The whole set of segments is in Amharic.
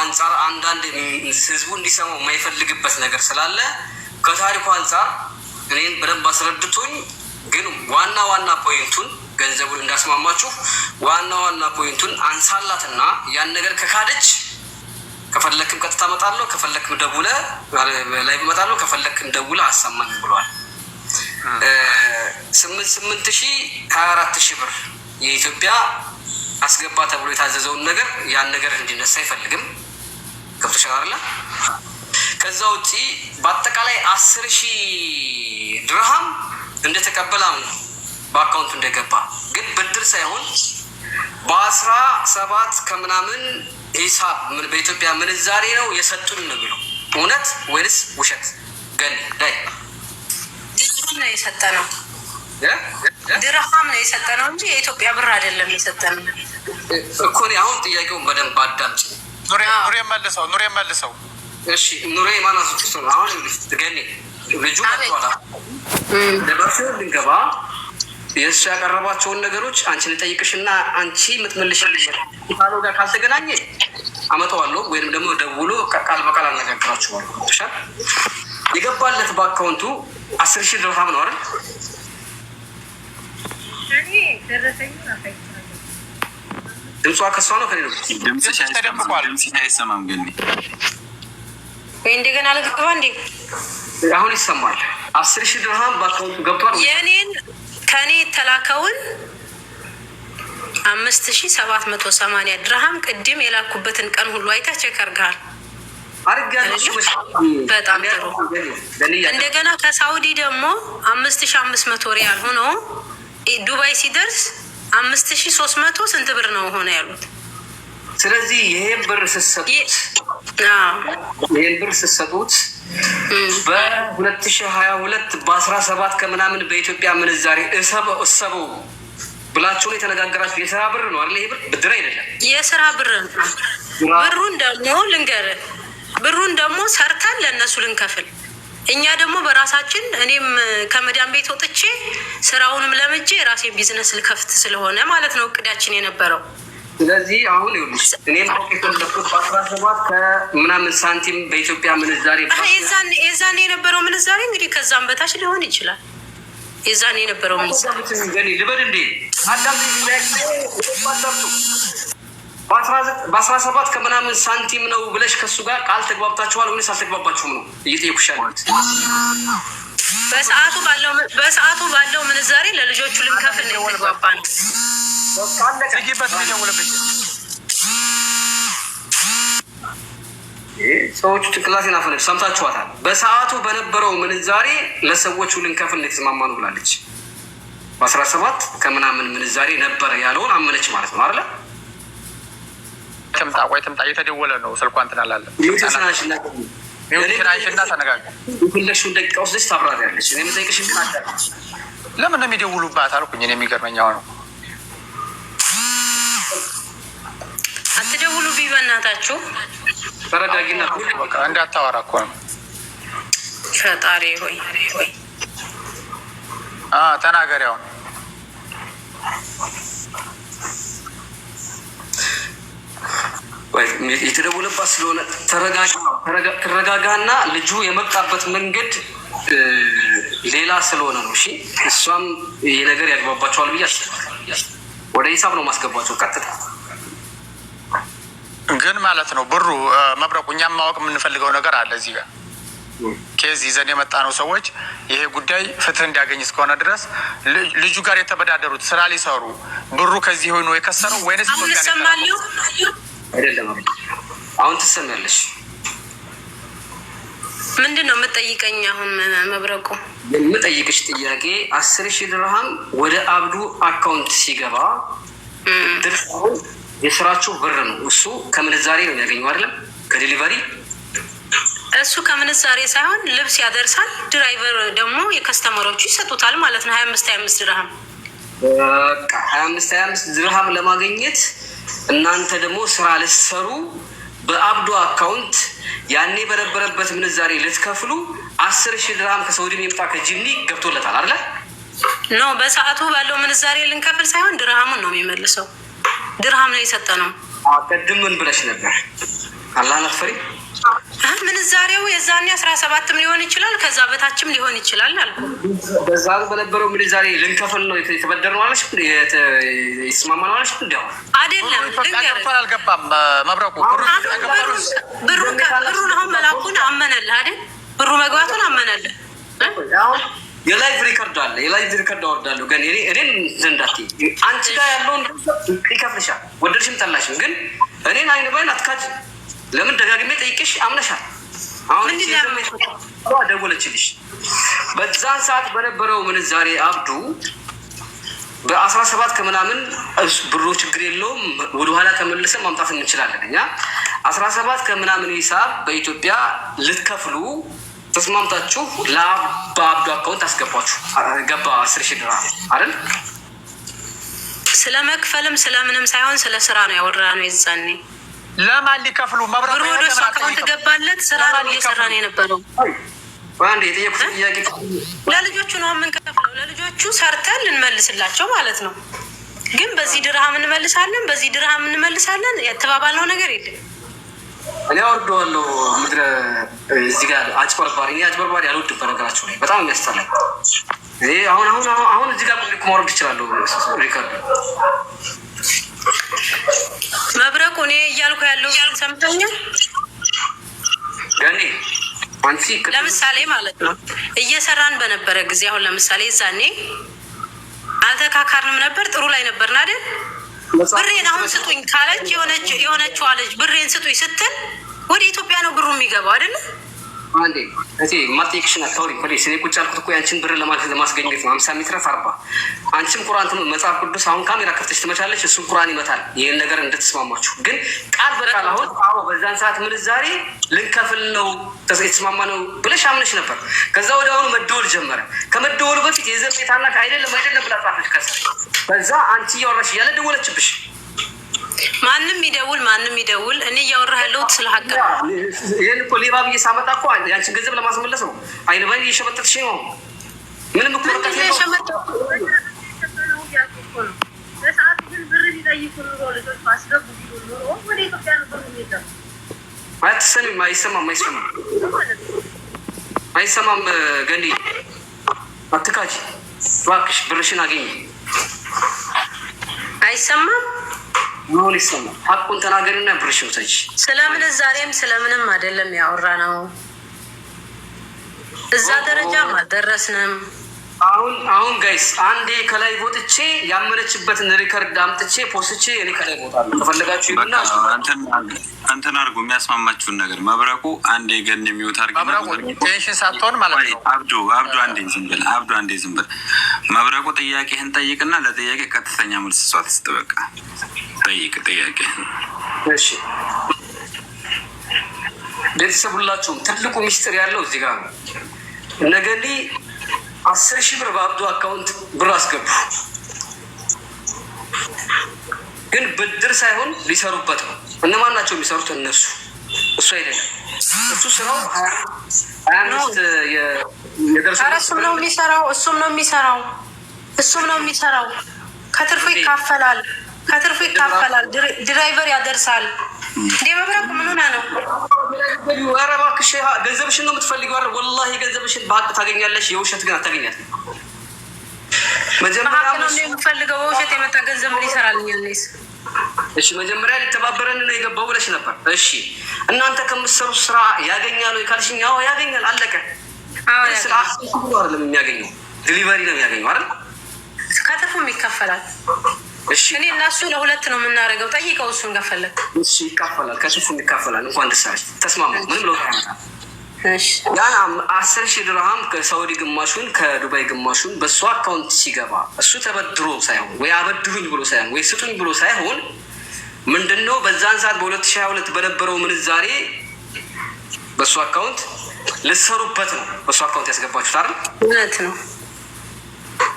አንጻር አንዳንድ ህዝቡ እንዲሰማው የማይፈልግበት ነገር ስላለ ከታሪኩ አንጻር እኔን በደንብ አስረድቶኝ፣ ግን ዋና ፖይንቱን ገንዘቡን እንዳስማማችሁ ዋና ፖይንቱን አንሳላትና ያን ነገር ከካደች ከፈለክም ቀጥታ እመጣለሁ፣ ከፈለክም ደውለህ ላይ እመጣለሁ፣ ከፈለክም ደውለህ አሰማኝ ብሏል። 8,024,000 ብር የኢትዮጵያ አስገባ ተብሎ የታዘዘውን ነገር ያን ነገር እንዲነሳ አይፈልግም። ገብቶሻል አይደለ? ከዛ ውጪ በአጠቃላይ 10,000 ድርሃም እንደተቀበላም ነው በአካውንቱ እንደገባ፣ ግን ብድር ሳይሆን በ17 ከምናምን ሂሳብ በኢትዮጵያ ምንዛሬ ነው የሰጡን ነው የሚለው። እውነት ወይንስ ውሸት? ገል ላይ ድርሃም ነው የሰጠነው፣ ድርሃም ነው የሰጠነው እንጂ የኢትዮጵያ ብር አይደለም የሰጠነው እኮ። አሁን ጥያቄውን በደንብ አዳምጪ። ኑሬ መልሰው። እሺ ኑሬ ማናሱ ነው አሁን ገኒ ልጁ መጥቷል። ደባሽ ልንገባ የእሱ ያቀረባቸውን ነገሮች አንቺ ልጠይቅሽና አንቺ የምትመልሽልሽ ካለው ጋር ካልተገናኘ አመጣዋለሁ፣ ወይንም ደግሞ ደውሎ ቃል በቃል አነጋግራችኋለሁ። ተሻል የገባለት በአካውንቱ 10,000 ድርሃም ነው አይደል? ድምጿ ከሷ ነው ከሌለው ድምጽሽ አይሰማም። ግን ወይ እንደገና ልግባ እንዴ? አሁን ይሰማል። 10,000 ድርሃም በአካውንቱ ገብቷል። የኔን ከኔ የተላከውን 5,780 ድርሃም ቅድም የላኩበትን ቀን ሁሉ አይተህ ቼክ አድርገሃል? በጣም ጥሩ። እንደገና ከሳውዲ ደግሞ 5,500 ሪያል ሆኖ ዱባይ ሲደርስ 5,300 ስንት ብር ነው ሆነ ያሉት? ስለዚህ ይሄን ብር ስትሰጡት በ2022 በ17 ከምናምን በኢትዮጵያ ምንዛሬ እሰበው ብላችሁ ነው የተነጋገራችሁ። የስራ ብር ነው አይደል? ይሄ ብር ብድር አይደለም፣ የስራ ብር ነው። ብሩን ደግሞ ልንገርህ፣ ብሩን ደግሞ ሰርተን ለእነሱ ልንከፍል፣ እኛ ደግሞ በራሳችን እኔም ከመዳን ቤት ወጥቼ ስራውንም ለምጄ የራሴን ቢዝነስ ልከፍት ስለሆነ ማለት ነው እቅዳችን የነበረው። ስለዚህ አሁን ይኸውልሽ እኔም የፈለኩት በ17 ከምናምን ሳንቲም በኢትዮጵያ ምንዛሬ የዛኔ የነበረው ምንዛሬ እንግዲህ ከዛም በታች ሊሆን ይችላል። የዛኔ የነበረው ምንዛሬ ልበል እንዴ በ17 ከምናምን ሳንቲም ነው ብለሽ ከሱ ጋር ቃል ተግባብታችኋል ወይስ አልተግባባችሁም ነው እየጠየኩሽ ያለሁት። በሰዓቱ ባለው ምንዛሬ ለልጆቹ ልንከፍል ነው የተግባባን። ሰዎቹ ጭንቅላቴን አፈነች። ሰምታችኋታል። በሰዓቱ በነበረው ምንዛሬ ለሰዎቹ ልንከፍል ነው የተስማማኑ ብላለች። በ17 ከምናምን ምንዛሬ ነበረ ያለውን አመነች ማለት ነው አይደለ? ትምጣ እየተደወለ ነው ስልኳ እንትን አላለ። ትናሽና ተነጋገር ሁለሽን ደቂቃ ውስጥ ታብራሪያለች። እኔ የምጠይቅሽ ግን አዳለች። ለምን ነው የሚደውሉባት አልኩኝ። እኔ የሚገርመኛው ነው አትደውሉ ቢበናታችሁ ተረጋጊና እንዳታወራ እኮ ነው። ፈጣሪ ሆይ ተናገሪ። አሁን የተደወለባት ስለሆነ ተረጋጋና ልጁ የመጣበት መንገድ ሌላ ስለሆነ ነው። እሺ እሷም ይሄ ነገር ያግባባቸዋል ብዬ አስባለሁ። ወደ ሂሳብ ነው ማስገባቸው ቀጥታ። ግን ማለት ነው ብሩ መብረቁ እኛም ማወቅ የምንፈልገው ነገር አለ እዚህ ጋር ኬዝ ይዘን የመጣ ነው ሰዎች ይሄ ጉዳይ ፍትህ እንዲያገኝ እስከሆነ ድረስ ልጁ ጋር የተበዳደሩት ስራ ሊሰሩ ብሩ ከዚህ ሆኖ የከሰረው ወይንስ አይደለም? አሁን ትሰሚያለሽ። ምንድን ነው የምጠይቀኝ? አሁን መብረቁ የምጠይቅሽ ጥያቄ 10,000 ድርሃም ወደ አብዱ አካውንት ሲገባ ድርሃም የስራችሁ ብር ነው። እሱ ከምንዛሬ ነው የሚያገኘው አይደለም? ከዴሊቨሪ እሱ ከምንዛሬ ሳይሆን ልብስ ያደርሳል። ድራይቨር ደግሞ የከስተመሮቹ ይሰጡታል ማለት ነው። 25 ድርሃም በቃ 25 ድርሃም ለማግኘት እናንተ ደግሞ ስራ ልትሰሩ በአብዱ አካውንት ያኔ በነበረበት ምንዛሬ ልትከፍሉ 10,000 ድርሃም ከሳውዲ የሚመጣ ከጅምኒ ገብቶለታል አይደለ? ኖ በሰዓቱ ባለው ምንዛሬ ልንከፍል ሳይሆን ድርሃሙን ነው የሚመልሰው። ድርሃም ነው የሰጠነው። ቅድም ምን ብለሽ ነበር? አላህን አትፈሪ? ምንዛሬው የዛኔ 17ም ሊሆን ይችላል፣ ከዛ በታችም ሊሆን ይችላል አልኩ። በዛ በነበረው ምንዛሬ ልንከፍል ነው የተበደርነው አለሽ፣ የተስማማነው አለሽ። እንዲያው አይደለም አልገባም መብረቁ ብሩን አሁን መላኩን አመነልህ አይደል? ብሩ መግባቱን አመነልህ። የላይቭ ሪከርድ አለ፣ የላይቭ ሪከርድ አወርዳለሁ። ግን እኔን ዘንዳት አንቺ ጋር ያለውን ይከፍልሻል፣ ወደድሽም ጠላሽም። ግን እኔን አይን ባይን አትካጅ። ለምን ደጋግሜ ጠይቄሽ አምነሻል። አሁን ደወለችልሽ። በዛን ሰዓት በነበረው ምንዛሬ አብዱ በ17 ከምናምን ብሩ ችግር የለውም፣ ወደኋላ ተመልሰን ማምጣት እንችላለን። እኛ 17 ከምናምን ሂሳብ በኢትዮጵያ ልትከፍሉ ተስማምታችሁ በአብዱ አካውንት አስገባችሁ። ገባ 10,000 ድርሃም አይደል? ስለ መክፈልም ስለምንም ሳይሆን ስለ ስራ ነው ያወራነው የዛኔ። ለማን ሊከፍሉ ብሩ ወደ እሱ አካውንት ገባለት። ስራ ነው እየሰራ ነው የነበረው። አንዴ የጠየቁት ጥያቄ ለልጆቹ ነው የምንከፍለው። ለልጆቹ ሰርተን ልንመልስላቸው ማለት ነው። ግን በዚህ ድርሃም እንመልሳለን፣ በዚህ ድርሃም እንመልሳለን የተባባልነው ነገር የለም። እኔ አወርደዋለሁ። ምድረ እዚህ ጋር አጭበርባሪ፣ እኔ አጭበርባሪ አልወድም በነገራቸው ላይ በጣም የሚያስጠላኝ። አሁን እዚህ ጋር ማውረድ ይችላለሁ ሪከርድ። መብረቁ እኔ እያልኩ ያለው ሰምተኛል። ገኒ አንቺ ለምሳሌ ማለት ነው እየሰራን በነበረ ጊዜ አሁን ለምሳሌ ዛኔ አልተካካርንም ነበር፣ ጥሩ ላይ ነበርን አይደል? ብሬን አሁን ስጡኝ ካለች የሆነችዋ ልጅ ብሬን ስጡኝ ስትል ወደ ኢትዮጵያ ነው ብሩ የሚገባው አይደለ? አንዴ እቴ ማጥቂሽን አታውሪ ፖሊስ። እኔ ቁጭ ያልኩት እኮ ያንቺን ብር ለማስገኘት ነው። 50 ሜትር 40 አንቺም ቁርአን መጽሐፍ ቅዱስ አሁን ካሜራ ከፍተሽ ትመቻለች፣ እሱም ቁርአን ይመታል። ይሄን ነገር እንድትስማማችሁ ግን ቃል በቃል አሁን በዛን ሰዓት ምንዛሬ ልንከፍል ነው የተስማማ ነው ብለሽ አምነሽ ነበር። ከዛ ወደ አሁኑ መደወል ጀመረ። ከመደወሉ በፊት የዘቤታና አይደለም ብላ ጻፈች። ከዛ አንቺ እያወራሽ እያለ ደወለችብሽ። ማንም ይደውል እኔ እያወራህ ያለሁት ስለ ሀቅ ነው። ይሄን እኮ ሌባ ብዬ ሳመጣ እኮ ያንቺን ገንዘብ ለማስመለስ ነው። አይን ባይን እየሸመጠጥሽ ነው። ምንም እኮ ወረቀት የለውም። አይሰማም ገንዲ አትካጂ እባክሽ፣ ብርሽን አገኘ። አይሰማም ምን ይሰማል? ሀቁን ተናገሪና ብርሽ ውሰጂ። ስለምን ዛሬም ስለምንም አይደለም ያወራ ነው። እዛ ደረጃም አልደረስንም። አሁን ጋይስ አንዴ ከላይ ቦጥቼ ያመነችበትን ሪከርድ አምጥቼ ፖስቼ እኔ ከላይ ቦታለሁ። ተፈለጋችሁ ይሁንና አንተን አድርጎ የሚያስማማችሁን ነገር መብረቁ አንዴ ገን የሚወት አድርገ መብረቁ ቴንሽን ሳትሆን ማለት ነው። አብዱ አንዴ ዝም በል መብረቁ ጥያቄህን ጠይቅና ለጥያቄ ቀጥተኛ መልስ እሷ ትስጥበቃ ጠይቅ ጥያቄ። እሺ ቤተሰብ ሁላችሁም ትልቁ ሚስጥር ያለው እዚህ ጋር ነው። ነገሊ 10,000 ብር በአብዱ አካውንት ብር አስገቡ። ግን ብድር ሳይሆን ሊሰሩበት ነው። እነማን ናቸው የሚሰሩት? እነሱ፣ እሱ አይደለም። እሱ ስራው 25 የደረሰ እሱም ነው የሚሰራው። ከትርፉ ይካፈላል። ድራይቨር ያደርሳል። እንዴ መብረቁ ምን ሆና ነው? ኧረ እባክሽ ገንዘብሽን ነው የምትፈልጊው አይደል? ወላሂ ገንዘብሽን በሀቅ ታገኛለሽ። የውሸት ግን አታገኛት። መጀመሪያ ነው የምፈልገው። በውሸት የመጣ ገንዘብ ምን ይሰራልኛል? እሺ መጀመሪያ ሊተባበረን ነው የገባው ብለሽ ነበር። እሺ እናንተ ከምትሰሩ ስራ ያገኛል ወይ ካልሽኝ፣ አዎ ያገኛል። አለቀ። ስለ አይደለም የሚያገኘው ዲሊቨሪ ነው የሚያገኘው አይደል? ከትርፉም ይካፈላል። እኔ እና እሱ ለሁለት ነው የምናደርገው። ጠይቀው እሱን ከፈለግ። እሺ ይካፈላል፣ ከትርፉም ይካፈላል። እንኳን ደስ አለሽ። ተስማሙ። ምንም ለውጥ ያመጣል። ያ 10,000 ድርሃም ከሳውዲ ግማሹን ከዱባይ ግማሹን በእሱ አካውንት ሲገባ እሱ ተበድሮ ሳይሆን ወይ አበድሩኝ ብሎ ሳይሆን ወይ ስጡኝ ብሎ ሳይሆን ምንድነው በዛን ሰዓት በ2022 በነበረው ምንዛሬ በእሱ አካውንት ልሰሩበት ነው በእሱ አካውንት ያስገባችሁት አይደል? እውነት ነው።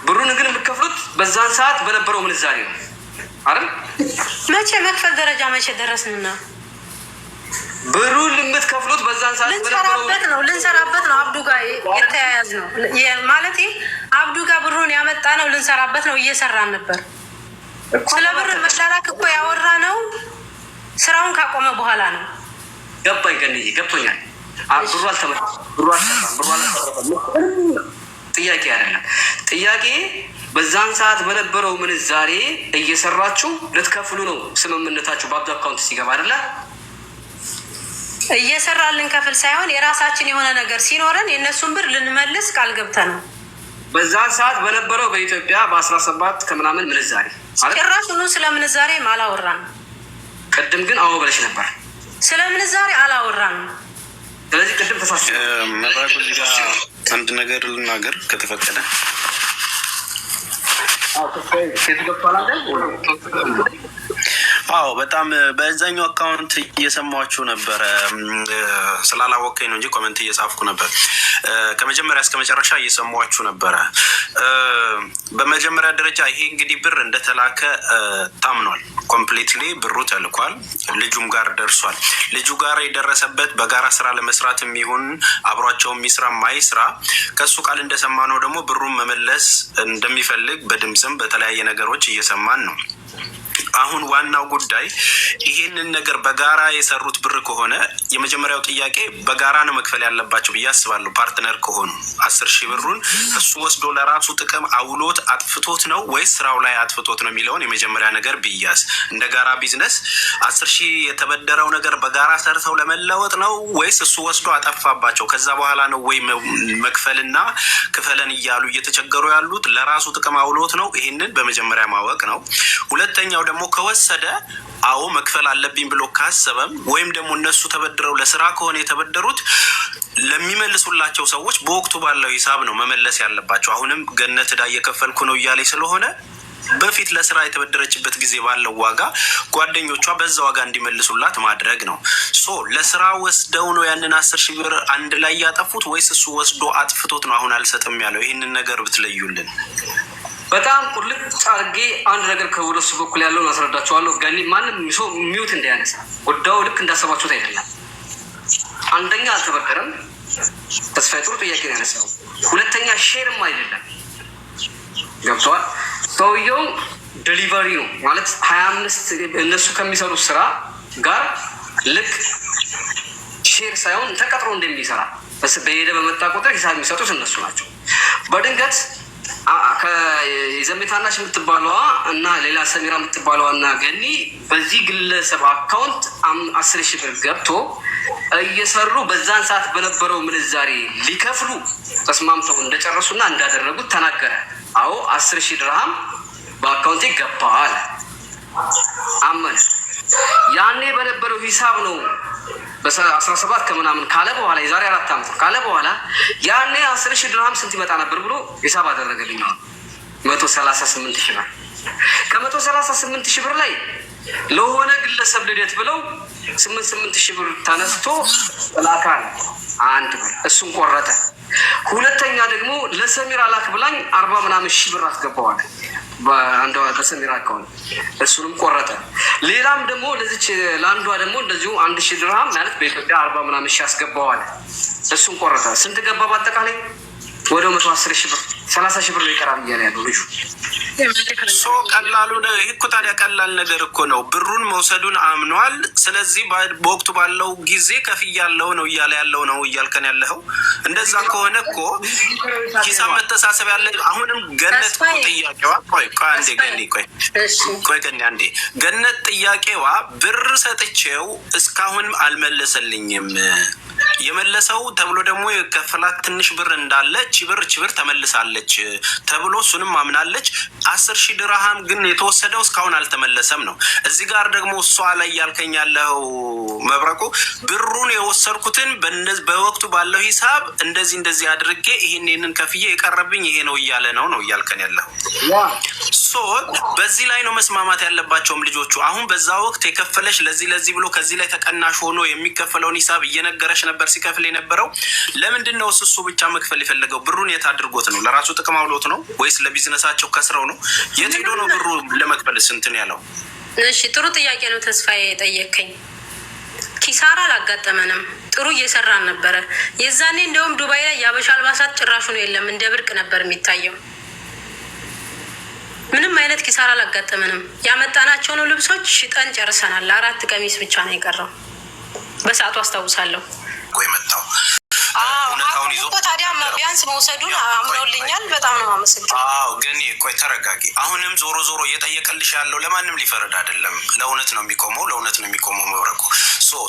ብሩን ግን የምትከፍሉት በዛን ሰዓት በነበረው ምንዛሬ ነው አይደል? መቼ መክፈል ደረጃ መቼ ደረስንና ብሩን የምትከፍሉት በዛን ሰዓት ልንሰራበት ነው። አብዱ ጋር የተያያዝ ነው ማለት አብዱ ጋር ብሩን ያመጣ ነው። ልንሰራበት ነው። እየሰራን ነበር። ስለ ብር መላላክ እኮ ያወራ ነው ስራውን ካቆመ በኋላ ነው። ገንዬ ገብቶኛል። ብሩ አልተመለሰም፣ ብሩ አልሰራም፣ ብሩ አልተረፈም። ጥያቄ አይደለም። ጥያቄ በዛን ሰዓት በነበረው ምንዛሬ እየሰራችሁ ልትከፍሉ ነው ስምምነታችሁ በአብዱ አካውንት ሲገባ አይደለ? እየሰራልን ከፍል ሳይሆን የራሳችን የሆነ ነገር ሲኖረን የእነሱን ብር ልንመልስ ቃል ገብተን ነው። በዛን ሰዓት በነበረው በኢትዮጵያ በ17 ከምናምን ምንዛሬ ጭራሹኑ ስለ ምንዛሬ አላወራንም። ቅድም ግን አዎ ብለሽ ነበር። ስለ ምንዛሬ አላወራንም። ስለዚህ ቅድም ተሳስ መብራቱ እዚህ ጋር አንድ ነገር ልናገር ከተፈቀደ። አዎ በጣም በዛኛው አካውንት እየሰማችሁ ነበረ። ስላላወቀኝ ነው እንጂ ኮመንት እየጻፍኩ ነበር። ከመጀመሪያ እስከ መጨረሻ እየሰማችሁ ነበረ። በመጀመሪያ ደረጃ ይሄ እንግዲህ ብር እንደተላከ ታምኗል። ኮምፕሊትሊ ብሩ ተልኳል፣ ልጁም ጋር ደርሷል። ልጁ ጋር የደረሰበት በጋራ ስራ ለመስራት የሚሆን አብሯቸው የሚስራ ማይስራ ከሱ ቃል እንደሰማ ነው ደግሞ ብሩን መመለስ እንደሚፈልግ በድምፅም በተለያየ ነገሮች እየሰማን ነው። አሁን ዋናው ጉዳይ ይህንን ነገር በጋራ የሰሩት ብር ከሆነ የመጀመሪያው ጥያቄ በጋራ ነው መክፈል ያለባቸው ብዬ አስባለሁ። ፓርትነር ከሆኑ 10,000 ብሩን እሱ ወስዶ ለራሱ ጥቅም አውሎት አጥፍቶት ነው ወይስ ስራው ላይ አጥፍቶት ነው የሚለውን የመጀመሪያ ነገር ቢያዝ፣ እንደ ጋራ ቢዝነስ 10,000 የተበደረው ነገር በጋራ ሰርተው ለመለወጥ ነው ወይስ እሱ ወስዶ አጠፋባቸው? ከዛ በኋላ ነው ወይ መክፈልና ክፈለን እያሉ እየተቸገሩ ያሉት ለራሱ ጥቅም አውሎት ነው? ይህንን በመጀመሪያ ማወቅ ነው። ሁለተኛው ደግሞ ከወሰደ አዎ መክፈል አለብኝ ብሎ ካሰበም ወይም ደግሞ እነሱ ተበድረው ለስራ ከሆነ የተበደሩት ለሚመልሱላቸው ሰዎች በወቅቱ ባለው ሂሳብ ነው መመለስ ያለባቸው። አሁንም ገነት ዕዳ እየከፈልኩ ነው እያለ ስለሆነ በፊት ለስራ የተበደረችበት ጊዜ ባለው ዋጋ ጓደኞቿ በዛ ዋጋ እንዲመልሱላት ማድረግ ነው። ለስራ ወስደው ነው ያንን 10,000 ብር አንድ ላይ ያጠፉት ወይስ እሱ ወስዶ አጥፍቶት ነው አሁን አልሰጥም ያለው? ይህንን ነገር ብትለዩልን። በጣም ቁልጭ አድርጌ አንድ ነገር ከወደሱ በኩል ያለውን አስረዳቸዋለሁ። ገኒ ማንም ሰው ሚውት እንዳያነሳ፣ ጉዳዩ ልክ እንዳሰባችሁት አይደለም። አንደኛ አልተበደረም፣ ተስፋዬ ጥሩ ጥያቄ ነው ያነሳው። ሁለተኛ ሼርም አይደለም። ገብቷል። ሰውየው ዴሊቨሪ ነው ማለት 25 እነሱ ከሚሰሩት ስራ ጋር ልክ ሼር ሳይሆን ተቀጥሮ እንደሚሰራ በሄደ በመጣ ቁጥር ሂሳብ የሚሰጡት እነሱ ናቸው። በድንገት የዘሜታናሽ የምትባለዋ እና ሌላ ሰሚራ የምትባለዋ እና ገኒ በዚህ ግለሰብ አካውንት 10,000 ብር ገብቶ እየሰሩ በዛን ሰዓት በነበረው ምንዛሬ ሊከፍሉ ተስማምተው እንደጨረሱና እንዳደረጉት ተናገረ። አዎ 10,000 ድርሃም በአካውንቴ ገባ አለ፣ አመነ። ያኔ በነበረው ሂሳብ ነው በ17 ከምናምን ካለ በኋላ የዛሬ 4 ዓመት ካለ በኋላ ያኔ 10,000 ድርሃም ስንት ይመጣ ነበር ብሎ ሂሳብ አደረገልኝ። 138,000 ብር። ከ138,000 ብር ላይ ለሆነ ግለሰብ ልደት ብለው 8,000 ብር ተነስቶ ላካል አንድ ብር፣ እሱን ቆረጠ። ሁለተኛ ደግሞ ለሰሚራ ላክ ብላኝ 40 ምናምን ሺህ ብር አስገባዋል በአንዷ በሰሚራ አካውንት፣ እሱንም ቆረጠ። ሌላም ደግሞ ለዚች ለአንዷ ደግሞ እንደዚሁ 1,000 ድርሃም ማለት በኢትዮጵያ 40 ምናምን ሺህ አስገባዋል፣ እሱን ቆረጠ። ስንት ገባ በአጠቃላይ? ወደ 110,000 ብር፣ 30,000 ብር ይቀራል እያለ ያለው ልጁ። ቀላሉ ይህ እኮ ታዲያ ቀላል ነገር እኮ ነው። ብሩን መውሰዱን አምኗል። ስለዚህ በወቅቱ ባለው ጊዜ ከፍያለሁ ነው እያለ ያለው ነው እያልከን ያለኸው። እንደዛ ከሆነ እኮ ሂሳብ መተሳሰብ ያለ አሁንም ገነት እኮ ጥያቄዋ ገኒ አንዴ ገነት ጥያቄዋ ብር ሰጥቼው እስካሁን አልመለሰልኝም የመለሰው ተብሎ ደግሞ የከፈላት ትንሽ ብር እንዳለ ቺብር ተመልሳለች ተብሎ እሱንም አምናለች። 10,000 ድርሃም ግን የተወሰደው እስካሁን አልተመለሰም ነው። እዚህ ጋር ደግሞ እሷ ላይ ያልከኝ ያለው መብረቁ ብሩን የወሰድኩትን በወቅቱ ባለው ሂሳብ እንደዚህ አድርጌ ይሄንን ከፍዬ የቀረብኝ ይሄ ነው እያለ ነው እያልከን ያለው። በዚህ ላይ ነው መስማማት ያለባቸውም ልጆቹ። አሁን በዛ ወቅት የከፈለሽ ለዚህ ብሎ ከዚህ ላይ ተቀናሽ ሆኖ የሚከፈለውን ሂሳብ እየነገረሽ ነበር ሲከፍል የነበረው። ለምንድን ነው እሱ ብቻ መክፈል የፈለገው? ብሩን የት አድርጎት ነው? ለራሱ ጥቅም አውሎት ነው ወይስ ለቢዝነሳቸው ከስረው ነው? የት ሄዶ ነው ብሩ ለመክፈል ስንትን ያለው? እሺ ጥሩ ጥያቄ ነው ተስፋዬ የጠየቀኝ። ኪሳራ አላጋጠመንም፣ ጥሩ እየሰራን ነበረ። የዛኔ እንደውም ዱባይ ላይ የአበሻ አልባሳት ጭራሹ ነው የለም፣ እንደ ብርቅ ነበር የሚታየው። ምንም አይነት ኪሳራ አላጋጠመንም። ያመጣናቸው ነው ልብሶች ሽጠን ጨርሰናል። 4 ቀሚስ ብቻ ነው የቀረው። በሰዓቱ አስታውሳለሁ። ቆይ መጣው ታዲያ ቢያንስ መውሰዱን አምነውልኛል። በጣም ነው የማመሰግነው። ግን ቆይ ተረጋጊ። አሁንም ዞሮ ዞሮ እየጠየቀልሽ ያለው ለማንም ሊፈረድ አይደለም፣ ለእውነት ነው የሚቆመው፣ ለእውነት ነው የሚቆመው መብረቁ።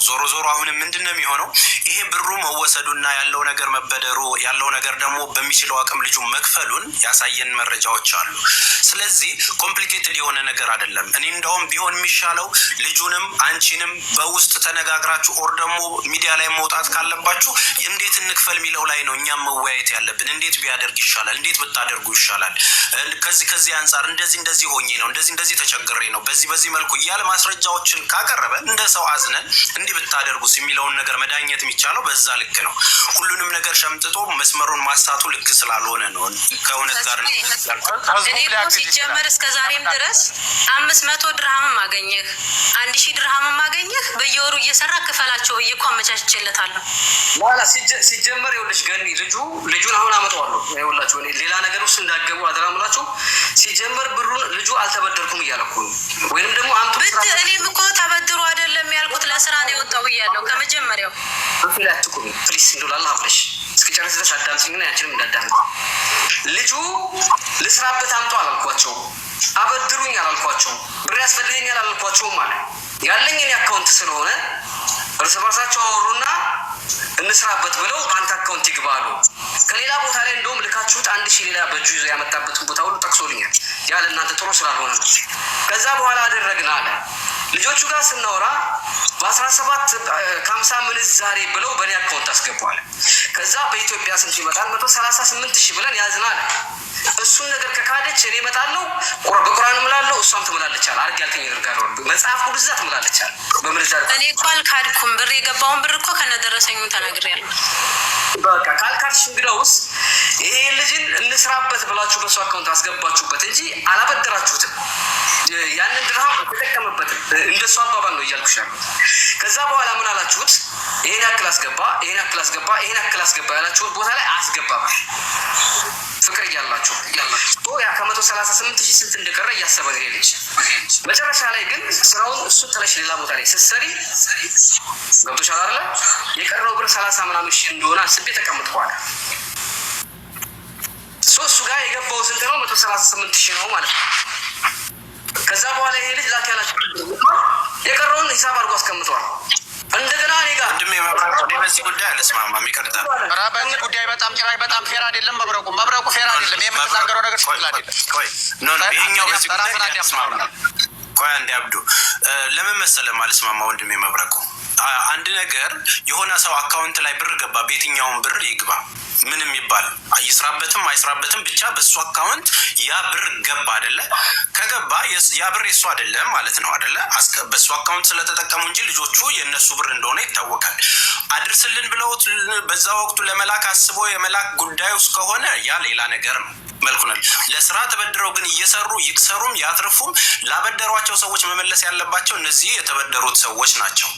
ዞሮ ዞሮ አሁንም ምንድን ነው የሚሆነው? ይሄ ብሩ መወሰዱና ያለው ነገር መበደሩ ያለው ነገር ደግሞ በሚችለው አቅም ልጁ መክፈሉን ያሳየን መረጃዎች አሉ። ስለዚህ ኮምፕሊኬትድ የሆነ ነገር አይደለም። እኔ እንደውም ቢሆን የሚሻለው ልጁንም አንቺንም በውስጥ ተነጋግራችሁ ኦር ደግሞ ሚዲያ ላይ መውጣት ካለባችሁ እንዴት እንክፈል የሚለው ላይ ነው እኛም መወያየት ያለብን። እንዴት ቢያደርግ ይሻላል፣ እንዴት ብታደርጉ ይሻላል፣ ከዚህ አንጻር እንደዚህ ሆኜ ነው፣ እንደዚህ ተቸግሬ ነው፣ በዚህ መልኩ እያለ ማስረጃዎችን ካቀረበ እንደ ሰው አዝነን እንዲህ ብታደርጉስ የሚለውን ነገር መዳኘት የሚቻለው በዛ ልክ ነው። ሁሉንም ነገር ሸምጥቶ መስመሩን ማሳቱ ልክ ስላልሆነ ነው። ከእውነት ጋር እኔ ሲጀመር እስከ ዛሬም ድረስ 500 ድርሃምም አገኘህ 1000 ድርሃምም አገኘህ በየወሩ እየሰራ ክፈላቸው እኮ አመቻችቼለታለሁ። ሲጀመር ይኸውልሽ ገኒ ልጁን አሁን አመጣዋለሁ። ይኸውላችሁ እኔ ሌላ ነገር ውስጥ እንዳገቡ አደራ ምላችሁ። ሲጀመር ብሩን ልጁ አልተበደርኩም እያለ እኮ ነው። ወይንም ደግሞ እኔም እኮ ተበድሮ አይደለም ያልኩት ለስራ ነው የወጣው እያለሁ ከመጀመሪያው አፍላትኩም ፕሊስ እንደላላ አብለሽ እስኪጨርስ ድረስ አዳምጪኝና ያንቺንም እንዳዳምጥ። ልጁ ልስራበት አምጣው አላልኳቸው፣ አበድሩኝ አላልኳቸው፣ ብር ያስፈልገኛል አላልኳቸውም ማለት ያለኝ እኔ አካውንት ስለሆነ እርስ በርሳቸው አወሩና እንስራበት ብለው በአንተ አካውንት ይግባሉ። ከሌላ ቦታ ላይ እንደውም ልካችሁት 1000 ሌላ በእጁ ይዞ ያመጣበትን ቦታ ሁሉ ጠቅሶልኛል። ያለ እናንተ ጥሩ ስላልሆነ ነው። ከዛ በኋላ አደረግን አለ። ልጆቹ ጋር ስናወራ በ17.50 ምንዛሬ ብለው በእኔ አካውንት አስገቧል። ከዛ በኢትዮጵያ ስንት ይመጣል? 138,000 ብለን ያዝናል። እሱን ነገር ከካደች እኔ እመጣለሁ በቁርአን እምላለሁ፣ እሷም ትምላለች አለ። አርግ ያልከኝ ይደርጋለሁ መጽሐፍ ቅዱስ ዛ ትምላለች አለ። በምንዛሬ እኔ እኮ አልካድኩም። ብር የገባውን ብር እኮ ከነደረሰኙ ተናግሬያለሁ። በቃ ካልካድሽ እንግዳውስ ይሄ ልጅን እንስራበት ብላችሁ በሱ አካውንት አስገባችሁበት እንጂ አላበደራችሁትም። ያንን ድርሃም ተጠቀመበትም እንደሱ አባባል ነው እያልኩሽ ያለው። ከዛ በኋላ ምን አላችሁት? ይሄን ያክል አስገባ፣ ይሄን ያክል አስገባ፣ ይሄን ያክል አስገባ ያላችሁት ቦታ ላይ አስገባባል። ፍቅር እያላችሁ ያ ከ138,000 ስንት እንደቀረ እያሰበ ነው ልጅ። መጨረሻ ላይ ግን ስራውን እሱ ጥለሽ ሌላ ቦታ ላይ ስትሰሪ ገብቶሻል አይደለ? የቀረው ብር 30 ምናምን ሺህ እንደሆነ አስቤ ተቀምጠዋል። እሱ ጋር የገባው ስንት ነው? 138,000 ነው ማለት ነው። ከዛ በኋላ ይሄ ልጅ ላክ ያላችሁ የቀረውን ሂሳብ አድርጎ አስቀምጠዋል። እንደገና እኔ ጋር ወንድሜ በዚህ ጉዳይ አልስማማም። ይቀርታል በዚህ ጉዳይ በጣም ፌር አይደለም። መብረቁ ፌር አይደለም። የምትናገረው ነገር ትክክል አይደለም። ይሄኛው በዚህ ጉዳይ አልስማማም። ቆይ አንዴ አብዱ፣ ለምን መሰለህ አልስማማ ወንድሜ መብረቁ። አንድ ነገር የሆነ ሰው አካውንት ላይ ብር ገባ፣ በየትኛውም ብር ይግባ ምንም ይባል አይስራበትም አይስራበትም ብቻ በሱ አካውንት ያ ብር ገባ አይደለ? ከገባ ያ ብር የሱ አይደለም ማለት ነው አይደለ? በሱ አካውንት ስለተጠቀሙ እንጂ ልጆቹ የነሱ ብር እንደሆነ ይታወቃል። አድርስልን ብለውት በዛ ወቅቱ ለመላክ አስቦ የመላክ ጉዳይ ውስጥ ከሆነ ያ ሌላ ነገር ነው። መልኩ ነው ለስራ ተበድረው ግን እየሰሩ ይክሰሩም ያትርፉም ላበደሯቸው ሰዎች መመለስ ያለባቸው እነዚህ የተበደሩት ሰዎች ናቸው።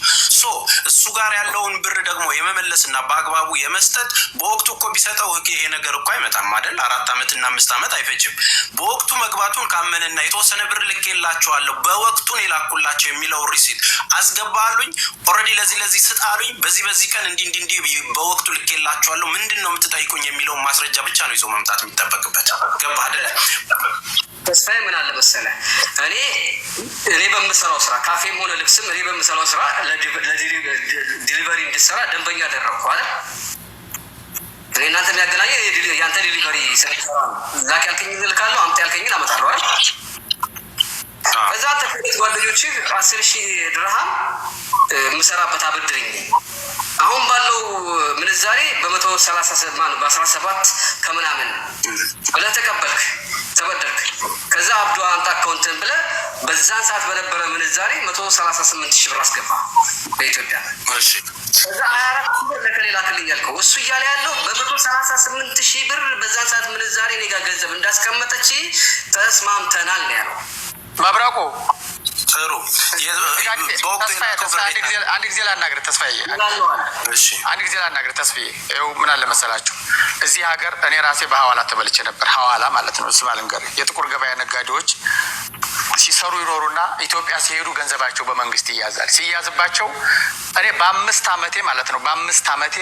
እሱ ጋር ያለውን ብር ደግሞ የመመለስና በአግባቡ የመስጠት በወቅቱ እኮ ቢሰጠው ይሄ ነገር እኮ አይመጣም አይደል? 4 ዓመትና 5 ዓመት አይፈጅም። በወቅቱ መግባቱን ካመንና የተወሰነ ብር ልኬላቸዋለሁ በወቅቱን የላኩላቸው የሚለው ሪሲት አስገባሉኝ ኦልሬዲ ለዚህ ስጣሉኝ በዚህ ቀን እንዲህ በወቅቱ ልኬላቸዋለሁ ምንድን ነው የምትጠይቁኝ የሚለውን ማስረጃ ብቻ ነው ይዞ መምጣት የሚጠበቅበት። ገባ አይደለ? ተስፋዬ ምን አለ መሰለህ፣ እኔ በምሰራው ስራ ካፌም ሆነ ልብስም እኔ በምሰራው ስራ ለዲሊቨሪ እንድሰራ ደንበኛ አደረግኩ አይደል? እኔ እናንተ የሚያገናኘ ያንተ ዲሊቨሪ ስለሰራ ነው። ላክ ያልከኝ እልካለሁ፣ አምጣ ያልከኝ አመጣለሁ አይደል? ከዛ ተከታታይ ጓደኞች 10,000 ድርሃም የምሰራበት አበድረኝ አሁን ባለው ምንዛሬ በ137 ከምናምን ብለህ ተቀበልክ ተበደርክ። ከዛ አብዱ አንተ አካውንትን ብለህ በዛን ሰዓት በነበረ ምንዛሬ 138,000 ብር አስገባ በኢትዮጵያ። እሺ ከዛ 24 ብር ለከሌላ ክልኝ ያልከው እሱ እያለ ያለው በ138,000 ብር በዛን ሰዓት ምንዛሬ እኔ ጋር ገንዘብ እንዳስቀመጠች ተስማምተናል ነው ያለው መብረቁ። ጥሩ አንድ ጊዜ ላናግርህ ተስፋዬ፣ አንድ ጊዜ ላናግርህ ተስፋዬ። ይኸው ምን አለ መሰላችሁ እዚህ ሀገር እኔ ራሴ በሐዋላ ተበልቼ ነበር። ሐዋላ ማለት ነው ስማ ልንገርህ፣ የጥቁር ገበያ ነጋዴዎች ሲሰሩ ይኖሩና ኢትዮጵያ ሲሄዱ ገንዘባቸው በመንግስት ይያዛል። ሲያዝባቸው እኔ በ5 ዓመቴ ማለት ነው በ5 ዓመቴ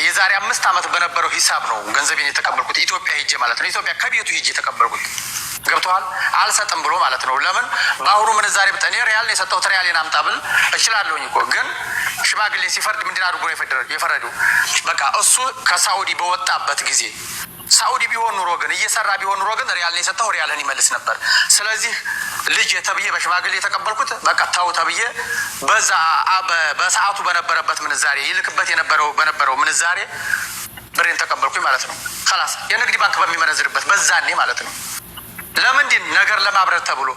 የዛሬ 5 ዓመት በነበረው ሂሳብ ነው ገንዘቤን የተቀበልኩት ኢትዮጵያ ሄጄ ማለት ነው። ኢትዮጵያ ከቤቱ ሄጄ የተቀበልኩት ገብተዋል። አልሰጥም ብሎ ማለት ነው። ለምን በአሁኑ ምንዛሬ ብጠኔ ሪያል ነው የሰጠሁት። ሪያሌን አምጣ ብል እችላለሁኝ እኮ ግን ሽማግሌ ሲፈርድ ምንድን አድርጎ ነው የፈረደው? በቃ እሱ ከሳኡዲ በወጣበት ጊዜ ሳኡዲ ቢሆን ኑሮ ግን እየሰራ ቢሆን ኑሮ ግን ሪያል ነው የሰጠው፣ ሪያልን ይመልስ ነበር። ስለዚህ ልጅ ተብዬ በሽማግሌ የተቀበልኩት በቃ ታው ተብዬ በሰዓቱ በነበረበት ምንዛሬ ይልክበት በነበረው ምንዛሬ ብሬን ተቀበልኩኝ ማለት ነው። خلاص የንግድ ባንክ በሚመነዝርበት በዛኔ ማለት ነው። ለምንድን ነገር ለማብረት ተብሎ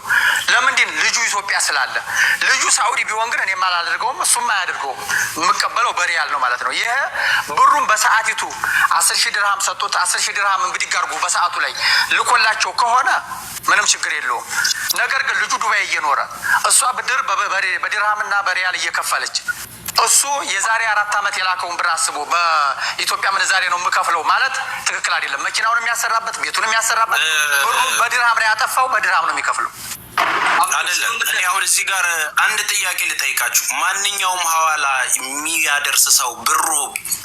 ለምንድን ልጁ ኢትዮጵያ ስላለ ልጁ ሳኡዲ ቢሆን ግን እኔም አላደርገውም እሱም አያደርገውም። የምቀበለው በሪያል ነው ማለት ነው። ይሄ ብሩን በሰዓቲቱ 10,000 ድርሃም ሰጥቶት 10,000 ድርሃም እንግዲህ ጋርጉ በሰዓቱ ላይ ልኮላቸው ከሆነ ምንም ችግር የለውም። ነገር ግን ልጁ ዱባይ እየኖረ እሷ ብድር በድርሃምና በሪያል እየከፈለች እሱ የዛሬ 4 ዓመት የላከውን ብር አስቦ በኢትዮጵያ ምንዛሬ ነው የምከፍለው ማለት ትክክል አይደለም። መኪናውን የሚያሰራበት ቤቱን የሚያሰራበት ብሩን በድርሃም ላይ ያጠፋው በድርሃም ነው የሚከፍለው አይደለም። እኔ አሁን እዚህ ጋር አንድ ጥያቄ ልጠይቃችሁ። ማንኛውም ሐዋላ የሚያደርስ ሰው ብሩ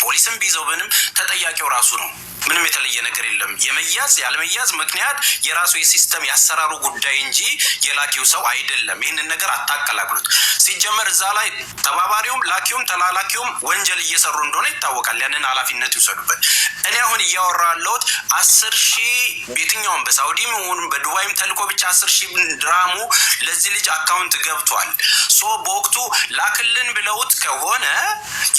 ፖሊስም ቢይዘው ምንም ተጠያቂው ራሱ ነው። ምንም የተለየ ነገር የለም። የመያዝ ያለመያዝ ምክንያት የራሱ የሲስተም ያሰራሩ ጉዳይ እንጂ የላኪው ሰው አይደለም። ይህንን ነገር አታቀላቅሉት። ሲጀመር እዛ ላይ ተባባሪውም ላኪውም ተላላኪውም ወንጀል እየሰሩ እንደሆነ ይታወቃል። ያንን ኃላፊነት ይውሰዱበት። እኔ አሁን እያወራ ያለሁት 10,000 በየትኛውም በሳውዲም ይሁን በዱባይም ተልኮ ብቻ 10,000 ድራሙ ለዚህ ልጅ አካውንት ገብቷል። በወቅቱ ላክልን ብለውት ከሆነ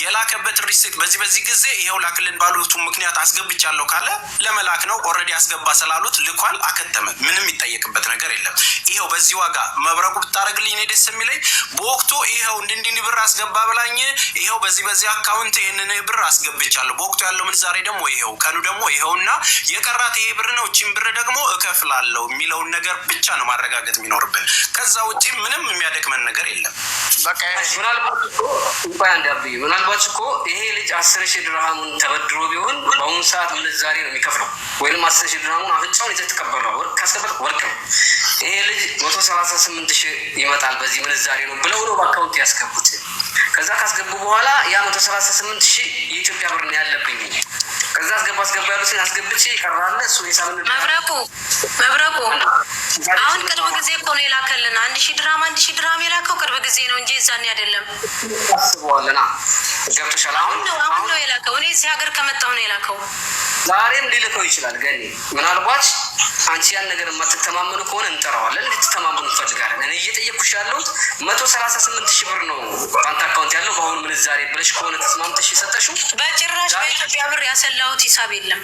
የላከበት ሪሲት በዚህ ጊዜ ይኸው ላክልን ባሉት ምክንያት አስገብቻለሁ ካለ ለመላክ ነው። ኦልሬዲ አስገባ ስላሉት ልኳል፣ አከተመ። ምንም ይጠየቅበት ነገር የለም። ይኸው በዚህ ዋጋ መብረቁ ብታረግልኝ እኔ ደስ የሚለኝ በወቅቱ ይኸው እንዲህ ብር አስገባ ብላኝ ይኸው በዚህ አካውንት ይሄንን ብር አስገብቻለሁ። በወቅቱ ያለው ምንዛሬ ደግሞ ይኸው ቀኑ ደግሞ ይኸውና የቀራት ይሄ ብር ነው፣ እቺን ብር ደግሞ እከፍላለሁ የሚለውን ነገር ብቻ ነው ማረጋገጥ የሚኖርብን። ከዛ ውጪ ምንም የሚያደክመን ነገር የለም። በቃ ምናልባት እኮ ይሄ ልጅ 10,000 ድርሃሙን ተበድሮ ቢሆን በአሁኑ ሰዓት ምንዛሬ ነው የሚከፍለው። ወይም 10,000 ድርሃሙን አፍንጫውን የተቀበለው ወርቅ ካስገባት ወርቅ ነው። ይሄ ልጅ 138,000 ይመጣል በዚህ ምንዛሬ ነው ብለው ነው በአካውንት ያስገቡት። ከዛ ካስገቡ በኋላ ያ 138,000 የኢትዮጵያ ብር ነው ያለብኝ። ከዛ አስገባ ያሉትን አስገብቼ ይቀራል። እሱ የሳምን መብረቁ አሁን ቅርብ ጊዜ እኮ ነው የላከልን 1,000 ድርሃም የላከው ቅርብ ጊዜ ነው እንጂ እዛኔ አይደለም። አስበዋለና ገብቶሻል። አሁን ነው የላከው። እኔ እዚህ ሀገር ከመጣሁ ነው የላከው። ዛሬም ሊልከው ይችላል። ገኒ ምናልባት አንቺ ያን ነገር የማትተማመኑ ከሆነ እንጠራዋለን። እንድትተማመኑ እንፈልጋለን። እኔ እየጠየኩሽ ያለሁት 138,000 ብር ነው ባንክ አካውንት ያለው በአሁኑ ምንዛሬ ብለሽ ከሆነ ተስማምተሽ የሰጠሽው። በጭራሽ በኢትዮጵያ ብር ያሰላሁት ሂሳብ የለም።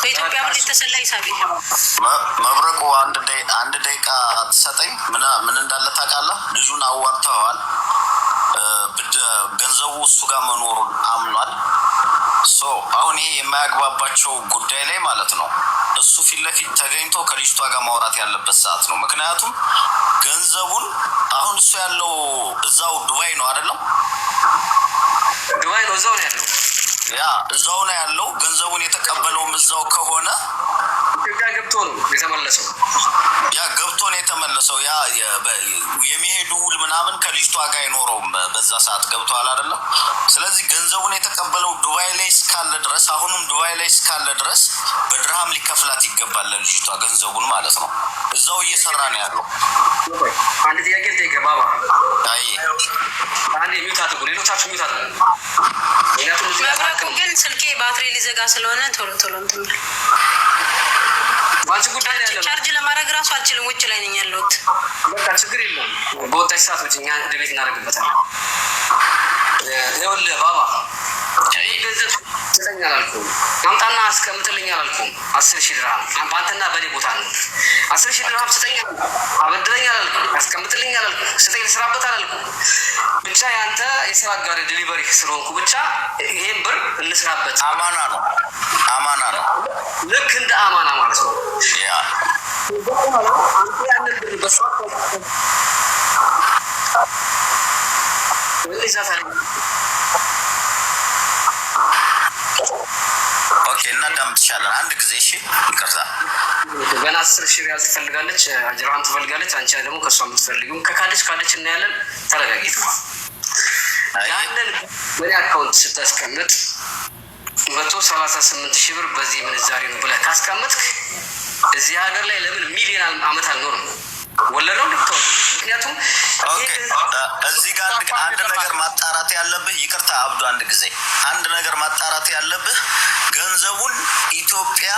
በኢትዮጵያ ብር የተሰላ ሂሳብ የለም። መብረቁ አንድ ደቂቃ ትሰጠኝ። ምን እንዳለ ታውቃለህ? ልጁን አዋርተዋል። ገንዘቡ እሱ ጋር መኖሩን አምኗል። አሁን ይሄ የማያግባባቸው ጉዳይ ላይ ማለት ነው እሱ ፊት ለፊት ተገኝቶ ከልጅቷ ጋር ማውራት ያለበት ሰዓት ነው። ምክንያቱም ገንዘቡን አሁን እሱ ያለው እዛው ዱባይ ነው አይደለም? ዱባይ ነው፣ እዛው ነው ያለው። እዛው ነው ያለው። ገንዘቡን የተቀበለውም እዛው ከሆነ ኢትዮጵያ ገብቶ ነው የተመለሰው። ገብቶ ነው የተመለሰው። የሚሄዱ ውል ምናምን ከልጅቷ ጋር አይኖረውም በዛ ሰዓት ገብቷል አይደለም? ስለዚህ ገንዘቡን የተቀበለው ዱባይ ላይ እስካለ ድረስ አሁንም ዱባይ ላይ እስካለ ድረስ በድርሃም ሊከፍላት ይገባል ለልጅቷ ገንዘቡን ማለት ነው። እዛው እየሰራ ነው ያለው። አንድ ጥያቄ ልጠይቅ ባባ። አንድ ሚውት አድርጉ፣ ሌሎቻችሁ ሚውት አድርጉ። ግን ስልኬ ባትሪ ሊዘጋ ስለሆነ ቶሎ እንትን በል። ባንቺ ጉዳይ ነው ያለው። ቻርጅ ለማድረግ ራሱ አልችልም፣ ውጭ ላይ ነኝ ያለሁት። በቃ ችግር የለውም። በወጣች ሰዓት ውጭ እኛ ቤት እናደርግበታለን። ይኸውልህ ባባ ይህ ገንዘብ ስጠኝ አላልኩም፣ አምጣና አስቀምጥልኝ አላልኩም። 10,000 ድርሃም በአንተና በእኔ ቦታ ነው። 10,000 ድርሃም ስጠኝ አበድረኝ አላልኩም፣ አስቀምጥልኝ አላልኩም፣ ስጠኝ ልስራበት አላልኩም። ብቻ ያንተ የስራ ጋር ዴሊቨሪ ስለሆንኩ ብቻ ይሄን ብር እንስራበት። አማና ነው ልክ እንደ አማና ማለት ነው። አንተ ያንን ብር በሷ ኦኬ እናዳምጥሻለን አንድ ጊዜ እሺ ይቅርታ ገና 10,000 ሪያል ትፈልጋለች አጅራን ትፈልጋለች አንቺ ደግሞ ከሷ የምትፈልጊው ካለች እናያለን ተረጋጊት ነው ያንን ወደ አካውንት ስታስቀምጥ 138,000 ብር በዚህ ምንዛሬ ነው ብለህ ካስቀመጥክ እዚህ ሀገር ላይ ለምን ሚሊዮን አመት አልኖርም ወለደው ልትወዱ ምክንያቱም እዚህ ጋር አንድ ነገር ማጣራት ያለብህ ይቅርታ አብዱ አንድ ጊዜ አንድ ነገር ማጣራት ያለብህ ገንዘቡን ኢትዮጵያ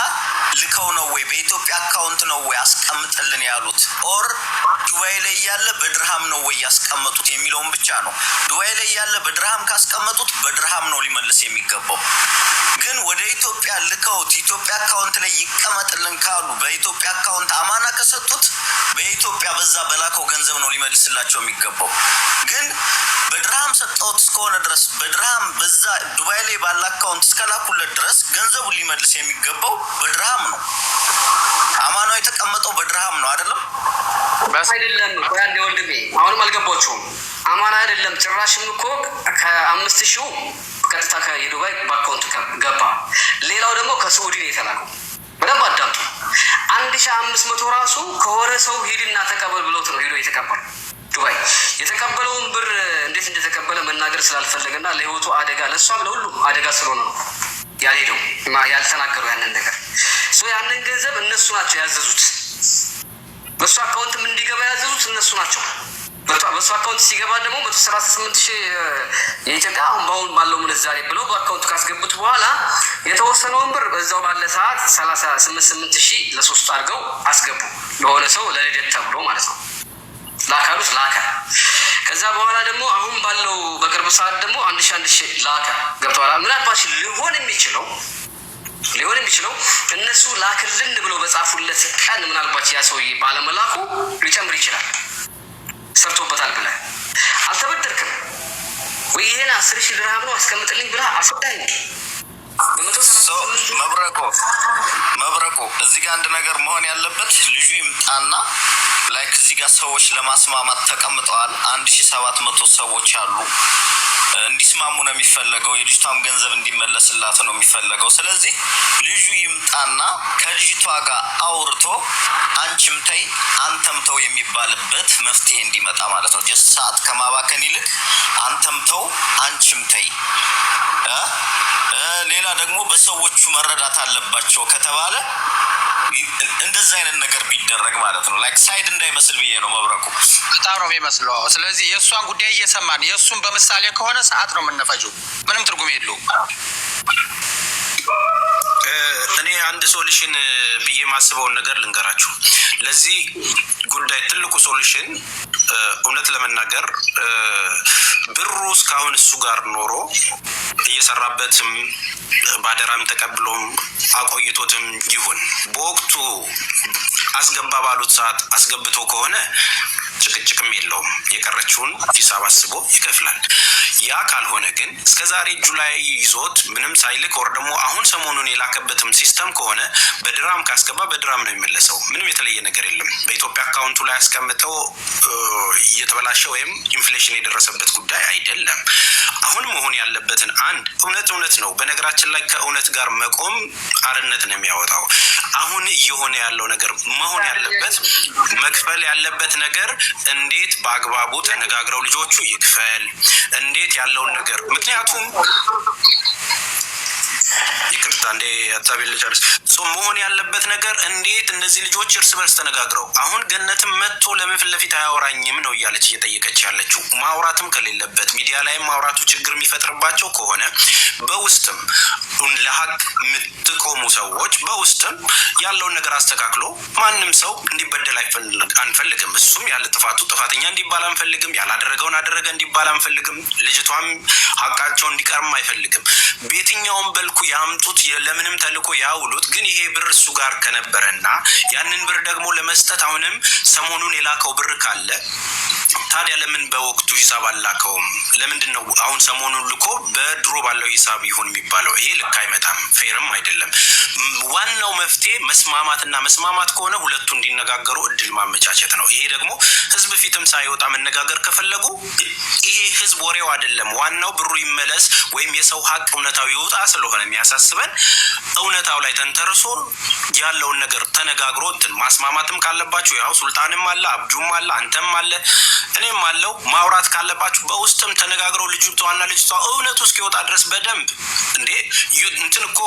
ልከው ነው ወይ በኢትዮጵያ አካውንት ነው ወይ አስቀምጥልን ያሉት ኦር ዱባይ ላይ ያለ በድርሃም ነው ወይ ያስቀመጡት የሚለውን ብቻ ነው ዱባይ ላይ ያለ በድርሃም ካስቀመጡት በድርሃም ነው ሊመልስ የሚገባው ግን ወደ ኢትዮጵያ ልከውት ኢትዮጵያ አካውንት ላይ ይቀመጥልን ካሉ በኢትዮጵያ አካውንት አማና ከሰጡት በኢትዮጵያ በዛ በላከው ገንዘብ ነው ሊመልስላቸው የሚገባው ግን በድርሃም ሰጠውት እስከሆነ ድረስ በድርሃም በዛ ዱባይ ላይ ባለ አካውንት እስከላኩለት ድረስ ገንዘቡ ሊመልስ የሚገባው በድርሃም ነው አማናው የተቀመጠው በድርሃም ነው አይደለም አይደለም ቆያን ወንድሜ አሁንም አልገባችሁም አማና አይደለም ጭራሽም እኮ ከ5,000 ቀጥታ ከዱባይ በአካውንት ገባ ሌላው ደግሞ ከሳዑዲ ነው የተላከው በደንብ አዳምጡ 1,500 ራሱ ከወረ ሰው ሂድና ተቀበል ብሎት ነው ሄዶ የተቀበለው ዱባይ የተቀበለውን ብር እንዴት እንደተቀበለ መናገር ስላልፈለገና ለህይወቱ አደጋ ለሷም ለሁሉም አደጋ ስለሆነ ነው ያልሄደው ያልተናገረው ያንን ነገር ያንን ገንዘብ እነሱ ናቸው ያዘዙት በሱ አካውንትም እንዲገባ ያዘዙት እነሱ ናቸው በሱ አካውንት ሲገባ ደግሞ 138,000 የኢትዮጵያ አሁን ባሁን ባለው ምንዛሬ ብለው በአካውንቱ ካስገቡት በኋላ የተወሰነውን ብር በዛው ባለ ሰዓት 38,000 ለሶስት አድርገው አስገቡ ለሆነ ሰው ለልደት ተብሎ ማለት ነው ላካሉት ላካ ከዛ በኋላ ደግሞ አሁን ባለው በቅርብ ሰዓት ደግሞ 1,000 ላካ ገብቷል ምናልባት ሊሆን የሚችለው እነሱ ላክልን ብለው በጻፉለት ቀን ምናልባት ያ ሰውዬ ባለመላኩ ሊጨምር ይችላል ሰርቶበታል ብለህ አልተበደርክም ወይ ይሄን 10,000 ድርሃም ነው አስቀምጥልኝ ብለህ አስወጣኝ መብረቆ እዚህ ጋር አንድ ነገር መሆን ያለበት ልጁ ይምጣና ላይክ እዚህ ጋር ሰዎች ለማስማማት ተቀምጠዋል 1,700 ሰዎች አሉ እንዲስማሙ ነው የሚፈለገው የልጅቷም ገንዘብ እንዲመለስላት ነው የሚፈለገው ስለዚህ ልጁ ይምጣና ከልጅቷ ጋር አውርቶ አንቺም ተይ አንተም ተው የሚባልበት መፍትሄ እንዲመጣ ማለት ነው ጀስት ሰዓት ከማባከን ይልቅ አንተም ተው አንቺም ተይ ሌላ ደግሞ በሰዎቹ መረዳት አለባቸው ከተባለ እንደዛ አይነት ነገር ቢደረግ ማለት ነው ላይክ ሳይድ እንዳይመስል ብዬ ነው መብረቁ በጣም ነው የሚመስለው ስለዚህ የእሷን ጉዳይ እየሰማን የእሱን በምሳሌ ከሆነ ሰዓት ነው የምንፈጀው ምንም ትርጉም የለውም እኔ አንድ ሶሉሽን ብዬ ማስበውን ነገር ልንገራችሁ ለዚህ ጉዳይ ትልቁ ሶሉሽን እውነት ለመናገር ብሩ እስካሁን እሱ ጋር ኖሮ እየሰራበትም ባደራም ተቀብሎም አቆይቶትም ይሁን በወቅቱ አስገባ ባሉት ሰዓት አስገብቶ ከሆነ ጭቅጭቅም የለውም የቀረችውን ሂሳብ አስቦ ይከፍላል ያ ካልሆነ ግን እስከዛሬ እጁ ላይ ይዞት ምንም ሳይልክ ወር ደግሞ አሁን ሰሞኑን የላከበትም ሲስተም ከሆነ በድራም ካስገባ በድራም ነው የሚመለሰው ምንም የተለየ ነገር የለም በኢትዮጵያ አካውንቱ ላይ አስቀምጠው እየተበላሸ ወይም ኢንፍሌሽን የደረሰበት ጉዳይ አይደለም አሁን መሆን ያለበትን አንድ እውነት ነው በነገራችን ላይ ከእውነት ጋር መቆም አርነት ነው የሚያወጣው አሁን እየሆነ ያለው ነገር መሆን ያለበት መክፈል ያለበት ነገር እንዴት በአግባቡ ተነጋግረው ልጆቹ ይክፈል እንዴት ያለውን ነገር ምክንያቱም ይቅርታ እንደ አታቢል ጨርስ መሆን ያለበት ነገር እንዴት እነዚህ ልጆች እርስ በርስ ተነጋግረው አሁን ገነትም መጥቶ ለምን ፊት ለፊት አያወራኝም ነው እያለች እየጠየቀች ያለችው ማውራትም ከሌለበት ሚዲያ ላይ ማውራቱ ችግር የሚፈጥርባቸው ከሆነ በውስጥም ለሀቅ የምትቆሙ ሰዎች በውስጥም ያለውን ነገር አስተካክሎ ማንም ሰው እንዲበደል አንፈልግም እሱም ያለ ጥፋቱ ጥፋተኛ እንዲባል አንፈልግም ያላደረገውን አደረገ እንዲባል አንፈልግም ልጅቷም ሀቃቸው እንዲቀርም አይፈልግም በየትኛውም በልኩ ያምጡት ለምንም ተልኮ ያውሉት ግን ይሄ ብር እሱ ጋር ከነበረና ያንን ብር ደግሞ ለመስጠት አሁንም ሰሞኑን የላከው ብር ካለ ታዲያ ለምን በወቅቱ ሂሳብ አላከውም ለምንድነው አሁን ሰሞኑን ልኮ በድሮ ባለው ሂሳብ ይሁን የሚባለው ይሄ ልክ አይመጣም ፌርም አይደለም ዋናው መፍትሄ መስማማት ከሆነ ሁለቱ እንዲነጋገሩ እድል ማመቻቸት ነው ይሄ ደግሞ ህዝብ ፊትም ሳይወጣ መነጋገር ከፈለጉ ይሄ ህዝብ ወሬው አይደለም ዋናው ብሩ ይመለስ ወይም የሰው ሀቅ እውነታው ይወጣ ስለሆነ ስለሆነ የሚያሳስበን እውነታው ላይ ተንተርሶ ያለውን ነገር ተነጋግሮ እንትን ማስማማትም ካለባችሁ ያው ሱልጣንም አለ፣ አብዱም አለ፣ አንተም አለ፣ እኔም አለው። ማውራት ካለባችሁ በውስጥም ተነጋግረው ልጅቷና ልጅቷ እውነቱ እስኪወጣ ድረስ በደንብ እንዴ እንትን እኮ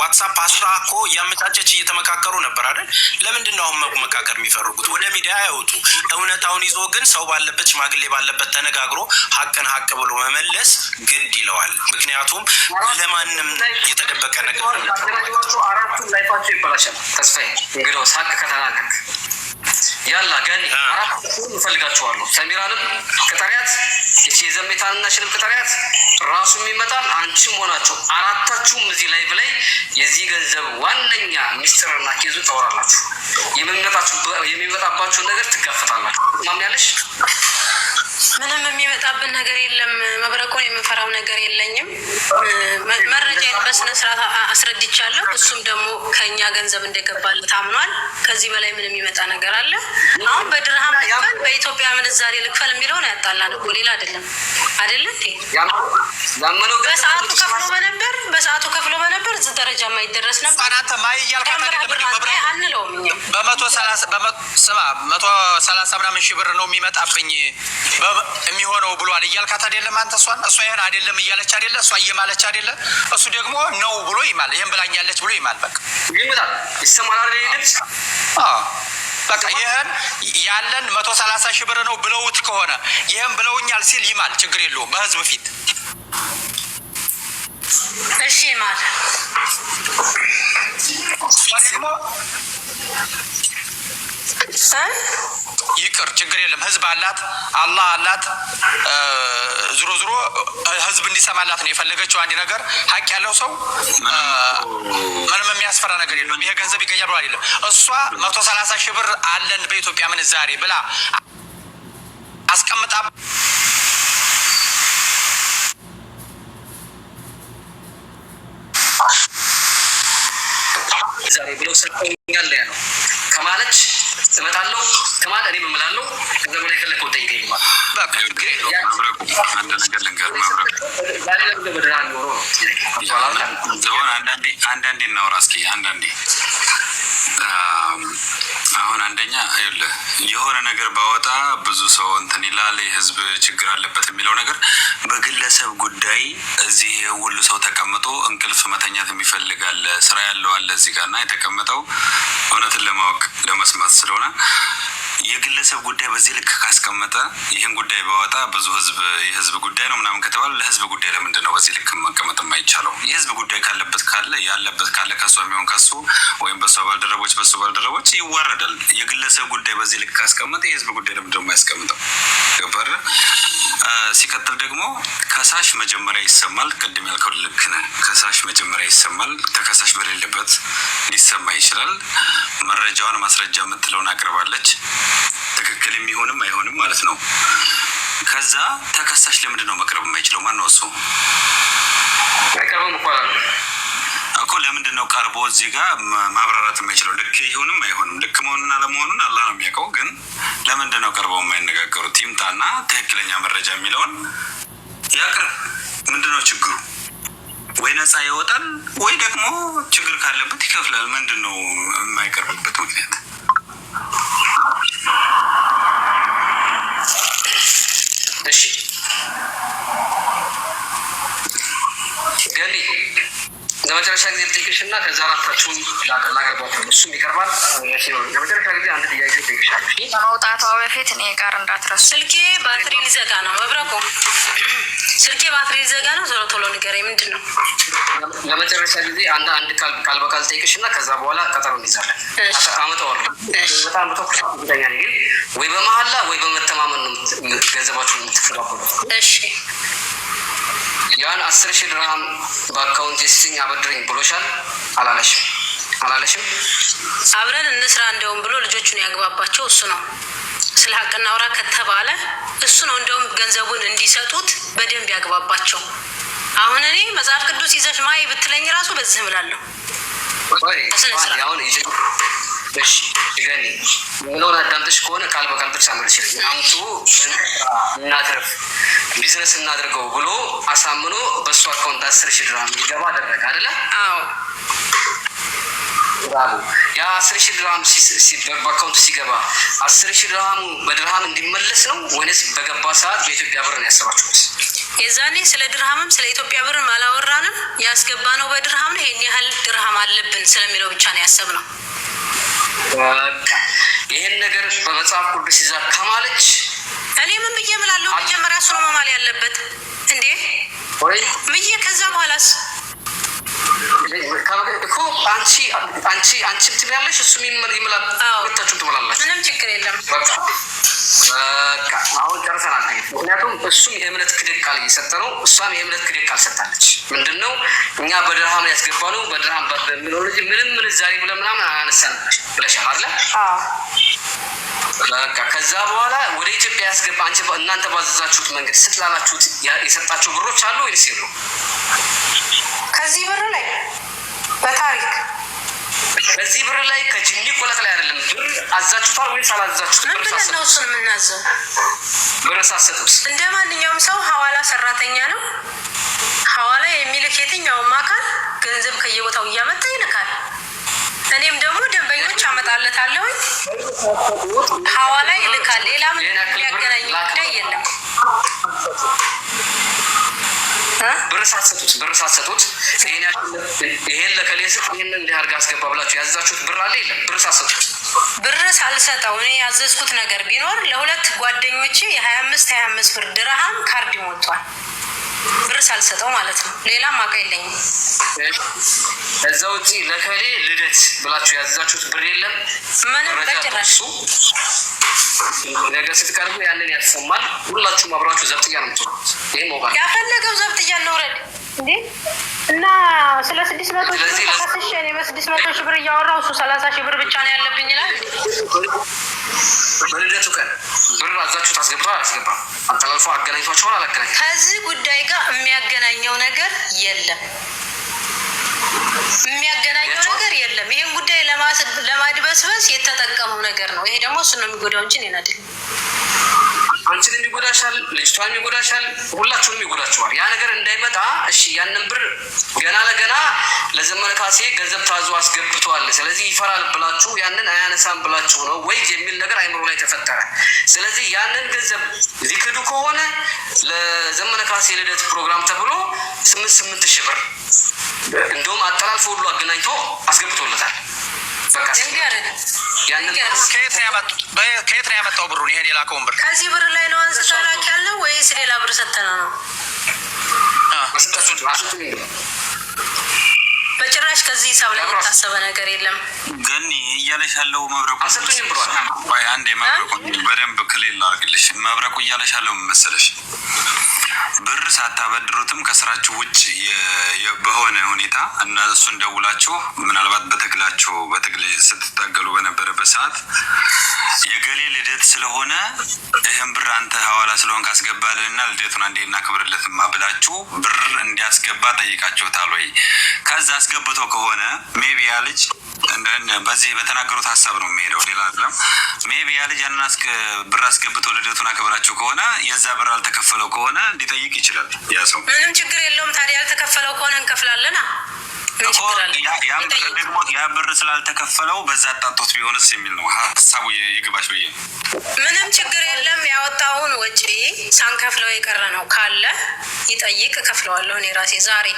ዋትሳፕ አስራ እኮ እያመቻቸች እየተመካከሩ ነበር አይደል? ለምንድን ነው አሁን መመካከር የሚፈልጉት? ወደ ሚዲያ ያወጡ። እውነታውን ይዞ ግን ሰው ባለበት ሽማግሌ ባለበት ተነጋግሮ ሀቅን ሀቅ ብሎ መመለስ ግድ ይለዋል። ምክንያቱም ለማንም የተደበቀ ነገር አራቱም ላይፋቸው ይበላሻል። ተስፋዬ እንግዲህ ሳቅ ከተናገርክ ያላ ገኒ አራቱም እፈልጋቸዋለሁ። ሰሚራንም ቅጠሪያት፣ እቺ የዘሜታንና ሽንም ቅጠሪያት፣ ራሱም ይመጣል። አንቺም ሆናችሁ አራታችሁም እዚህ ላይ ብላይ የዚህ ገንዘብ ዋነኛ ሚስጥርና ኬዙ ታወራላችሁ። የሚመጣባችሁን ነገር ትጋፈጣላችሁ። ማምኛለሽ? ምንም የሚመጣብን ነገር የለም። መብረቁን የምንፈራው ነገር የለኝም። መረጃዬን በስነ ስርዓት አስረድቻለሁ። እሱም ደግሞ ከእኛ ገንዘብ እንደገባለት አምኗል። ከዚህ በላይ ምን የሚመጣ ነገር አለ? አሁን በድርሃም ልክፈል በኢትዮጵያ ምንዛሬ ልክፈል የሚለውን ያጣላን እኮ ሌላ አይደለም። አይደለ እንዴ? በሰዓቱ ከፍሎ በነበር እዚህ ደረጃ የማይደረስ ነበር። አንተ ማይ አንለውም እኛ በ130 ምናምን ሺህ ብር ነው የሚመጣብኝ የሚሆነው ብሏል እያልካት አይደለም አንተ? እሷ ይሄን አይደለም እያለች አይደለ? እሷ እየማለች አይደለ? እሱ ደግሞ ነው ብሎ ይማል። ይሄን ብላኛለች ብሎ ይማል። በቃ ይመጣል ይሰማራል። ይልብስ በቃ ይሄን ያለን 130 ሺህ ብር ነው ብለውት ከሆነ ይሄን ብለውኛል ሲል ይማል። ችግር የለውም በህዝብ ፊት እሺ ይማል። ደግሞ ይቅር ችግር የለም። ህዝብ አላት፣ አላህ አላት። ዞሮ ዞሮ ህዝብ እንዲሰማላት ነው የፈለገችው። አንድ ነገር ሀቅ ያለው ሰው ምንም የሚያስፈራ ነገር የለውም። ይሄ ገንዘብ ይቀየሩ አይደለም። እሷ 130 ሺህ ብር አለን በኢትዮጵያ ምንዛሬ ብላ አስቀምጣ ዛሬ ብለው ሰጥተውኛል ነው ከማለች እመጣለሁ ከማለት እኔ እምላለሁ። ከዛ በላይ ከለከው ጠይቀ ይባል አንድ ነገር ልንገርህ አንዳንዴ እናውራ እስኪ። አንዳንዴ አሁን አንደኛ የሆነ ነገር ባወጣ ብዙ ሰው እንትን ይላል፣ የህዝብ ችግር አለበት የሚለው ነገር በግለሰብ ጉዳይ እዚህ ሁሉ ሰው ተቀምጦ እንቅልፍ መተኛት የሚፈልጋለ ስራ ያለው አለ እዚህ ጋር እና የተቀመጠው እውነትን ለማወቅ ለመስማት ስለሆነ የግለሰብ ጉዳይ በዚህ ልክ ካስቀመጠ ይህን ጉዳይ ባወጣ ብዙ የህዝብ ጉዳይ ነው ምናምን ከተባለ ለህዝብ ጉዳይ ለምንድን ነው በዚህ ልክ መቀመጥ የማይቻለው? የህዝብ ጉዳይ ካለበት ካለ ከሷ የሚሆን ከሱ ወይም በሷ ባልደረቦች በሱ ባልደረቦች ይዋረዳል። የግለሰብ ጉዳይ በዚህ ልክ ካስቀመጠ የህዝብ ጉዳይ ለምንድን ነው የማያስቀምጠው? ገባህ? ሲቀጥል ደግሞ ከሳሽ መጀመሪያ ይሰማል። ቅድም ያልከው ልክ ነህ። ከሳሽ መጀመሪያ ይሰማል። ተከሳሽ በሌለበት ሊሰማ ይችላል። መረጃዋን ማስረጃ የምትለውን አቅርባለች። ትክክል የሚሆንም አይሆንም ማለት ነው። ከዛ ተከሳሽ ለምንድን ነው መቅረብ የማይችለው? ማነው እሱ? እኮ ለምንድን ነው ቀርቦ እዚህ ጋር ማብራራት የማይችለው? ልክ ይሁንም አይሆንም ልክ መሆኑን አለመሆኑን አላህ ነው የሚያውቀው። ግን ለምንድን ነው ቀርበው የማይነጋገሩት? ይምጣና ትክክለኛ መረጃ የሚለውን ያቅርብ። ምንድን ነው ችግሩ? ወይ ነፃ ይወጣል ወይ ደግሞ ችግር ካለበት ይከፍላል። ምንድን ነው የማይቀርብበት ምክንያት? እሺ ገኒ ለመጨረሻ ጊዜ ልጠይቅሽ እና ከዛ አራታችሁን ላቀርባችሁ እሱም ይቀርባል። ለመጨረሻ ጊዜ አንድ ጥያቄ ልጠይቅሻለሁ። ከመውጣቷ በፊት እኔ ጋር እንዳትረሱ። ስልኬ ባትሪ ሊዘጋ ነው። መብረቁ ስልኬ ባትሪ ሊዘጋ ነው። ቶሎ ንገረኝ፣ ምንድን ነው? ለመጨረሻ ጊዜ አንድ ቃል በቃል ልጠይቅሽ እና ከዛ በኋላ ቀጠሮ እንይዛለን። አመጣዋለሁ። በጣም ጉዳኛ ግን ወይ በመሀላ ወይ በመተማመን ነው ገንዘባችሁን የምትከፋፈሉት። እሺ ያን 10,000 ድርሃም በአካውንት የስኝ አበድረኝ ብሎሻል? አላለሽም? አብረን እንስራ እንደውም ብሎ ልጆቹን ያግባባቸው እሱ ነው። ስለ ሀቅ እናውራ ከተባለ እሱ ነው እንደውም ገንዘቡን እንዲሰጡት በደንብ ያግባባቸው። አሁን እኔ መጽሐፍ ቅዱስ ይዘሽ ማይ ብትለኝ ራሱ በዚህ እምላለሁ። እሺ ገኒ ምለውን አዳምጠሽ ከሆነ ቃል በቃል ብቻ መልሽ አምጡ እናትርፍ ቢዝነስ እናድርገው ብሎ አሳምኖ በእሱ አካውንት 10,000 ድርሃም እንዲገባ አደረገ አይደለ? አዎ። ያ 10,000 ድርሃም በአካውንቱ ሲገባ 10,000 ድርሃሙ በድርሃም እንዲመለስ ነው ወይስ በገባ ሰዓት በኢትዮጵያ ብር ነው ያሰባችሁት? የዛኔ ስለ ድርሃምም ስለ ኢትዮጵያ ብርም አላወራንም። ያስገባ ነው በድርሃም ነው። ይሄን ያህል ድርሃም አለብን ስለሚለው ብቻ ነው ያሰብነው። ይሄን ነገር በመጽሐፍ ቅዱስ ይዛ ከማለች እኔ ምን ብዬ እምላለሁ? መጀመሪያ እሱ ነው መማል ያለበት እንዴ ብዬ ከዛ በኋላስ እኮ አንቺ ትላለሽ እሱ ይምላል። ሁለታችሁም ትምላላችሁ። ምንም ችግር የለም። አሁን ጨርሰናል። ምክንያቱም እሱም የእምነት ክደት ቃል እየሰጠ ነው፣ እሷም የእምነት ክደት ቃል ሰጣለች። ምንድን ነው እኛ በድርሃም ያስገባ ነው በድርሃም በሚለው ልጅ ምንም ምንዛሬ ብለ ምናምን አያነሳን ብለሻል አለ። በቃ ከዛ በኋላ ወደ ኢትዮጵያ ያስገባ አንቺ እናንተ ባዘዛችሁት መንገድ ስትላላችሁት የሰጣቸው ብሮች አሉ ወይስ የሉ? ከዚህ ብር ላይ በታሪክ በዚህ ብር ላይ ከጅኒ ቆለጥ ላይ አይደለም ብር አዛችሁታል ወይስ አላዛችሁት? ምን ብለን ነው እሱን የምናዘው? ብር ሳሰጡት እንደ ማንኛውም ሰው ሐዋላ ሰራተኛ ነው። ሐዋላ የሚልክ የትኛውም አካል ገንዘብ ከየቦታው እያመጣ ይልካል። እኔም ደግሞ ደንበኞች አመጣለታለሁ፣ ሐዋላ ይልካል። ሌላ ምን የሚያገናኝ ጉዳይ የለም። ብር ሳሰጡት ይሄን ለከሌ ስጥ ይሄን እንዲህ አድርገህ አስገባ ብላችሁ ያዛችሁት ብር አለ የለም? ብር ሳሰጡት ብር ሳልሰጠው እኔ ያዘዝኩት ነገር ቢኖር ለሁለት ጓደኞቼ የ25 ብር ድርሃም ካርድ ሞልቷል። ብር ሳልሰጠው ማለት ነው። ሌላም አውቃ የለኝም። እዛ ውጪ ለከሌ ልደት ብላችሁ ያዘዛችሁት ብር የለም? ምንም በጭራሽ። ነገ ስትቀርቡ ያንን ያሰማል። ሁላችሁም አብራችሁ ዘብጥያ ነው የምትሆኑት። ይሄ ሞባይል ያፈለገው ዘብጥያ ነው ረድ እንዴ እና ስለ 600 ሺህ ተካስሽ እኔ በ600 ሺህ ብር እያወራሁ እሱ 30 ሺህ ብር ብቻ ነው ያለብኝ ይላል። በልደቱ ቀን ብር አዛችሁ ታስገባ አያስገባም? አጠላልፎ አገናኝቷቸዋል አላገናኝም? ከዚህ ጉዳይ ጋር የሚያገናኘው ነገር የለም። የሚያገናኘው ነገር የለም። ይሄን ጉዳይ ለማድበስበስ የተጠቀመው ነገር ነው። ይሄ ደግሞ እሱን ነው የሚጎዳው እንጂ እኔን አይደለም። አንቺን የሚጎዳሻል፣ ልጅቷን የሚጎዳሻል፣ ሁላችሁንም ይጎዳችኋል። ያ ነገር እንዳይመጣ እሺ፣ ያንን ብር ገና ለገና ለዘመነ ካሴ ገንዘብ ታዞ አስገብቷል፣ ስለዚህ ይፈራል ብላችሁ ያንን አያነሳም ብላችሁ ነው ወይ የሚል ነገር አይምሮ ላይ ተፈጠረ። ስለዚህ ያንን ገንዘብ ሊክዱ ከሆነ ለዘመነ ካሴ ልደት ፕሮግራም ተብሎ 8 ሺህ ብር እንደውም አጠላልፎ ሁሉ አገናኝቶ አስገብቶለታል። በቃ ከየት ነው ያመጣው ብሩን? ይሄን የላከውን ብር ከዚህ ብር ላይ ነው አንስታ ላክ ያልነው ወይስ ሌላ ብር ሰጠነው ነው? በጭራሽ ከዚህ ሂሳብ ላይ የታሰበ ነገር የለም። ግን እያለሽ ያለው መብረቁ አሰጡኝም ብሏል። አንዴ መብረቁ በደንብ ክልል አድርግልሽ። መብረቁ እያለሽ ያለው መሰለሽ ብር ሳታበድሩትም ከስራችሁ ውጭ በሆነ ሁኔታ እና እሱን ደውላችሁ ምናልባት በትግል ስትታገሉ በነበረበት ሰዓት የገሌ ልደት ስለሆነ ይህን ብር አንተ ሐዋላ ስለሆን ካስገባልንና ልደቱን አንዴ እናክብርለትማ ብላችሁ ብር እንዲያስገባ ጠይቃችሁታል ወይ? ከዛ አስገብቶ ከሆነ ሜቢ ያ ልጅ በዚህ በተናገሩት ሀሳብ ነው የሚሄደው፣ ሌላ አይደለም። ሜቢ ያ ልጅ ያንን ብር አስገብቶ ልደቱን አክብራችሁ ከሆነ የዛ ብር አልተከፈለው ከሆነ ሊጠይቅ ይችላል ያ ሰው። ምንም ችግር የለውም። ታዲያ ያልተከፈለው ከሆነ እንከፍላለና ያ ብር ስላልተከፈለው በዛ አጣጦት ቢሆንስ የሚል ነው ሀሳቡ። ይግባሽ ብዬ ምንም ችግር የለም። ያወጣውን ወጪ ሳንከፍለው የቀረ ነው ካለ ይጠይቅ፣ እከፍለዋለሁ እኔ ራሴ ዛሬ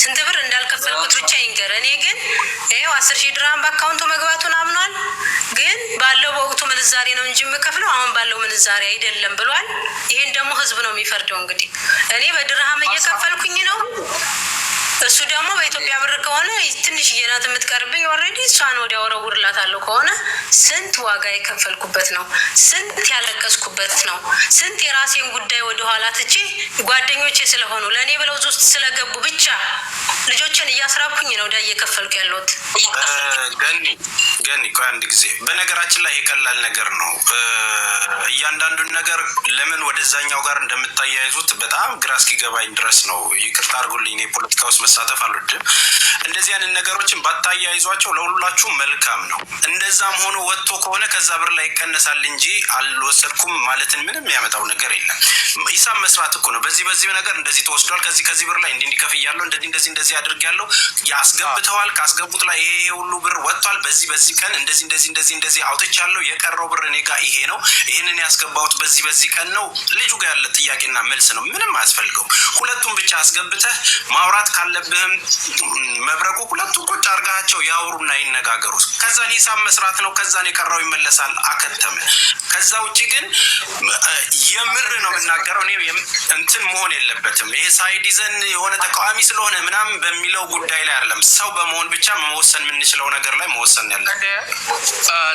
ስንት ብር እንዳልከፈልኩት ብቻ ይንገር። እኔ ግን ይኸው 10,000 ድርሃም በአካውንቱ መግባቱን አምኗል። ግን ባለው በወቅቱ ምንዛሬ ነው እንጂ የምከፍለው አሁን ባለው ምንዛሬ አይደለም ብሏል። ይሄን ደግሞ ህዝብ ነው የሚፈርደው። እንግዲህ እኔ በድርሃም እየከፈልኩኝ ነው፣ እሱ ደግሞ በኢትዮጵያ ብር ከሆነ ትንሽዬ ናት የምትቀርብኝ። ኦልሬዲ እሷን ወዲያ ወረውርላታለሁ ከሆነ ስንት ዋጋ የከፈልኩበት ነው፣ ስንት ያለቀስኩበት ነው፣ ስንት የራሴን ጉዳይ ወደኋላ ትቼ ጓደኞቼ ስለሆኑ ለእኔ ብለው ውስጥ ስለገቡ ብቻ ልጆችን እያስራብኩኝ ነው ዳ እየከፈልኩ ያለሁት። ገኒ ቆይ አንድ ጊዜ፣ በነገራችን ላይ የቀላል ነገር ነው። እያንዳንዱን ነገር ለምን ወደዛኛው ጋር እንደምታያይዙት በጣም ግራ እስኪገባኝ ድረስ ነው። ይቅርታ አድርጉልኝ፣ እኔ ፖለቲካ ውስጥ መሳተፍ አልወድም። እንደዚህ አይነት ነገሮችን ባታያይዟቸው ለሁላችሁ መልካም ነው። እንደዛም ሆኖ ወጥቶ ከሆነ ከዛ ብር ላይ ይቀነሳል እንጂ አልወሰድኩም ማለትን ምንም ያመጣው ነገር የለም። ሂሳብ መስራት እኮ ነው። በዚህ ነገር እንደዚህ ተወስዷል፣ ከዚህ ብር ላይ እንዲህ ከፍያለሁ፣ እንደዚህ አድርጌያለሁ፣ ያስገብተዋል፣ ካስገቡት ላይ ይሄ ሁሉ ብር ወጥቷል፣ በዚህ ቀን እንደዚህ አውጥቻለሁ፣ የቀረው ብር እኔ ጋር ይሄ ነው፣ ይህንን ያስገባሁት በዚህ ቀን ነው። ልጁ ጋር ያለ ጥያቄና መልስ ነው። ምንም አያስፈልገው። ሁለቱም ብቻ አስገብተህ ማውራት ካለብህም መብረቁ ሁለቱም ቁጭ አድርጋቸው ያውሩና ይነጋገሩ። ከዛን ሂሳብ መስራት ነው። ከዛን የቀረው ይመለሳል። አከተመ። ከዛ ውጭ ግን የምር ነው የምናገረው። እኔ እንትን መሆን የለበትም። ይሄ ሳይድ ይዘን የሆነ ተቃዋሚ ስለሆነ ምናምን በሚለው ጉዳይ ላይ አይደለም። ሰው በመሆን ብቻ መወሰን የምንችለው ነገር ላይ መወሰን ያለ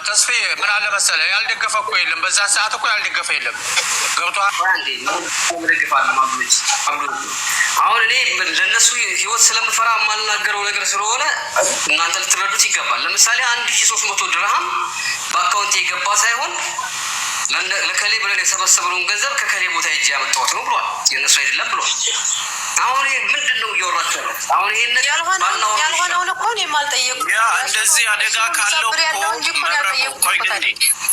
ተስፌ ምን አለ መሰለህ፣ ያልደገፈ እኮ የለም። በዛ ሰዓት እኮ ያልደገፈ የለም። ገብቶሃል? አሁን እኔ ለእነሱ ህይወት ስለምፈራ የማልናገረው ነገር ስለሆነ እናንተ ልትረዱት ይገባል። ለምሳሌ 1300 ድርሃም በአካውንት የገባ ሳይሆን ለከሌ ብለን የሰበሰብነውን ገንዘብ ከከሌ ቦታ ሄጄ ያመጣሁት ነው ብሏል። የእነሱ አይደለም ብሏል። አሁን ምንድን ነው እያወራችሁ ያለው? አሁን ይሄን ያልሆነውን እኮ እኔም አልጠየኩም። እንደዚህ አደጋ ካለው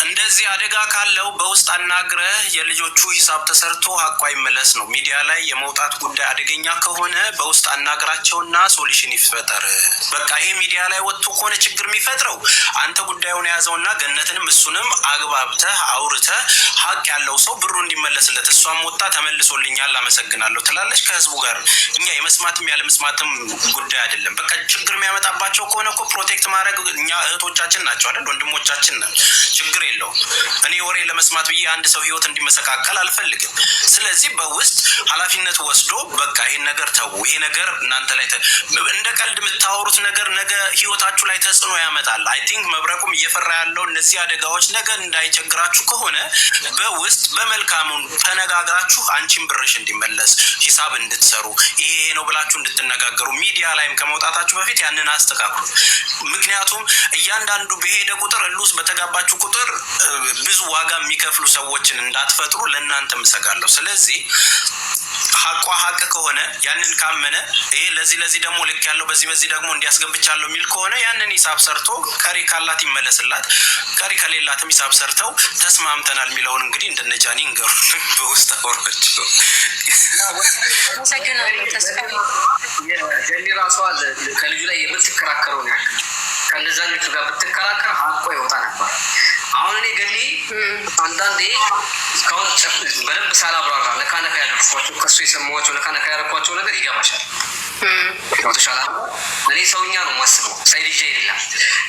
እንደዚህ አደጋ ካለው በውስጥ አናግረህ የልጆቹ ሂሳብ ተሰርቶ ሀቋ ይመለስ ነው። ሚዲያ ላይ የመውጣት ጉዳይ አደገኛ ከሆነ በውስጥ አናግራቸውና ሶሉሽን ይፈጠር። በቃ ይሄ ሚዲያ ላይ ወጥቶ ከሆነ ችግር የሚፈጥረው አንተ ጉዳዩን የያዘውና ገነትንም እሱንም አግባብተህ አውርተህ ሀቅ ያለው ሰው ብሩ እንዲመለስለት፣ እሷም ወጣ ተመልሶልኛል አመሰግናለሁ ትላለች ከህዝቡ ጋር። እኛ የመስማትም ያለ መስማትም ጉዳይ አይደለም። በቃ ችግር የሚያመጣባቸው ከሆነ እኮ ፕሮቴክት ማድረግ እኛ እህቶቻችን ናቸው አይደል? ወንድሞቻችን ነን። ችግር የለውም። እኔ ወሬ ለመስማት ብዬ አንድ ሰው ህይወት እንዲመሰቃቀል አልፈልግም። ስለዚህ በውስጥ ኃላፊነት ወስዶ በቃ ይሄን ነገር ተው፣ ይሄ ነገር እናንተ ላይ እንደ ቀልድ የምታወሩት ነገር ነገ ህይወታችሁ ላይ ተጽዕኖ ያመጣል። አይ ቲንክ መብረቁም እየፈራ ያለው እነዚህ አደጋዎች ነገ እንዳይቸግራችሁ ከሆነ በውስጥ በመልካሙ ተነጋግራችሁ አንቺን ብርሽ እንዲመለስ ሂሳብ እንድትሰሩ ይሄ ነው ብላችሁ እንድትነጋገሩ ሚዲያ ላይም ከመውጣታችሁ በፊት ያንን አስተካክሉ። ምክንያቱም እያንዳንዱ በሄደ ቁጥር እሉስ በተጋባችሁ ቁጥር ብዙ ዋጋ የሚከፍሉ ሰዎችን እንዳትፈጥሩ ለእናንተ ምሰጋለሁ። ስለዚህ ሀቋ ሀቅ ከሆነ ያንን ካመነ ይሄ ለዚህ ደግሞ ልክ ያለው በዚህ ደግሞ እንዲያስገብቻለሁ የሚል ከሆነ ያንን ሂሳብ ሰርቶ ቀሪ ካላት ይመለስላት፣ ቀሪ ከሌላትም ሂሳብ ሰርተው ተስማምተናል የሚለውን እንግዲህ እንደነጃኒ እንገሩ በውስጥ አወራቸው። ጀኒ ራሷ ከልጁ ላይ የምትከራከረውን ያክል ከነዛኞቹ ጋር ብትከራከር ሀቆ ይወጣ ነበር። አሁን እኔ ገኒ አንዳንዴ እስካሁን በደንብ ሳላብራራ ነካነካ ያደርኳቸው ከሱ የሰማኋቸው ነካነካ ያደርኳቸው ነገር ይገባሻል። ተሻላ እኔ ሰውኛ ነው ማስበው ሳይዲጄ የለም።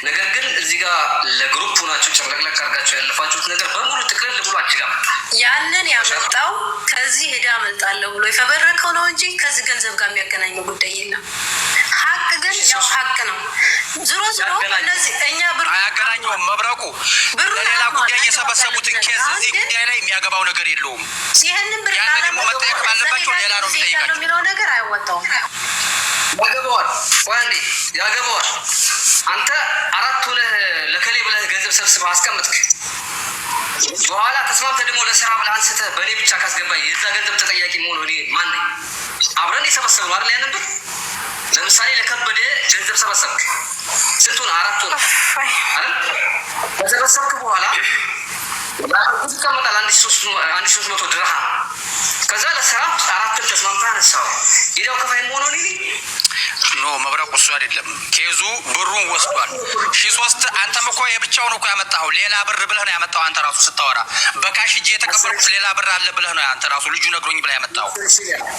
ነገር ግን እዚህ ጋር ለግሩፕ ናቸው ጨርለቅለቅ አድርጋቸው ያለፋችሁት ነገር በሙሉ ጥቅልል ብሎ አንቺ ጋር መጣ። ያንን ያመጣው ከዚህ ሄዳ አመልጣለሁ ብሎ የፈበረከው ነው እንጂ ከዚህ ገንዘብ ጋር የሚያገናኘው ጉዳይ የለም። ሀቅ ግን ያው ሀቅ ነው። ዞሮ እነዚህ እኛ ብር አያገናኘውም። መብረቁ ለሌላ ጉዳይ እየሰበሰቡትን ኬዝ እዚህ ጉዳይ ላይ የሚያገባው ነገር የለውም። ይህንን ብር ያን ደግሞ መጠየቅ ባለባቸው ሌላ ነው የሚጠይቃቸው የሚለው ነገር አያወጣውም። ያገባዋል ወንዴ ያገባዋል። አንተ 4 ብለህ ለከሌ ብለህ ገንዘብ ሰብስበህ አስቀምጥክ። በኋላ ተስማምተህ ደግሞ ለስራ ብለህ አንስተህ በእኔ ብቻ ካስገባኝ የዛ ገንዘብ ተጠያቂ መሆኑ እኔ ማን ነኝ? አብረን የሰበሰብነው አይደል? ያንን ብር ለምሳሌ ለከበደ ገንዘብ ሰበሰብክ። ስንቱን? 4 ነው አይደል? ከሰበሰብክ በኋላ ይቀመጣል 1300 ድርሃም። ከዛ ለስራ 4 ተስማምተህ አነሳው። ሄዳው ከፋይ መሆኑ እኔ ኖ መብረቁ እሱ አይደለም። ኬዙ ብሩን ወስዷል። 3 አንተም እኮ የብቻውን እኮ ያመጣኸው ሌላ ብር ብለህ ነው ያመጣው። አንተ ራሱ ስታወራ በካሽ እጄ የተቀበልኩት ሌላ ብር አለ ብለህ ነው አንተ ራሱ ልጁ ነግሮኝ ብለህ ያመጣኸው።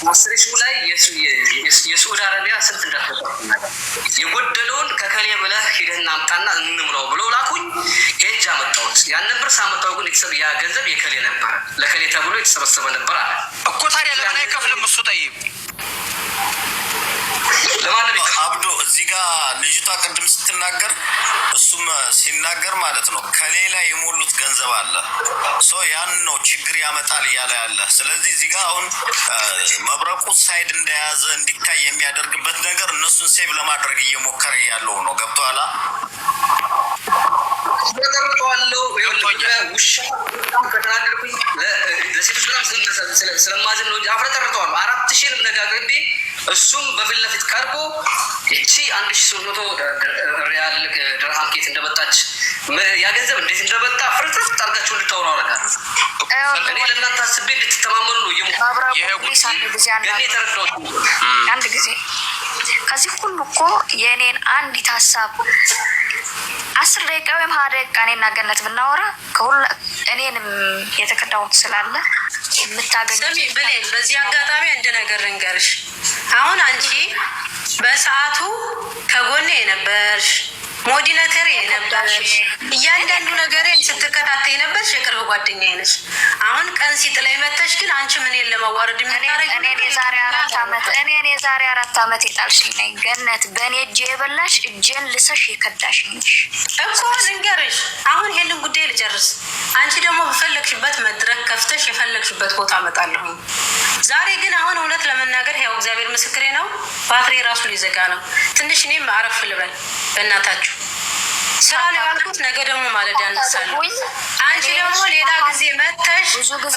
ማስሬሽ ላይ የሳዑዲ አረቢያ ስንት እንዳትጠቀም የጎደለውን ከከሌ ብለህ ሄደህና አምጣና እንምራው ብለው ላኩኝ። ሄጅ አመጣሁት። ያንን ብር ሳመጣው ግን ያ ገንዘብ የከሌ ነበር፣ ለከሌ ተብሎ የተሰበሰበ ነበር አለ እኮ። ታዲያ ለምን አይከፍልም እሱ? ጠይብ አብዶ እዚህ ጋር ልጅቷ ቅድም ስትናገር እሱም ሲናገር ማለት ነው ከሌላ የሞሉት ገንዘብ አለ ያን ነው ችግር ያመጣል እያለ ያለ። ስለዚህ እዚህ ጋር አሁን መብረቁ ሳይድ እንደያዘ እንዲታይ የሚያደርግበት ነገር እነሱን ሴቭ ለማድረግ እየሞከረ ያለው ነው። ገብቶሃል? ውሻ ከተናገርኩኝ ለሴቶች በጣም ስለማዝን ነው እንጂ አፍረጠርጠዋል። 4000 ተነጋግሬ እሱም በፊት ለፊት ቀርቦ ይቺ 1300 ሪያል ድርሃም ኬት እንደመጣች ያ ገንዘብ እንዴት እንደመጣ ፍርጥርጥ አድርጋችሁ እንድታወሩ አደርጋለሁ። እኔ ለእናንተ አስቤ እንድትተማመኑ ነው ገኔ የተረዳሁት። አንድ ጊዜ ከዚህ ሁሉ እኮ የእኔን አንዲት ሀሳብ 10 ደቂቃ ወይም 20 ደቂቃ እኔና ገነት ብናወራ ከሁሉ እኔንም የተከዳሁት ስላለ የምታገኝ ብሌን። በዚህ አጋጣሚ አንድ ነገር ልንገርሽ። አሁን አንቺ በሰዓቱ ከጎኔ የነበርሽ ሞዲነተር የነበርሽ እያንዳንዱ ነገሬን ስትከታተይ ነበርሽ። የቅርብ ጓደኛዬ ነሽ። አሁን ቀን ሲጥላይ መተሽ ግን አንቺ ምንን ለማዋረድ የሚታረግ እኔን የዛሬ 4 ዓመት የጣልሽኝ ነኝ ገነት። በእኔ እጅ የበላሽ እጄን ልሰሽ የከዳሽኝ እኮ ልንገርሽ። አሁን ይሄንን ጉዳይ ልጨርስ። አንቺ ደግሞ በፈለግሽበት መድረክ ከፍተሽ የፈለግሽበት ቦታ እመጣለሁ። ዛሬ ግን አሁን እውነት ለመናገር ያው እግዚአብሔር ምስክሬ ነው፣ ባትሪ ራሱ ሊዘጋ ነው። ትንሽ እኔም አረፍ ልበል በእናታችሁ። ስራ ላይ ያልኩት ነገ ደግሞ ማለዳ እንሳለሁ። አንቺ ደግሞ ሌላ ጊዜ መተሽ ብዙ ጊዜ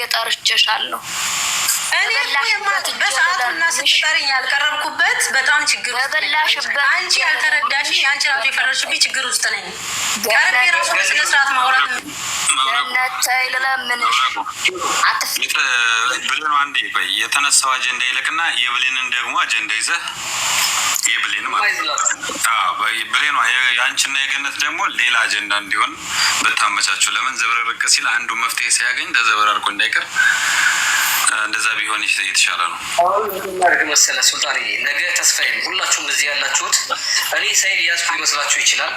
ጠርቼሻለሁ። እኔ በሰዓቱና ስትጠሪኝ ያልቀረብኩበት በጣም ችግር በበላሽበት አንቺ ያልተረዳሽኝ አንቺ ራሱ የፈረድሽብኝ ችግር ውስጥ ነኝ። ቀርቤ ራሱ በስነ ስርዓት ማውራት ለምንሽ ብሌኑ አንዴ ቆይ፣ የተነሳው አጀንዳ ይልቅና የብሌንን ደግሞ አጀንዳ ይዘህ የብሌን ማለት ብሌኗ የአንቺና የገነት ደግሞ ሌላ አጀንዳ እንዲሆን ብታመቻቸው። ለምን ዘብረርቅ ሲል አንዱ መፍትሄ ሲያገኝ ተዘበራርቆ እንዳይቀር እንደዛ ቢሆን የተሻለ ነው። አሁን መሰለ ሱልጣኔ፣ ነገ ተስፋዬ ሁላችሁም እዚህ ያላችሁት እኔ ሳይድ ያዝኩ ሊመስላችሁ ይችላል።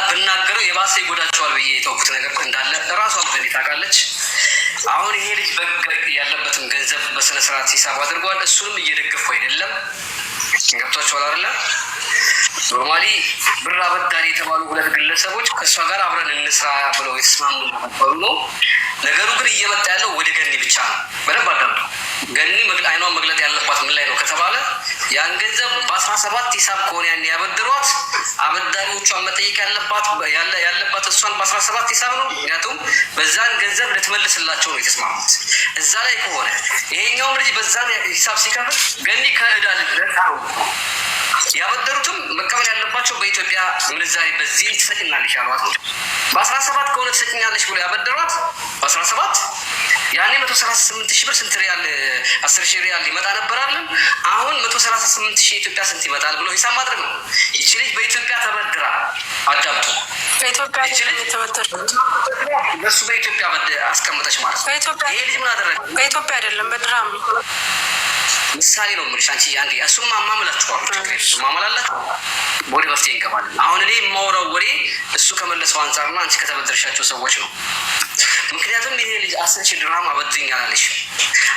ብናገረው የባሰ ይጎዳቸዋል ብዬ የተውኩት ነገር እንዳለ እራሷ በእኔ ታውቃለች። አሁን ይሄ ልጅ ያለበትን ገንዘብ በስነ ስርዓት ሂሳብ አድርጓል። እሱንም እየደገፉ አይደለም። ገብቷቸዋል አይደለ? ኖርማሊ ብር አበዳሪ የተባሉ 2 ግለሰቦች ከእሷ ጋር አብረን እንስራ ብለው የተስማሙ ነበሩ ነው። ነገሩ ግን እየመጣ ያለው ወደ ገኒ ብቻ ነው። በደንብ አዳምጡ። ገኒ አይኗን መግለጥ ያለባት ምን ላይ ነው ከተባለ ያን ገንዘብ በ17 ሂሳብ ከሆነ ያን ያበድሯት አበዳሪዎቿን መጠየቅ ያለባት እሷን በ17 ሂሳብ ነው። ምክንያቱም በዛን ገንዘብ ልትመልስላቸው ነው የተስማሙት። እዛ ላይ ከሆነ ይሄኛውም ልጅ በዛን ሂሳብ ሲከፍል ገኒ ከእዳ ልጅ ያበደሩትም መቀበል ያለባቸው በኢትዮጵያ ምንዛሬ በዚህ ትሰጭናለሽ ያሏት ነው። በ17 ከሆነ ትሰጭኛለሽ ብሎ ያበደሯት በ17 ያኔ 138 ሺህ ብር ስንት ሪያል 10 ሺህ ሪያል ሊመጣ ነበራለን። አሁን 138 ሺህ ኢትዮጵያ ስንት ይመጣል ብሎ ሂሳብ ማድረግ ነው። ይቺ ልጅ በኢትዮጵያ ተበድራ አዳምጡ። በኢትዮጵያ በሱ በኢትዮጵያ አስቀምጠች ማለት ነው። ይሄ ልጅ ምን አደረገ? በኢትዮጵያ አይደለም በድራም ምሳሌ ነው የምልሽ። አንቺ አንዴ እሱም ማማምላችኋል ማማላላችሁ ወደ መፍትሄ እንገባለን። አሁን እኔ የማወራው ወሬ እሱ ከመለሰው አንጻርና አንቺ ከተበደርሻቸው ሰዎች ነው። ምክንያቱም ይሄ ልጅ 10 ሺህ ድርሃም አበድሪኝ አላለሽም፣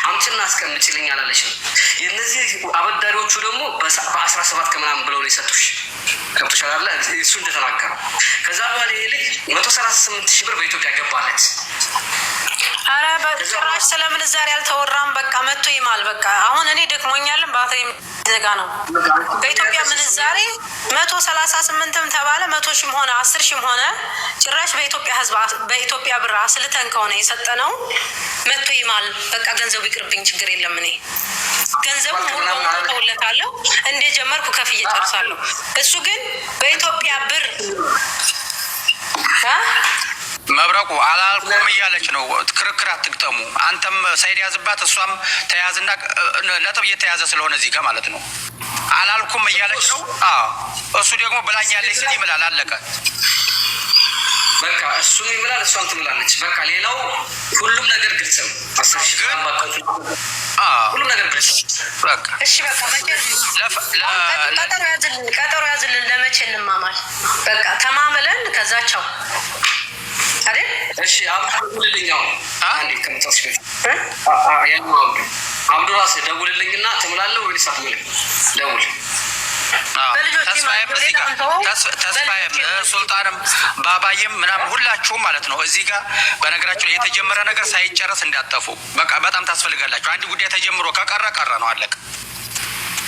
አምጪና አስቀምጪልኝ አላለሽም። የእነዚህ አበዳሪዎቹ ደግሞ በ17 ከምናምን ብለው ነው የሰጡሽ። ገብቶሻል አይደለ? እሱ እንደተናገረው ከዛ በኋላ ይሄ ልጅ 138 ሺህ ብር በኢትዮጵያ ገባለት። አረ በጭራሽ ስለምን ዛሬ አልተወራም። በቃ መጥቶ ይማል። በቃ አሁን እኔ ደክሞኛልን ባትሪ ዘጋ ነው። በኢትዮጵያ ምንዛሬ 138ም ተባለ 100 ሺህም ሆነ 10 ሺህም ሆነ ጭራሽ በኢትዮጵያ ሕዝብ በኢትዮጵያ ብር አስልተን ከሆነ የሰጠነው መጥቶ ይማል። በቃ ገንዘቡ ይቅርብኝ፣ ችግር የለም። እኔ ገንዘቡ ሙሉ በሙሉ ተውለታለሁ፣ እንደጀመርኩ ከፍዬ ጨርሳለሁ። እሱ ግን በኢትዮጵያ ብር መብረቁ አላልኩም እያለች ነው። ክርክር አትግጠሙ። አንተም ሳይድ ያዝባት፣ እሷም ተያዝና ነጥብ እየተያዘ ስለሆነ እዚህ ጋር ማለት ነው። አላልኩም እያለች ነው። እሱ ደግሞ ብላኛለች ስል ይምላል። አለቀ በቃ። እሱም ይምላል፣ እሷም ትምላለች። በቃ ሌላው ሁሉም ነገር ግልጽ ነው። ሁሉም ነገር ግልጽ ነው። በቃ እሺ በቃ ቀጠሮ ያዝልን። ለመቼ እንማማል? በቃ ተማምለን ከዛቸው አይደል? እሺ አብዱልልኛው አንዴ ከመጣሽ በፊት አብዱ ራስ ደውልልኝና ትምላለህ ወይስ አትምልም? ደውል። ተስፋዬም ሱልጣንም ባባዬም ምናምን ሁላችሁም ማለት ነው። እዚህ ጋር በነገራችሁ የተጀመረ ነገር ሳይጨረስ እንዳጠፉ። በቃ በጣም ታስፈልጋላችሁ። አንድ ጉዳይ ተጀምሮ ከቀረ ቀረ ነው፣ አለቀ።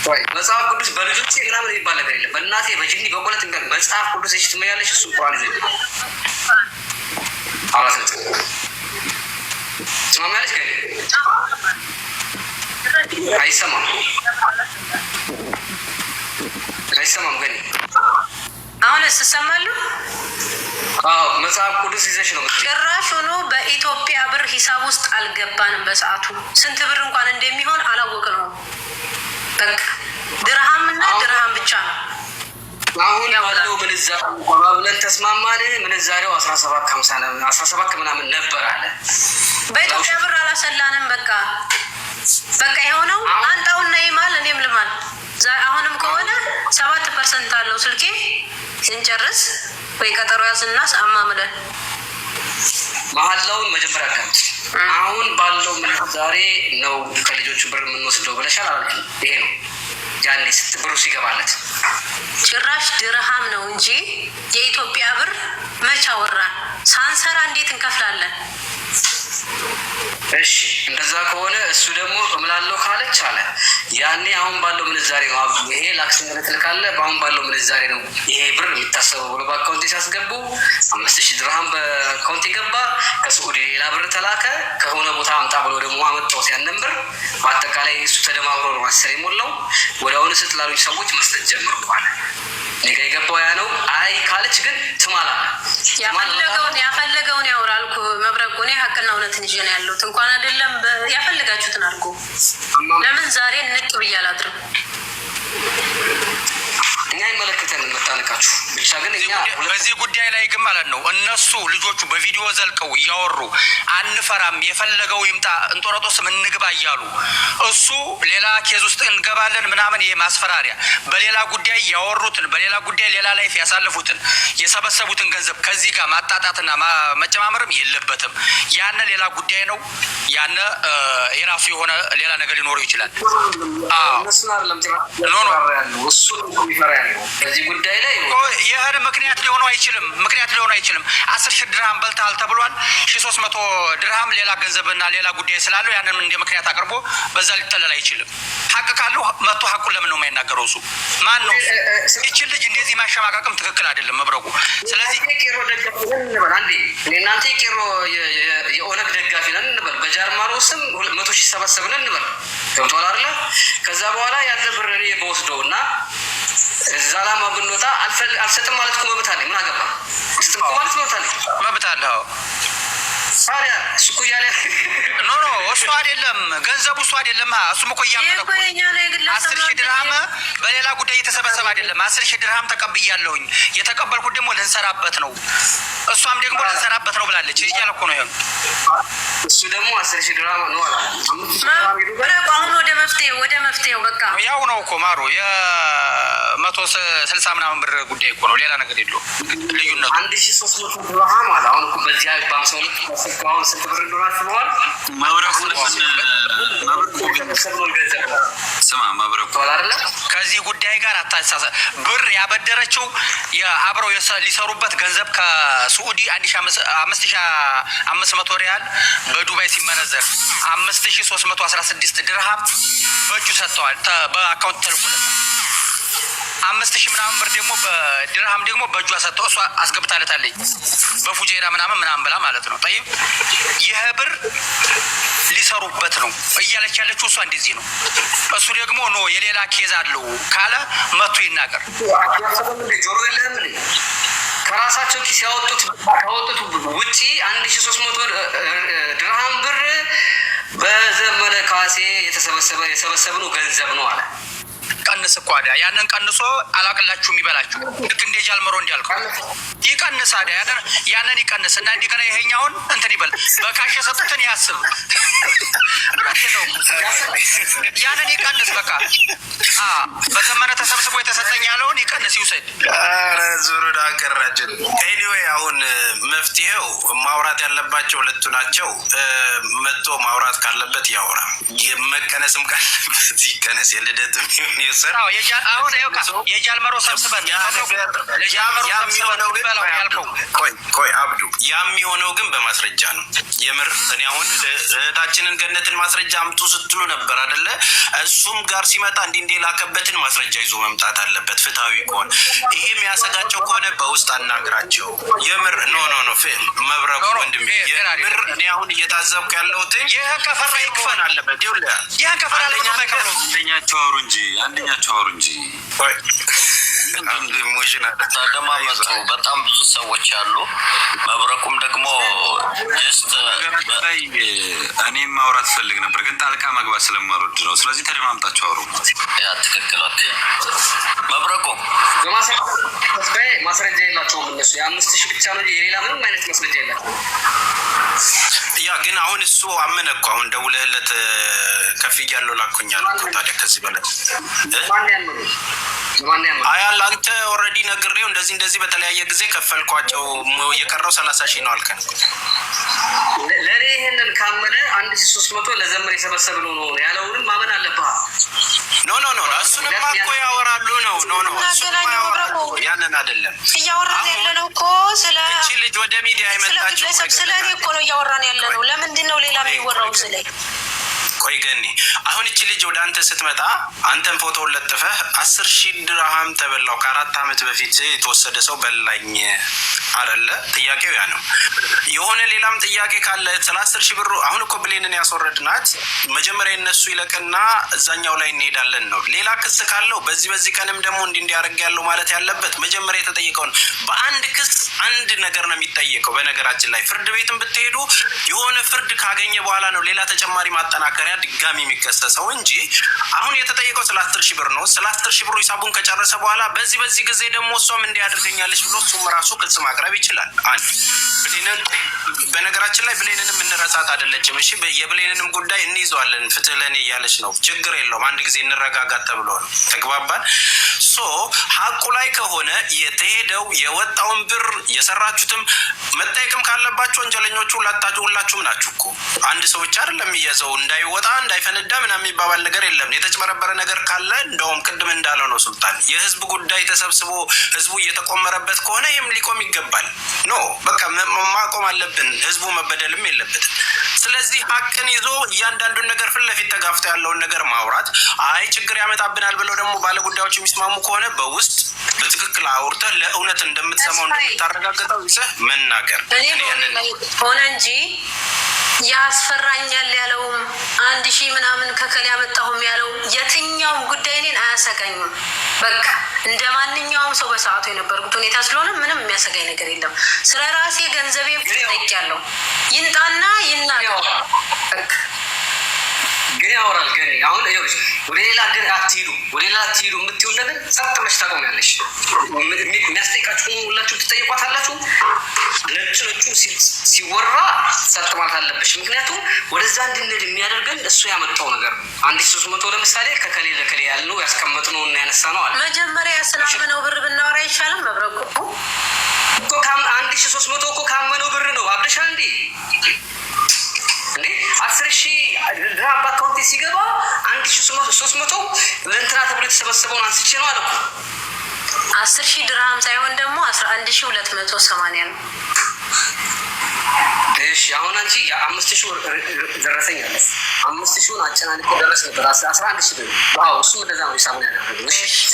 ወይ መጽሐፍ ቅዱስ በልጆቼ ምናምን የሚባል ነገር የለም። በእናቴ በጅኒ በቆለት እንደ መጽሐፍ ቅዱስ እሺ ትመያለሽ። እሱ ቁርአን ይዘ አራሰት ትስማሚያለሽ? አይሰማም ገኒ አሁንስ ትሰማለህ? አዎ መጽሐፍ ቅዱስ ይዘሽ ነው ጭራሽ ሆኖ በኢትዮጵያ ብር ሂሳብ ውስጥ አልገባንም። በሰዓቱ ስንት ብር እንኳን እንደሚሆን አላወቅነውም። በቃ ድርሃም እና ድርሃም ብቻ ነው። አሁን ያለው ምንዛሬ ባብለን ተስማማን። ምንዛሬው 17 ምናምን ነበር አለ። በኢትዮጵያ ብር አላሰላንም። በቃ የሆነው አንጣውና ይማል እኔም ልማል። አሁንም ከሆነ 7% አለው ስልኬ። ስንጨርስ ወይ ቀጠሮ ያዝና አማምለን መሀላውን መጀመሪያ አካንት አሁን ባለው ምንዛሬ ነው ከልጆቹ ብር የምንወስደው ብለሻል አላልኩም? ይሄ ነው ያኔ ብሩ ሲገባለት ጭራሽ ድርሃም ነው እንጂ የኢትዮጵያ ብር መች አወራን? ሳንሰራ እንዴት እንከፍላለን? እሺ እንደዛ ከሆነ እሱ ደግሞ እምላለው ካለች አለ ያኔ አሁን ባለው ምንዛሬ ነው ይሄ ላክስነት ልካለ በአሁን ባለው ምንዛሬ ነው ይሄ ብር የሚታሰበው ብሎ በአካውንት ሲያስገቡ 5000 ድርሃም በአካውንት ገባ። ከሳዑዲ ሌላ ብር ተላከ። ከሆነ ቦታ አምጣ ብሎ ደግሞ አመጣው ያንን ብር በአጠቃላይ እሱ ተደማምሮ ነው ማሰር የሞላው። ወዲያውኑ ስትላሉ ሰዎች መስጠት ጀመሩ አለ። ነገ የገባው ያ ነው። አይ ካለች ግን ትማላ ያፈለገውን ያውራልኩ መብረቁ እኔ ሀቅና እውነትን ይዤ ነው ያለሁት። እንኳን አይደለም ያፈልጋችሁትን አድርጎ ለምን ዛሬ ንቅ ብዬ አላድርም? እኛ ይመለከተን መታነቃችሁ ብቻ ግን እኛ በዚህ ጉዳይ ላይ ግን ማለት ነው እነሱ ልጆቹ በቪዲዮ ዘልቀው እያወሩ አንፈራም የፈለገው ይምጣ እንጦሮጦስም እንግባ እያሉ እሱ ሌላ ኬዝ ውስጥ እንገባለን ምናምን ይሄ ማስፈራሪያ በሌላ ጉዳይ ያወሩትን በሌላ ጉዳይ ሌላ ላይፍ ያሳልፉትን የሰበሰቡትን ገንዘብ ከዚህ ጋር ማጣጣትና መጨማመርም የለበትም። ያነ ሌላ ጉዳይ ነው። ያነ የራሱ የሆነ ሌላ ነገር ሊኖረው ይችላል። በዚህ ጉዳይ ላይ ይህን ምክንያት ሊሆኑ አይችልም። 10,000 ድርሃም በልተሃል ተብሏል። 1300 ድርሃም ሌላ ገንዘብና ሌላ ጉዳይ ስላለው ያንን እንደ ምክንያት አቅርቦ በዛ ሊጠለል አይችልም። ሀቅ ካለው መጥቶ ሀቁን ለምን ነው የማይናገረው? እሱ ማን ነው? ይችን ልጅ እንደዚህ ማሸማቀቅም ትክክል አይደለም መብረቁ። ስለዚህ ቄሮ ደጋፊ ነን እንበል አንዴ እናንተ ቄሮ የኦነግ ደጋፊ ነን እንበል በጃርማሮ ስም 100,000 ሰበሰብን እንበል ገብቶሃል አይደለ? ከዛ በኋላ ያለ ብር እኔ በወስደውና እዛ ላማ ብንወጣ አልሰጥም ማለት እኮ መብት አለኝ። ምን አገባ? ስጥም ማለት መብት አለኝ። ታዲያ እሱ እኮ እያለ እሱ አይደለም ገንዘቡ እሱ አይደለም። እሱም እኮ እያመነ 10,000 ድርሃም በሌላ ጉዳይ የተሰበሰበ አይደለም። 10,000 ድርሃም ተቀብያለሁኝ። የተቀበልኩት ደግሞ ልንሰራበት ነው፣ እሷም ደግሞ ልንሰራበት ነው ብላለች። እያለ እኮ ነው ይሄን እሱ ደግሞ 10,000 ድርሃም ነው አለ። አሁን ወደ መፍትሄው በቃ ያው ነው እኮ ማሩ 160 ምናምን ብር ጉዳይ እኮ ነው፣ ሌላ ነገር የለውም። ልዩነቱ 1,300 ድርሃም አለ። አሁን እኮ በዚህ ባንሰው አሁን ስንት ብር እንደሆነ አስበዋል? ከዚህ ጉዳይ ጋር አታሳሰብ። ብር ያበደረችው አብረው ሊሰሩበት ገንዘብ ከሳዑዲ 1500 ሪያል በዱባይ ሲመነዘር 5316 ድርሃም በእጁ ሰጥተዋል። በአካውንት ተልኮለታል። 5,000 ምናምን ብር ደግሞ በድርሃም ደግሞ በእጇ ሰጥተው እሷ አስገብታለታለች በፉጄራ ምናምን ብላ ማለት ነው። ጠይብ ይህ ብር ሊሰሩበት ነው እያለች ያለችው እሷ እንደዚህ ነው። እሱ ደግሞ ኖ የሌላ ኬዝ አለው ካለ መጥቶ ይናገር። ከራሳቸው ኪስ ያወጡት ውጪ 1,300 ድርሃም ብር በዘመነ ካሴ የሰበሰብነው ገንዘብ ነው አለ። ቀንስ እኮ አዲያ ያንን ቀንሶ አላቅላችሁም ይበላችሁ። ልክ እንደ ጃልመሮ እንዲያልከው ይቀንስ አዲያ ያንን ይቀንስ እና እንደገና ይሄኛውን እንትን ይበል። በካሽ የሰጡትን ያስብ ነው። ያንን ይቀንስ በቃ በዘመነ ተሰብስቦ የተሰጠኝ ያለውን ይቀንስ ይውሰድ። ዙሩን አቀራችን ኤኒዌይ አሁን መፍትሄው ማውራት ያለባቸው ሁለቱ ናቸው። መጥቶ ማውራት ካለበት ያውራ፣ መቀነስም ካለበት ይቀነስ። የልደትም አሁን የጃልመሮ ሰብስበን ቆይ አብዱ የሚሆነው ግን በማስረጃ ነው። የምር እኔ አሁን እህታችንን ገነትን ማስረጃ ማስረጃ አምጡ ስትሉ ነበር አይደለ? እሱም ጋር ሲመጣ እንዲህ ላከበትን ማስረጃ ይዞ መምጣት አለበት። ፍትሃዊ ከሆነ ይሄ የሚያሰጋቸው ከሆነ በውስጥ አናግራቸው። የምር ኖ መብረቁ ወንድሜ የምር እኔ አሁን እየታዘብኩ ያለሁት ይከፈል አለበት። አንደኛቸው አውሩ እንጂ ተደማመጡ። በጣም ብዙ ሰዎች አሉ። መብረቁም ደግሞ እኔም ማውራት ፈልግ ነበር ግን ጣልቃ መግባት ስለማልወድ ነው። ስለዚህ ተደማምጣችሁ አውሩ። ያ ትክክል። መብረቁ ማስረጃ የላቸውም እነሱ የ5,000 ብቻ ነው የሌላ ምንም አይነት ማስረጃ የላቸውም። ያ ግን አሁን እሱ አመነ እኮ አሁን ደውለህለት ከፍያለሁ ላኩኛል እኮ። ታዲያ ከዚህ በላይ አያል አንተ ኦልሬዲ ነግሬው እንደዚህ በተለያየ ጊዜ ከፈልኳቸው የቀረው 30,000 ነው አልከን። ለኔ ይሄንን ካመነ 1,300 ለዘመር የሰበሰብነው ነው ያለውንም ማመን አለብህ። ኖ እሱንማ እኮ ያወራሉ ነው ያንን አይደለም እያወራን ያለነው እኮ ስለ እቺ ልጅ ወደ ሚዲያ የመጣችው ስለ እኔ እኮ ነው እያወራን ያለነው። ለምንድን ነው ሌላ የሚወራው ስለ ቆይ ገኒ አሁን እቺ ልጅ ወደ አንተ ስትመጣ አንተን ፎቶውን ለጥፈህ 10,000 ድርሃም ተበላው ከ4 ዓመት በፊት የተወሰደ ሰው በላኝ አይደለ? ጥያቄው ያ ነው። የሆነ ሌላም ጥያቄ ካለ ስለ 10,000 ብሩ አሁን እኮ ብሌንን ያስወረድናት መጀመሪያ እነሱ ይለቅና እዛኛው ላይ እንሄዳለን ነው። ሌላ ክስ ካለው በዚህ ቀንም ደግሞ እንዲያደርግ ያለው ማለት ያለበት መጀመሪያ የተጠየቀውን በአንድ ክስ አንድ ነገር ነው የሚጠየቀው። በነገራችን ላይ ፍርድ ቤትም ብትሄዱ የሆነ ፍርድ ካገኘ በኋላ ነው ሌላ ተጨማሪ ማጠናከሪያ ድጋሚ የሚከሰሰው እንጂ አሁን የተጠየቀው ስለ 10,000 ብር ነው። ስለ 10,000 ብሩ ሂሳቡን ከጨረሰ በኋላ በዚህ ጊዜ ደግሞ እሷም እንዲያደርገኛለች ብሎ እሱም ራሱ ክስ ማቅረብ ይችላል። አንድ ብሌንን በነገራችን ላይ ብሌንንም እንረሳት አይደለችም። እሺ የብሌንንም ጉዳይ እንይዘዋለን። ፍትህ ለኔ እያለች ነው። ችግር የለውም። አንድ ጊዜ እንረጋጋት ተብሎ ነው። ተግባባን። ሀቁ ላይ ከሆነ የተሄደው የወጣውን ብር የሰራችሁትም መጠየቅም ካለባችሁ ወንጀለኞቹ ሁላችሁም ናችሁ እኮ። አንድ ሰው ብቻ አይደለም የሚያዘው። እንዳይወጣ እንዳይፈነዳ ምናምን የሚባባል ነገር የለም። የተጭበረበረ ነገር ካለ እንደውም ቅድም እንዳለው ነው ሱልጣን የህዝብ ጉዳይ ተሰብስቦ ህዝቡ እየተቆመረበት ከሆነ ይህም ሊቆም ይገባል። ኖ በቃ ማቆም አለብን። ህዝቡ መበደልም የለበትም። ስለዚህ ሀቅን ይዞ እያንዳንዱን ነገር ፊት ለፊት ተጋፍቶ ያለውን ነገር ማውራት አይ ችግር ያመጣብናል ብለው ደግሞ ባለጉዳዮች የሚስማሙ ከሆነ በውስጥ በትክክል አውርተህ ለእውነት እንደምትሰማው እንደምታረጋግጠው ይዘህ መናገር ሆነ እንጂ ያስፈራኛል ያለውም 1,000 ምናምን ከከል ያመጣሁም ያለው የትኛውም ጉዳይ እኔን አያሰጋኝም። በቃ እንደ ማንኛውም ሰው በሰዓቱ የነበርኩት ሁኔታ ስለሆነ ምንም የሚያሰጋኝ ነገር የለም። ስለ ራሴ ገንዘቤ ጠይቄያለሁ። ይንጣና ይናገር ግን ያወራል። ግን አሁን ይኸውልሽ ወደ ሌላ ግን አትሂዱ የምትይው ነገር ጸጥ ብለሽ ታቆሚያለሽ። የሚያስጠይቃችሁ ሁላችሁ ትጠይቋታላችሁ። ነጩ ሲወራ ጸጥ ማለት አለብሽ። ምክንያቱም ወደዛ እንድንሄድ የሚያደርገን እሱ ያመጣው ነገር 1,300 ለምሳሌ ከከሌ ለከሌ ያልነው ያስቀመጥነው እና ያነሳ ነው አለ። መጀመሪያ ስላመነው ብር ብናወራ ይሻላል። መብረቁ እኮ 1,300 እኮ ካመነው ብር ነው። አብደሻ እንዴ 10,000 ድርሃም በአካውንቴ ሲገባ 1,300 ለእንትና ተብሎ የተሰበሰበውን አንስቼ ነው አለ እኮ። 10,000 ድርሃም ሳይሆን ደግሞ 11,280 ነው። እሺ አሁን አንቺ የ5,000 ደረሰኝ አለ። 5,000 አጨናንቆ ደረስ ነበር 11,000 ብር። አዎ እሱ እንደዛ ነው ሂሳቡን ያደረገው።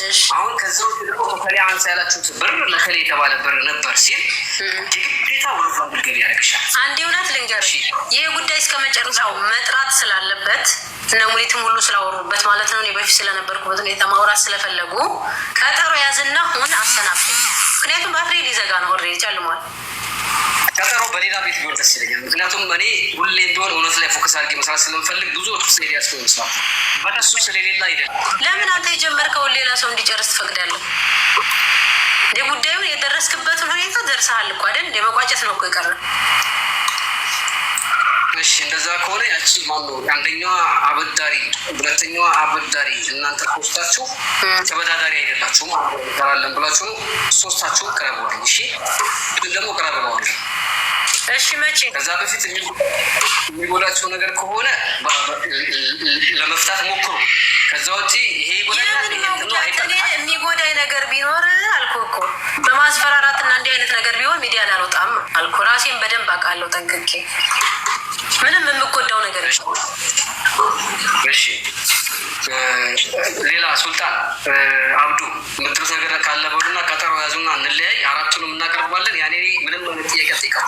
እሺ አሁን ከዛው ደግሞ ከከሌ አንሳ ያላችሁት ብር ለከሌ የተባለ ብር ነበር ሲል ግዴታ ወርፋ ብልገብ ያደርግሻል። አንድ እውነት ልንገርሽ፣ ይሄ ጉዳይ እስከ መጨረሻው መጥራት ስላለበት እነ ሙኒትም ሁሉ ስላወሩበት ማለት ነው። እኔ በፊት ስለነበርኩበት ሁኔታ ማውራት ስለፈለጉ ቀጠሮ ያዝና ሁን አሰናብተኝ። ምክንያቱም ባትሪ ሊዘጋ ነው። ወሬ ጨልሟል። ቀጠሮ በሌላ ቤት ቢሆን ደስ ይለኛል። ምክንያቱም እኔ ሁሌ ቢሆን እውነት ላይ ፎከስ አድርጌ መስራት ስለምፈልግ ብዙዎቹ ስሄድ ያስኮ ይመስላል። በነሱ ስለሌላ አይደለም። ለምን አንተ የጀመርከውን ሌላ ሰው እንዲጨርስ ትፈቅዳለህ? እንደ ጉዳዩን የደረስክበትን ሁኔታ ደርሰሃል እኮ አይደል? እንደ መቋጨት ነው እኮ የቀረ። እሺ እንደዛ ከሆነ ያቺ ማነው አንደኛዋ አበዳሪ ሁለተኛዋ አበዳሪ እናንተ ሶስታችሁ ተበዳዳሪ አይደላችሁም ተራለን ብላችሁ ሶስታችሁ ቀረቡልኝ። እሺ ግን ደግሞ ቀረበዋል። እሺ መቼ ከዛ በፊት የሚጎዳቸው ነገር ከሆነ ለመፍታት ሞክሩ። ከዛ ውጪ ይሄ የሚጎዳኝ ነገር ቢኖር አልኩህ እኮ በማስፈራራትና እንዲህ አይነት ነገር ቢሆን ሚዲያ ላይ አልወጣም አልኩህ። ራሴን በደንብ አውቃለሁ ጠንቅቄ። ምንም የምጎዳው ነገር እሺ ሌላ ሱልጣን አብዱ የምትሉት ነገር ካለ በሉና ቀጠሮ ያዙና እንለያይ። አራቱንም እናቀርባለን። ያኔ ምንም ጥያቄ ጠይቃል።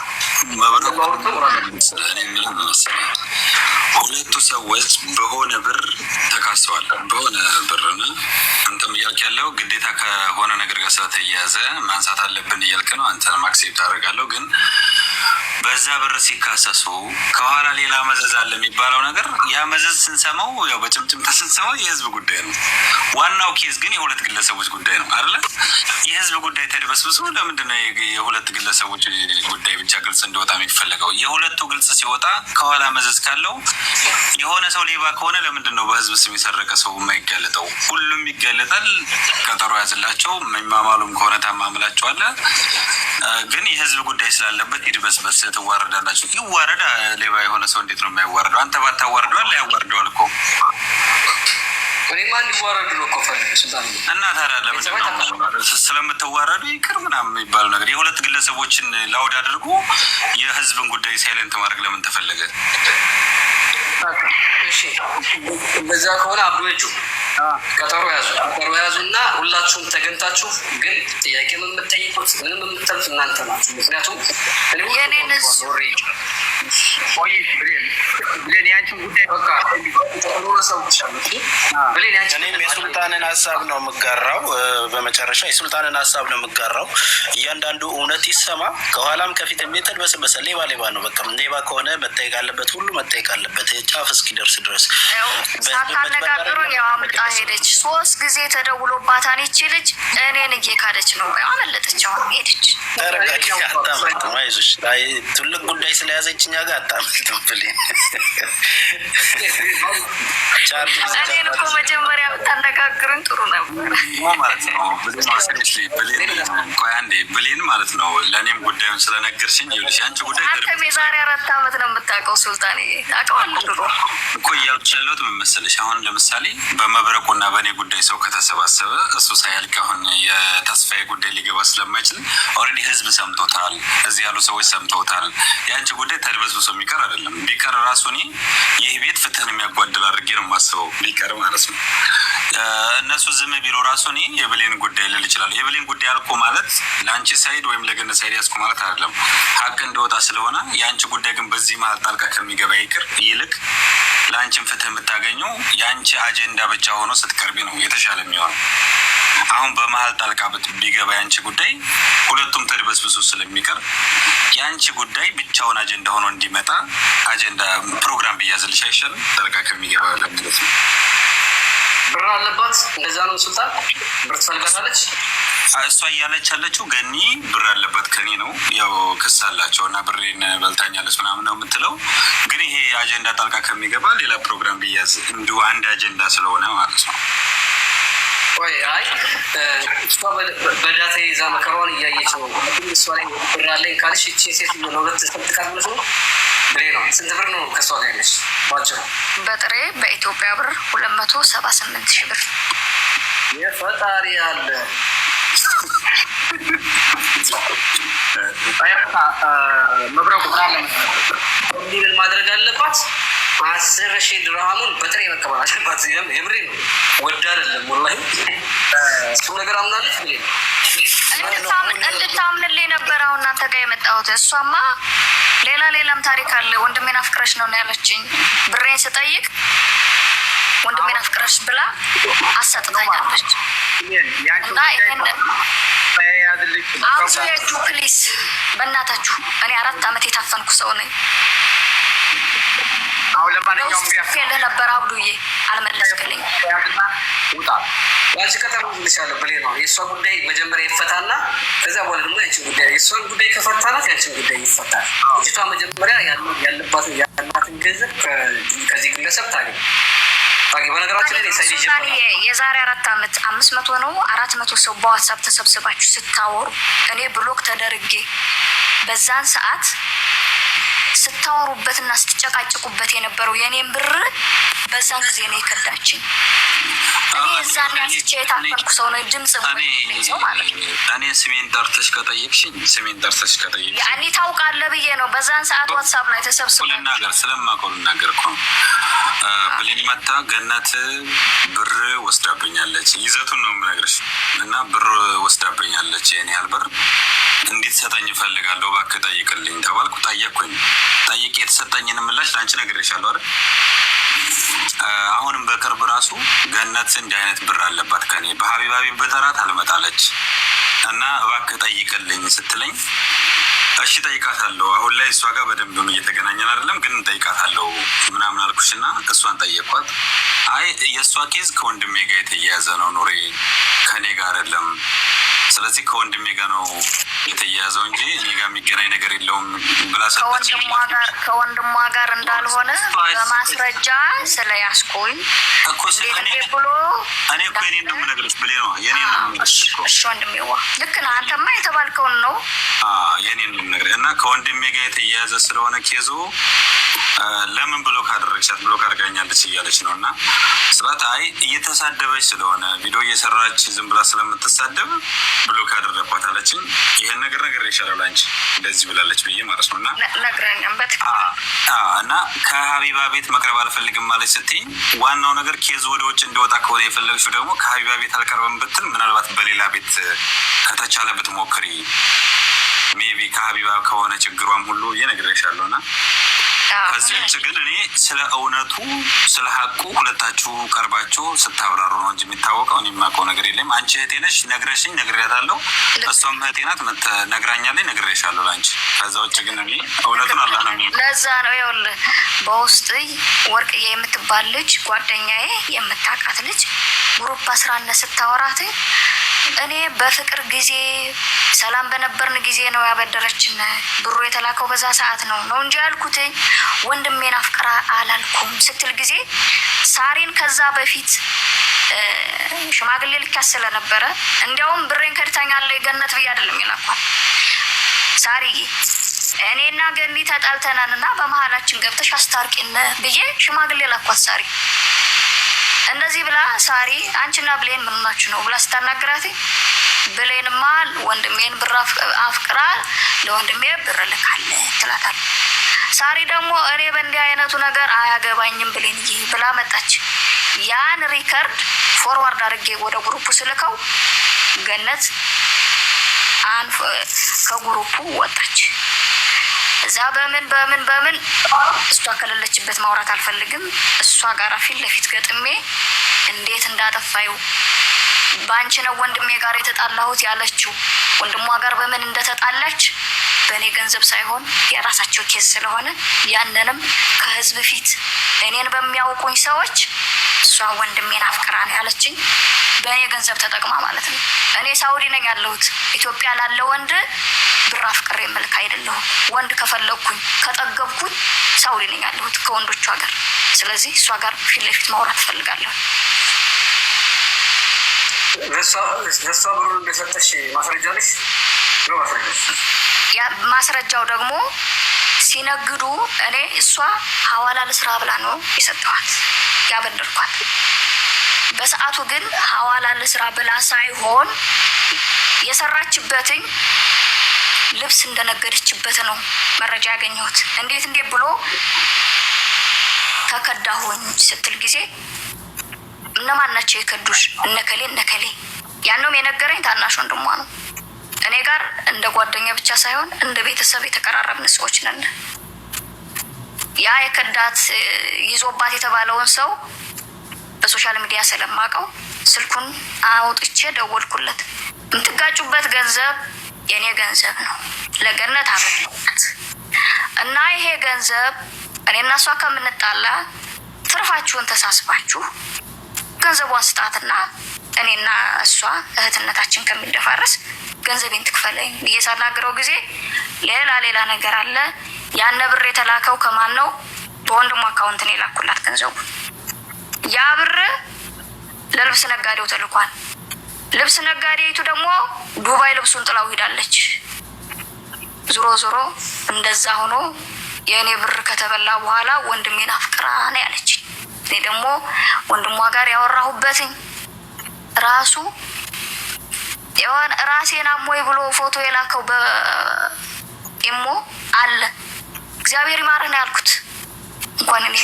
ሁለቱ ሰዎች በሆነ ብር ተካሰዋል። በሆነ ብር አንተም እያልክ ያለው ግዴታ ከሆነ ነገር ጋር ስለተያያዘ ማንሳት አለብን እያልክ ነው። አንተ ማክሴፕት አደርጋለሁ። ግን በዛ ብር ሲካሰሱ ከኋላ ሌላ መዘዝ አለ የሚባለው ነገር ያ መዘዝ ስንሰማው ያው በጭምጭምታ ስንሰማው የህዝብ ጉዳይ ነው። ዋናው ኬዝ ግን የሁለት ግለሰቦች ጉዳይ ነው አይደለ? የህዝብ ጉዳይ ተድበስብሶ ለምንድን ነው የሁለት ግለሰቦች ጉዳይ ብቻ ግልጽ እንዲወጣ የሚፈለገው? የሁለቱ ግልጽ ሲወጣ ከኋላ መዘዝ ካለው የሆነ ሰው ሌባ ከሆነ ለምንድን ነው በህዝብ ስም የሰረቀ ሰው የማይጋለጠው? ሁሉም ይጋለጣል። ቀጠሮ ያዝላቸው። የሚማማሉም ከሆነ ታማምላቸዋለ። ግን የህዝብ ጉዳይ ስላለበት ይድበስበስ ትዋረዳላችሁ። ይዋረዳ። ሌባ የሆነ ሰው እንዴት ነው የማይዋረደው? አንተ ባታዋርደዋል ያዋርደዋል እኮ። እኔማ እንዲዋረዱ ነው እኮ ፈልግ ሱልጣን። እና ታዲያ ለምንድነው ስለምትዋረዱ ይቅር ምናምን የሚባለው ነገር? የሁለት ግለሰቦችን ላውድ አድርጎ የህዝብን ጉዳይ ሳይለንት ማድረግ ለምን ተፈለገ? እሺ በዛ ከሆነ አብሮቹ ቀጠሮ ያዙ እና ሁላችሁም ተገንታችሁ፣ ግን ጥያቄ የምትጠይቁት ምንም የምትሉት እናንተ ናችሁ። ምክንያቱም እኔም የሱልጣንን ሀሳብ ነው የምጋራው። በመጨረሻ የሱልጣንን ሀሳብ ነው የምጋራው። እያንዳንዱ እውነት ይሰማ። ከኋላም ከፊት የተድበሰበሰ ሌባ ነው። በቃ ሌባ ከሆነ መጠየቅ አለበት፣ ሁሉ መጠየቅ አለበት ጫፍ እስኪደርስ ድረስ። ሳታነጋግሩ ያው አምልጣ ሄደች። 3 ጊዜ ተደውሎባታን ይቺ ልጅ እኔን እየካደች ነው። አመለጠች። አሁን ሄደች። ተረጋጊ፣ አታመልጥም። አይዞሽ። ትልቅ ጉዳይ ስለያዘች እኛ ጋር አታመልጥም። እኔን እኮ መጀመሪያ ብታነጋግርን ጥሩ ነበር ማለት ነው። ብሌን ማለት ነው። ለእኔም ጉዳዩን ስለነገርሽኝ ይኸውልሽ፣ አንቺ ጉዳይ አንተም የዛሬ 4 ዓመት ነው የምታውቀው ሱልጣን። ታውቀዋለህ ድሮ እኮ እያልኩሽ ያለሁት ምን መሰለሽ፣ አሁን ለምሳሌ በመብረቁና በእኔ ጉዳይ ሰው ከተሰባሰበ እሱ ሳያልቅ አሁን የተስፋዬ ጉዳይ ሊገባ ስለማይችል ኦልሬዲ ህዝብ ሰምቶታል፣ እዚህ ያሉ ሰዎች ሰምተውታል። የአንቺ ጉዳይ ተድበስብሶ የሚቀር አይደለም። ቢቀር ራሱ እኔ ይህ ቤት ፍትህን የሚያጓድል አድርጌ ነው የማስበው፣ ቢቀር ማለት ነው። እነሱ ዝም ቢሉ ራሱ እኔ የብሌን ጉዳይ ልል ይችላል። የብሌን ጉዳይ አልኮ ማለት ለአንቺ ሳይድ ወይም ለገነት ሳይድ ያስኩ ማለት አይደለም። ሀቅ እንደወጣ ስለሆነ የአንቺ ጉዳይ ግን በዚህ መሀል ጣልቃ ከሚገባ ይቅር ይልቅ ለአንቺን ፍትህ የምታገኘው የአንቺ አጀንዳ ብቻ ሆኖ ስትቀርቢ ነው የተሻለ የሚሆነው። አሁን በመሀል ጣልቃ ቢገባ የአንቺ ጉዳይ ሁለቱም ተድበስብሶ ስለሚቀር የአንቺ ጉዳይ ብቻውን አጀንዳ ሆኖ እንዲመጣ አጀንዳ ፕሮግራም ብያዝልሽ አይሻልም? ጣልቃ ከሚገባ ለምለት ነው። ብር አለባት። እንደዛ ነው ሱልጣን። ብር ትፈልጋታለች። እሷ እያለች ያለችው ገኒ ብር አለባት ከኔ ነው። ያው ክስ አላቸው እና ብሬን በልታኛለች ምናምን ነው የምትለው። ግን ይሄ አጀንዳ ጣልቃ ከሚገባ ሌላ ፕሮግራም ብያዝ እንዲሁ አንድ አጀንዳ ስለሆነ ማለት ነው። ወይ አይ እሷ በዳታ ይዛ መከራዋን እያየች ነው። እሷ ላይ ብር አለኝ ካልሽ እቺ ሴት ለሁለት ተጠቃሚ ነው። ብሬ ነው። ስንት ብር ነው ከሷ ጋር ያለሽ? ባጭሩ በጥሬ በኢትዮጵያ ብር 278,000 ብር። የፈጣሪ ያለ መብረቁ ምን ማድረግ አለባት? 10,000 ድርሃሙን በጥሬ መቀበል አለባት። የምሬ ነው። ወዳ አይደለም ወላሂ። እሱ ነገር አምናለች ብሌ እንድታምንልኝ ነበር አሁን እናንተ ጋር የመጣሁት። እሷማ ሌላም ታሪክ አለ። ወንድሜን አፍቅረሽ ነው ያለችኝ። ብሬን ስጠይቅ ወንድሜን አፍቅረሽ ብላ አሰጥታኛለች። እና ይሄን አውጡ የእጁ ፕሊስ በእናታችሁ። እኔ 4 ዓመት የታፈንኩ ሰው ነኝ። አሁን ለማንኛውም ያለህ ነበር አብዱዬ አልመለስክልኝ። ውጣ ያንቺ ከተማ ልሻለ ብሌ ነው። የእሷ ጉዳይ መጀመሪያ ይፈታና ከዚያ በኋላ ደግሞ ያንቺን ጉዳይ የእሷን ጉዳይ ከፈታናት ያንቺን ጉዳይ ይፈታል። ልጅቷ መጀመሪያ ያላትን ገንዘብ ከዚህ ግለሰብ ታገኝ። በነገራችን ላይ የዛሬ 4 ዓመት 500 ነው 400 ሰው በዋትሳፕ ተሰብስባችሁ ስታወሩ እኔ ብሎክ ተደርጌ በዛን ሰዓት ስታወሩበትና ስትጨቃጭቁበት የነበረው የኔን ብር በዛን ጊዜ ነው የከዳችኝ። እኔ እዛን ያስቼ የታፈንኩ ሰው ነው። ድምጽ ሰው ማለት ነው። እኔ ስሜን ጠርተሽ ከጠየቅሽኝ ያኔ ታውቃለህ ብዬ ነው። በዛን ሰዓት ዋትሳፕ ላይ ተሰብስበው ልናገር ስለማውቀው ልናገር እኮ ብሌን መታ ገነት ብር ወስዳብኛለች። ይዘቱን ነው የምነግርሽ። እና ብር ወስዳብኛለች። የኔ ያህል ብር እንዲትሰጠኝ እፈልጋለሁ፣ እባክህ ጠይቅልኝ ተባልኩ። ጠየቅኩኝ። ጠይቄ የተሰጠኝን ምላሽ ለአንቺ ነግሬሻለሁ አይደል? አሁንም በቅርብ ራሱ ገነት እንዲህ አይነት ብር አለባት ከኔ በሀቢባቢ በጠራት አልመጣለች እና እባክህ ጠይቅልኝ ስትለኝ እሺ ጠይቃታለሁ። አሁን ላይ እሷ ጋር በደንብም እየተገናኘን አይደለም፣ ግን ጠይቃታለሁ ምናምን አልኩሽና እሷን ጠየቅኳት። አይ የእሷ ኬዝ ከወንድሜ ጋር የተያያዘ ነው ኑሬ ከኔ ጋር አይደለም። ስለዚህ ከወንድሜ ጋር ነው የተያያዘው እንጂ እኔ ጋር የሚገናኝ ነገር የለውም ብላ ሰጠች። ከወንድሟ ጋር እንዳልሆነ በማስረጃ ስለያዝኩኝ እኮ ብሎ እኔ እኮ የኔን ነው የምነግርሽ ብሌ ነው የኔ ነው። እሺ ወንድሜዋ ልክ ነህ። አንተማ የተባልከውን ነው የኔን ነው የምነግርህ። እና ከወንድሜ ጋር የተያያዘ ስለሆነ ኬዙ ለምን ብሎ ካደረግሻት ብሎ ካርጋኛለች እያለች ነው። እና ስላት አይ እየተሳደበች ስለሆነ ቪዲዮ እየሰራች ዝም ብላ ስለምትሳደብ ብሎ ካደረግኳት አለችኝ። ይሄን ነገር ይሻላል አንቺ እንደዚህ ብላለች ብዬ ማለት ነው። እና ነግረኛበት እና ከሀቢባ ቤት መቅረብ አልፈልግም ማለት ስትይኝ ዋናው ነገር ኬዝ ወደ ውጭ እንዲወጣ ከሆነ የፈለግሽው ደግሞ ከሀቢባ ቤት አልቀርብም ብትል ምናልባት በሌላ ቤት ከተቻለ ብትሞክሪ ሜቢ ከሀቢባ ከሆነ ችግሯም ሁሉ እየነግሬሻለሁ። እና ከዚህ ውጭ ግን እኔ ስለ እውነቱ ስለ ሀቁ ሁለታችሁ ቀርባችሁ ስታብራሩ ነው እንጂ የሚታወቀው እኔ የማውቀው ነገር የለም። አንቺ እህቴ ነሽ ነግረሽኝ ነግሬያታለሁ፣ እሷም እህቴ ናት ነግራኛለኝ ነግሬሻለሁ ለአንቺ። ከዛ ውጭ ግን እኔ እውነቱን አላህ ነው የሚያውቀው። ለዛ ነው ይኸውልህ በውስጥ ወርቅዬ የምትባል ልጅ ጓደኛዬ የምታውቃት ልጅ ግሩፕ 11 ስታወራት እኔ በፍቅር ጊዜ ሰላም በነበርን ጊዜ ነው ያበደረችን ብሩ የተላከው በዛ ሰዓት ነው እንጂ ያልኩትኝ ወንድሜን አፍቅራ አላልኩም ስትል ጊዜ ሳሪን ከዛ በፊት ሽማግሌ ልካስ ስለነበረ እንዲያውም ብሬን ከድታኛለች ገነት ብዬ አይደለም የላኳት ሳሪ እኔና ገኒ ተጣልተናልና በመሀላችን ገብተሽ አስታርቂን ብዬ ሽማግሌ ላኳት። ሳሪ እንደዚህ ብላ ሳሪ አንቺና ብሌን ምን ሆናችሁ ነው ብላ ስታናግራት ብሌንማ ወንድሜን ብር አፍቅራ ለወንድሜ ብር ልካለ ትላታል። ሳሪ ደግሞ እኔ በእንዲህ አይነቱ ነገር አያገባኝም ብሌን ብላ መጣች። ያን ሪከርድ ፎርዋርድ አድርጌ ወደ ግሩፑ ስልከው ገነት ከግሩፑ ወጣች። እዛ በምን እሷ ከሌለችበት ማውራት አልፈልግም። እሷ ጋር ፊት ለፊት ገጥሜ እንዴት እንዳጠፋዩ ባንቺ ነው ወንድሜ ጋር የተጣላሁት ያለችው ወንድሟ ጋር በምን እንደተጣላች በእኔ ገንዘብ ሳይሆን የራሳቸው ኬስ ስለሆነ ያንንም ከህዝብ ፊት እኔን በሚያውቁኝ ሰዎች እሷ ወንድሜን አፍቅራ ነው ያለችኝ። በእኔ ገንዘብ ተጠቅማ ማለት ነው። እኔ ሳውዲ ነኝ ያለሁት። ኢትዮጵያ ላለ ወንድ ብር አፍቅሬ መልክ አይደለሁም። ወንድ ከፈለኩኝ ከጠገብኩኝ ሳውዲ ነኝ ያለሁት ከወንዶቿ ጋር። ስለዚህ እሷ ጋር ፊት ለፊት ማውራት እፈልጋለሁ። ለሷ ብሩ እንደሰጠሽ ማስረጃ ነሽ? ያ ማስረጃው ደግሞ ሲነግዱ እኔ እሷ ሐዋላ ልስራ ብላ ነው የሰጠኋት ያበደርኳት። በሰዓቱ ግን ሐዋላ ልስራ ብላ ሳይሆን የሰራችበትኝ ልብስ እንደነገደችበት ነው መረጃ ያገኘሁት። እንዴት ብሎ ተከዳሁኝ ስትል ጊዜ እነማን ናቸው የከዱሽ? እነከሌ ያንንም የነገረኝ ታናሽ ወንድሟ ነው። እኔ ጋር እንደ ጓደኛ ብቻ ሳይሆን እንደ ቤተሰብ የተቀራረብን ሰዎች ነን። ያ የከዳት ይዞባት የተባለውን ሰው በሶሻል ሚዲያ ስለማውቀው ስልኩን አውጥቼ ደወልኩለት። የምትጋጩበት ገንዘብ የኔ ገንዘብ ነው፣ ለገነት አበልኩት እና ይሄ ገንዘብ እኔና እሷ ከምንጣላ ትርፋችሁን ተሳስባችሁ ገንዘቧን ስጣትና እኔና እሷ እህትነታችን ከሚደፋረስ ገንዘቤን ትክፈለኝ ብዬ ሳናግረው ጊዜ ሌላ ነገር አለ። ያነ ብር የተላከው ከማን ነው? በወንድሟ አካውንት ነው የላኩላት ገንዘቡ። ያ ብር ለልብስ ነጋዴው ተልኳል። ልብስ ነጋዴይቱ ደግሞ ዱባይ ልብሱን ጥላው ሄዳለች። ዞሮ እንደዛ ሆኖ የእኔ ብር ከተበላ በኋላ ወንድሜን አፍቅራ ነው ያለች። እኔ ደግሞ ወንድሟ ጋር ያወራሁበትኝ ራሱ የሆነ ራሴን አሞይ ብሎ ፎቶ የላከው በኢሞ አለ። እግዚአብሔር ይማረን ያልኩት እንኳን እኔ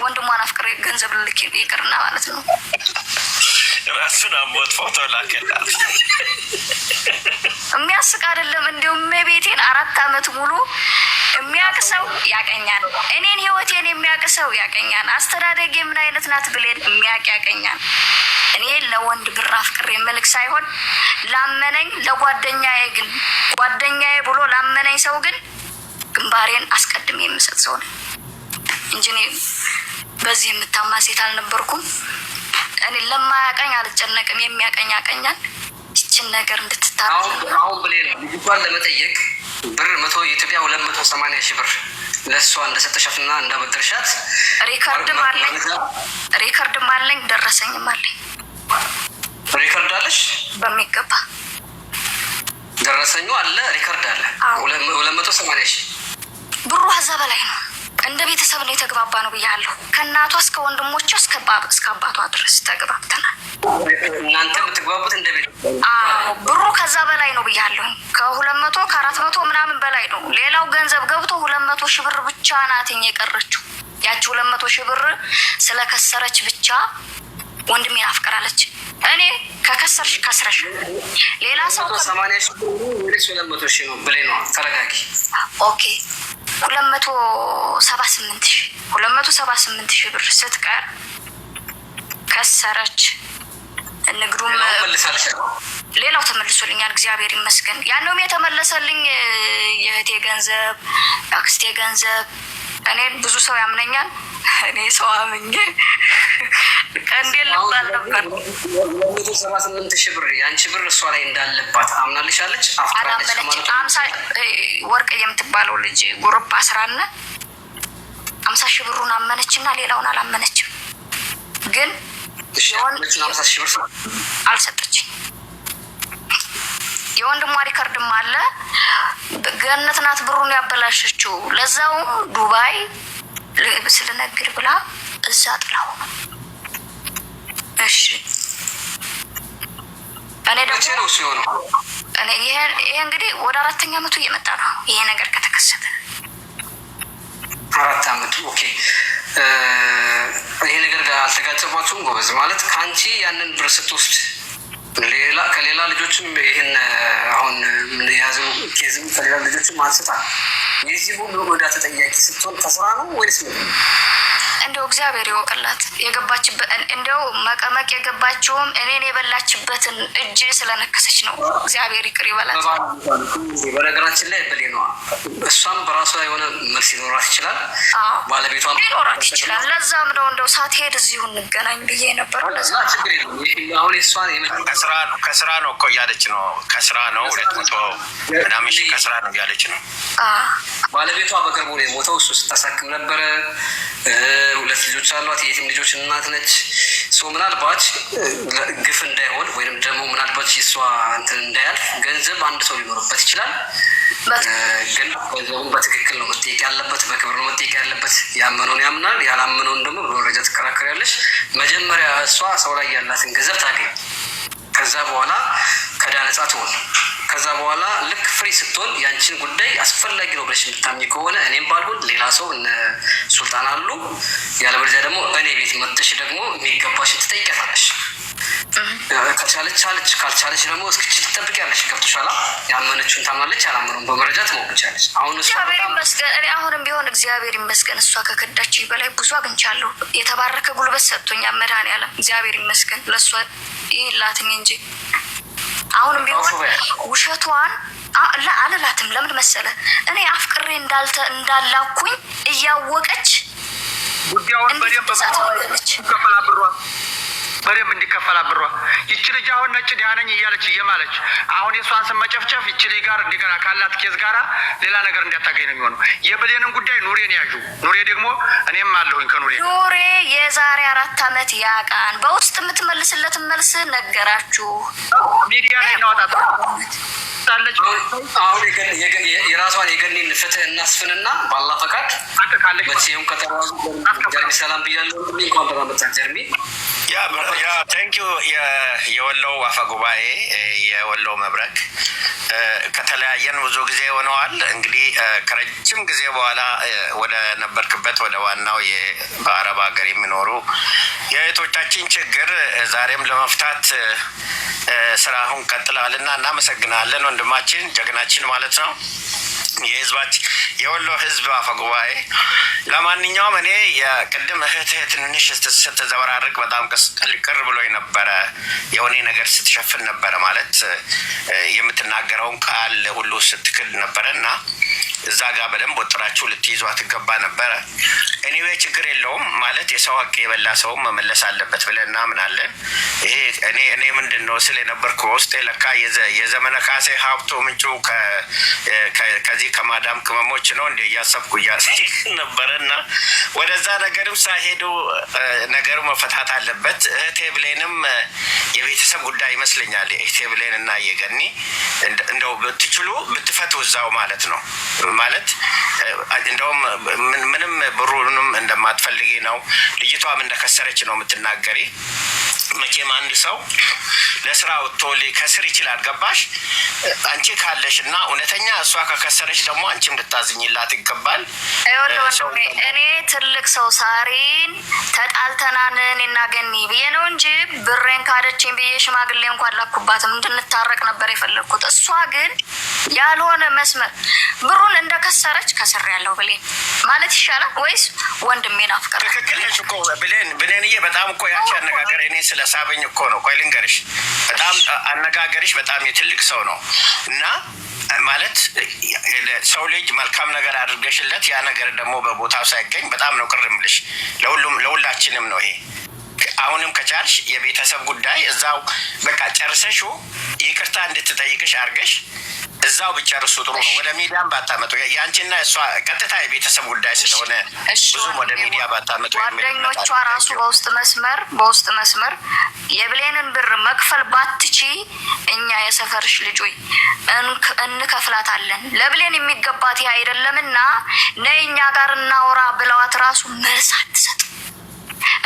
ወንድሟን አፍቅሬ ገንዘብ ልክ ይቅርና ማለት ነው። ራሱን አሞት ፎቶ ላከላት። የሚያስቅ አይደለም። እንዲሁም ቤቴን 4 ዓመት ሙሉ የሚያቅሰው ያቀኛል። እኔን ህይወቴን የሚያቅሰው ያቀኛል። አስተዳደጌ ምን አይነት ናት ብሌን ያቀኛል። እኔ ለወንድ ብር አፍቅሬ መልክ ሳይሆን ላመነኝ ለጓደኛዬ ግን ጓደኛዬ ብሎ ላመነኝ ሰው ግን ግንባሬን አስቀድሜ የምሰጥ ሰው ነኝ እንጂ እኔ በዚህ የምታማ ሴት አልነበርኩም። እኔ ለማያቀኝ አልጨነቅም። የሚያቀኝ ያቀኛል። ይችን ነገር እንድትታረቅ አሁን ብሌን ልጅቷን ለመጠየቅ ብር 100 የኢትዮጵያ 280 ሺህ ብር ለእሷ እንደሰጠሻትና እንዳበደርሻት ሪከርድም አለኝ ደረሰኝም አለኝ። ሪከርድ አለሽ? በሚገባ ደረሰኙ አለ፣ ሪከርድ አለ። 280 ሺህ ብሩ ከዛ በላይ ነው። እንደ ቤተሰብ ነው የተግባባ ነው ብያለሁ። ከእናቷ እስከ ወንድሞቿ እስከ አባቷ ድረስ ተግባብተናል። እናንተ የምትግባቡት እንደ ቤት? ብሩ ከዛ በላይ ነው ብያለሁ። ከ200 ከ400 ምናምን በላይ ነው። ሌላው ገንዘብ ገብቶ 200 ሺህ ብር ብቻ ናትኝ የቀረችው። ያቺ 200 ሺህ ብር ስለከሰረች ብቻ ወንድሜን አፍቅራለች። እኔ ከከሰርሽ ከስረሽ ሌላ ሰው 80 ሺህ ወይስ 200 ሺህ ነው ብለህ ነው? ተረጋጊ። ኦኬ 278 ሺህ ብር ስትቀር ከሰረች። ንግዱም ሌላው ተመልሶልኛል፣ እግዚአብሔር ይመስገን። ያነውም የተመለሰልኝ የእህቴ ገንዘብ፣ አክስቴ ገንዘብ። እኔን ብዙ ሰው ያምነኛል። እኔ ሰው አምኜ ቀንዴ ልባል ነበር። 278 ሺህ ብር የአንቺ ብር እሷ ላይ እንዳለባት አምናልሻለች። አላመነችም። 50 ወርቅ የምትባለው ልጅ ጉሩፕ 10 50 ሺህ ብሩን አመነችና ሌላውን አላመነችም። ግን አልሰጠችኝ። የወንድሟ ሪከርድም አለ። ገነት ናት ብሩን ያበላሸችው። ለዛውም ዱባይ ስለነግድ ብላ እዛ ጥላው። እሺ እኔ ደግሞ ይሄ እንግዲህ ወደ 4ኛ ዓመቱ እየመጣ ነው ይሄ ነገር ከተከሰተ 4 ዓመቱ። ኦኬ ይሄ ነገር ጋር አልተጋጨባችሁም? ጎበዝ ማለት ከአንቺ ያንን ብር ስትወስድ ከሌላ ልጆችም ይህን አሁን ምን የያዘው ኬዝም ከሌላ ልጆችም አንስታ የዚህ ሁሉ ወዳ ተጠያቂ ስትሆን ከስራ ነው ወይስ ምን? እንደው እግዚአብሔር ይወቅላት። የገባችበት እንደው መቀመቅ የገባችውም እኔን የበላችበትን እጅ ስለነከሰች ነው። እግዚአብሔር ይቅር ይበላት። በነገራችን ላይ በሌ ነው። እሷም በራሷ የሆነ መልስ ሊኖራት ይችላል፣ ባለቤቷም ሊኖራት ይችላል። ለዛም ነው እንደው ሳትሄድ እዚሁ እንገናኝ ብዬ ነበር። ለዛ ችግር የለም። አሁን እሷን ከስራ ነው እኮ እያለች ነው። ከስራ ነው 200 ምናምን ሺህ ከስራ ነው እያለች ነው። ባለቤቷ በቅርቡ ነው የሞተው። እሱ ስታሳክም ነበረ። 2 ልጆች አሏት። የቲም ልጆች እናት ነች። ምናልባት ግፍ እንዳይሆን ወይም ደግሞ ምናልባት እሷ እንትን እንዳያልፍ ገንዘብ አንድ ሰው ሊኖርበት ይችላል። ግን ገንዘቡን በትክክል ነው መጠየቅ ያለበት፣ በክብር ነው መጠየቅ ያለበት። ያመነውን ያምናል፣ ያላመነውን ደግሞ በመረጃ ትከራከሪያለሽ። መጀመሪያ እሷ ሰው ላይ ያላትን ገንዘብ ታገኝ። ከዛ በኋላ ከዕዳ ነጻ ትሆን። ከዛ በኋላ ልክ ፍሪ ስትሆን ያንቺን ጉዳይ አስፈላጊ ነው ብለሽ የምታምኚ ከሆነ እኔም ባልሆን ሌላ ሰው እነ ሱልጣን አሉ። ያለበለዚያ ደግሞ እኔ ቤት መጥተሽ ደግሞ የሚገባሽን ትጠይቂያታለሽ። ከቻለች አለች፣ ካልቻለች ደግሞ እስክችል ትጠብቂያለሽ። ገብቶሻል? ያመነችውን ታምናለች፣ ያላመነውን በመረጃ ትሞግቻለች። አሁን እግዚአብሔር ይመስገን። እኔ አሁንም ቢሆን እግዚአብሔር ይመስገን እሷ ከከዳችኝ በላይ ብዙ አግኝቻለሁ። የተባረከ ጉልበት ሰጥቶኛል መድኃኒዓለም። እግዚአብሔር ይመስገን። ለእሷ ይላትኝ እንጂ አሁንም ቢሆን ውሸቷን አልላትም። ለምን መሰለ እኔ አፍቅሬ እንዳላኩኝ እያወቀች ጉዳዩን በደንብ እንዲከፈላ ብሯ ይቺ ልጅ አሁን ነጭ ዲያነኝ እያለች እየማለች አሁን የሷን ስም መጨፍጨፍ ይቺ ልጅ ጋር እንደገና ካላት ኬዝ ጋራ ሌላ ነገር እንዳታገኝ ነው የሚሆነው። የብሌንን ጉዳይ ኑሬን ያዡ። ኑሬ ደግሞ እኔም አለሁኝ ከኑሬ ኑሬ የዛሬ 4 ዓመት ያቃን በውስጥ የምትመልስለትን መልስ ነገራችሁ። ሚዲያ ላይ እናወጣት ሳለች አሁን የራሷን የገኒን ፍትህ እናስፍንና ባላ ፈቃድ መቼም ከተራዙ ጀርሚ ሰላም ብያለሁ። እንኳን ደህና መጣህ ጀርሚ። ያ ቴንኪዩ የወሎው አፈጉባኤ የወሎው መብረቅ ከተለያየን ብዙ ጊዜ ሆነዋል። እንግዲህ ከረጅም ጊዜ በኋላ ወደ ነበርክበት ወደ ዋናው በአረብ ሀገር የሚኖሩ የእህቶቻችን ችግር ዛሬም ለመፍታት ስራውን ቀጥለዋልና እናመሰግናለን ወንድማችን፣ ጀግናችን ማለት ነው የህዝባችን የወሎ ህዝብ አፈጉባኤ። ለማንኛውም እኔ የቅድም እህትህ ትንሽ ስትዘበራርቅ በጣም ቅር ብሎኝ ነበረ። የሆነ ነገር ስትሸፍን ነበረ ማለት የምትናገረውን ቃል ሁሉ ስትክል ነበረ እና እዛ ጋር በደንብ ወጥራችሁ ልትይዟት ትገባ ነበረ። ኤኒዌይ ችግር የለውም ማለት የሰው ሀቅ የበላ ሰውም መመለስ አለበት ብለን እናምናለን። ይሄ እኔ ምንድን ነው ስል የነበርኩ በውስጤ ለካ የዘመነ ካሴ ሀብቶ ምንጩ ከዚህ ከማዳም ቅመሞች ነው እንደ እያሰብኩ ነበረ እና ወደዛ ነገርም ሳይሄዱ ነገሩ መፈታት አለበት። እህቴ ብሌንም የቤተሰብ ጉዳይ ይመስለኛል። እህቴ ብሌን እና የገኒ እንደው ብትችሉ ብትፈቱ እዛው ማለት ነው ማለት እንደውም ምንም ብሩንም እንደማትፈልጊ ነው። ልጅቷም እንደከሰረች ነው የምትናገሪ። መቼም አንድ ሰው ለስራ ወጥቶ ሊከስር ይችላል። ገባሽ? አንቺ ካለሽ እና እውነተኛ እሷ ከከሰረች ደግሞ አንቺም ልታዝኝላት ይገባል። እኔ ትልቅ ሰው ሳሪን ተጣልተናንን እና ገኒ ብዬ ነው እንጂ ብሬን ካደችኝ ብዬ ሽማግሌ እንኳን ላኩባትም እንድንታረቅ ነበር የፈለግኩት። እሷ ግን ያልሆነ መስመር ብሩን እንደከሰረች ከስር ያለው ብሌን ማለት ይሻላል ወይስ ወንድሜን አፍቀር? ትክክል ነሽ እኮ ብሌንዬ። በጣም እኮ ያንቺ አነጋገር እኔ ስለሳበኝ እኮ ነው። ቆይ ልንገርሽ፣ በጣም አነጋገርሽ በጣም የትልቅ ሰው ነው እና ማለት ሰው ልጅ መልካም ነገር አድርገሽለት ያ ነገር ደግሞ በቦታው ሳይገኝ በጣም ነው ቅር የምልሽ። ለሁላችንም ነው ይሄ። አሁንም ከቻልሽ የቤተሰብ ጉዳይ እዛው በቃ ጨርሰሽው ይቅርታ እንድትጠይቅሽ አድርገሽ እዛው ብጨርሱ ጥሩ ነው። ወደ ሚዲያም ባታመጡ ያንቺና እሷ ቀጥታ የቤተሰብ ጉዳይ ስለሆነ ብዙም ወደ ሚዲያ ባታመጡ። ጓደኞቿ ራሱ በውስጥ መስመር የብሌንን ብር መክፈል ባትቺ እኛ የሰፈርሽ ልጆች እንከፍላታለን። ለብሌን የሚገባት ይህ አይደለምና ነይ እኛ ጋር እናውራ ብለዋት ራሱ መልስ አትሰጥ።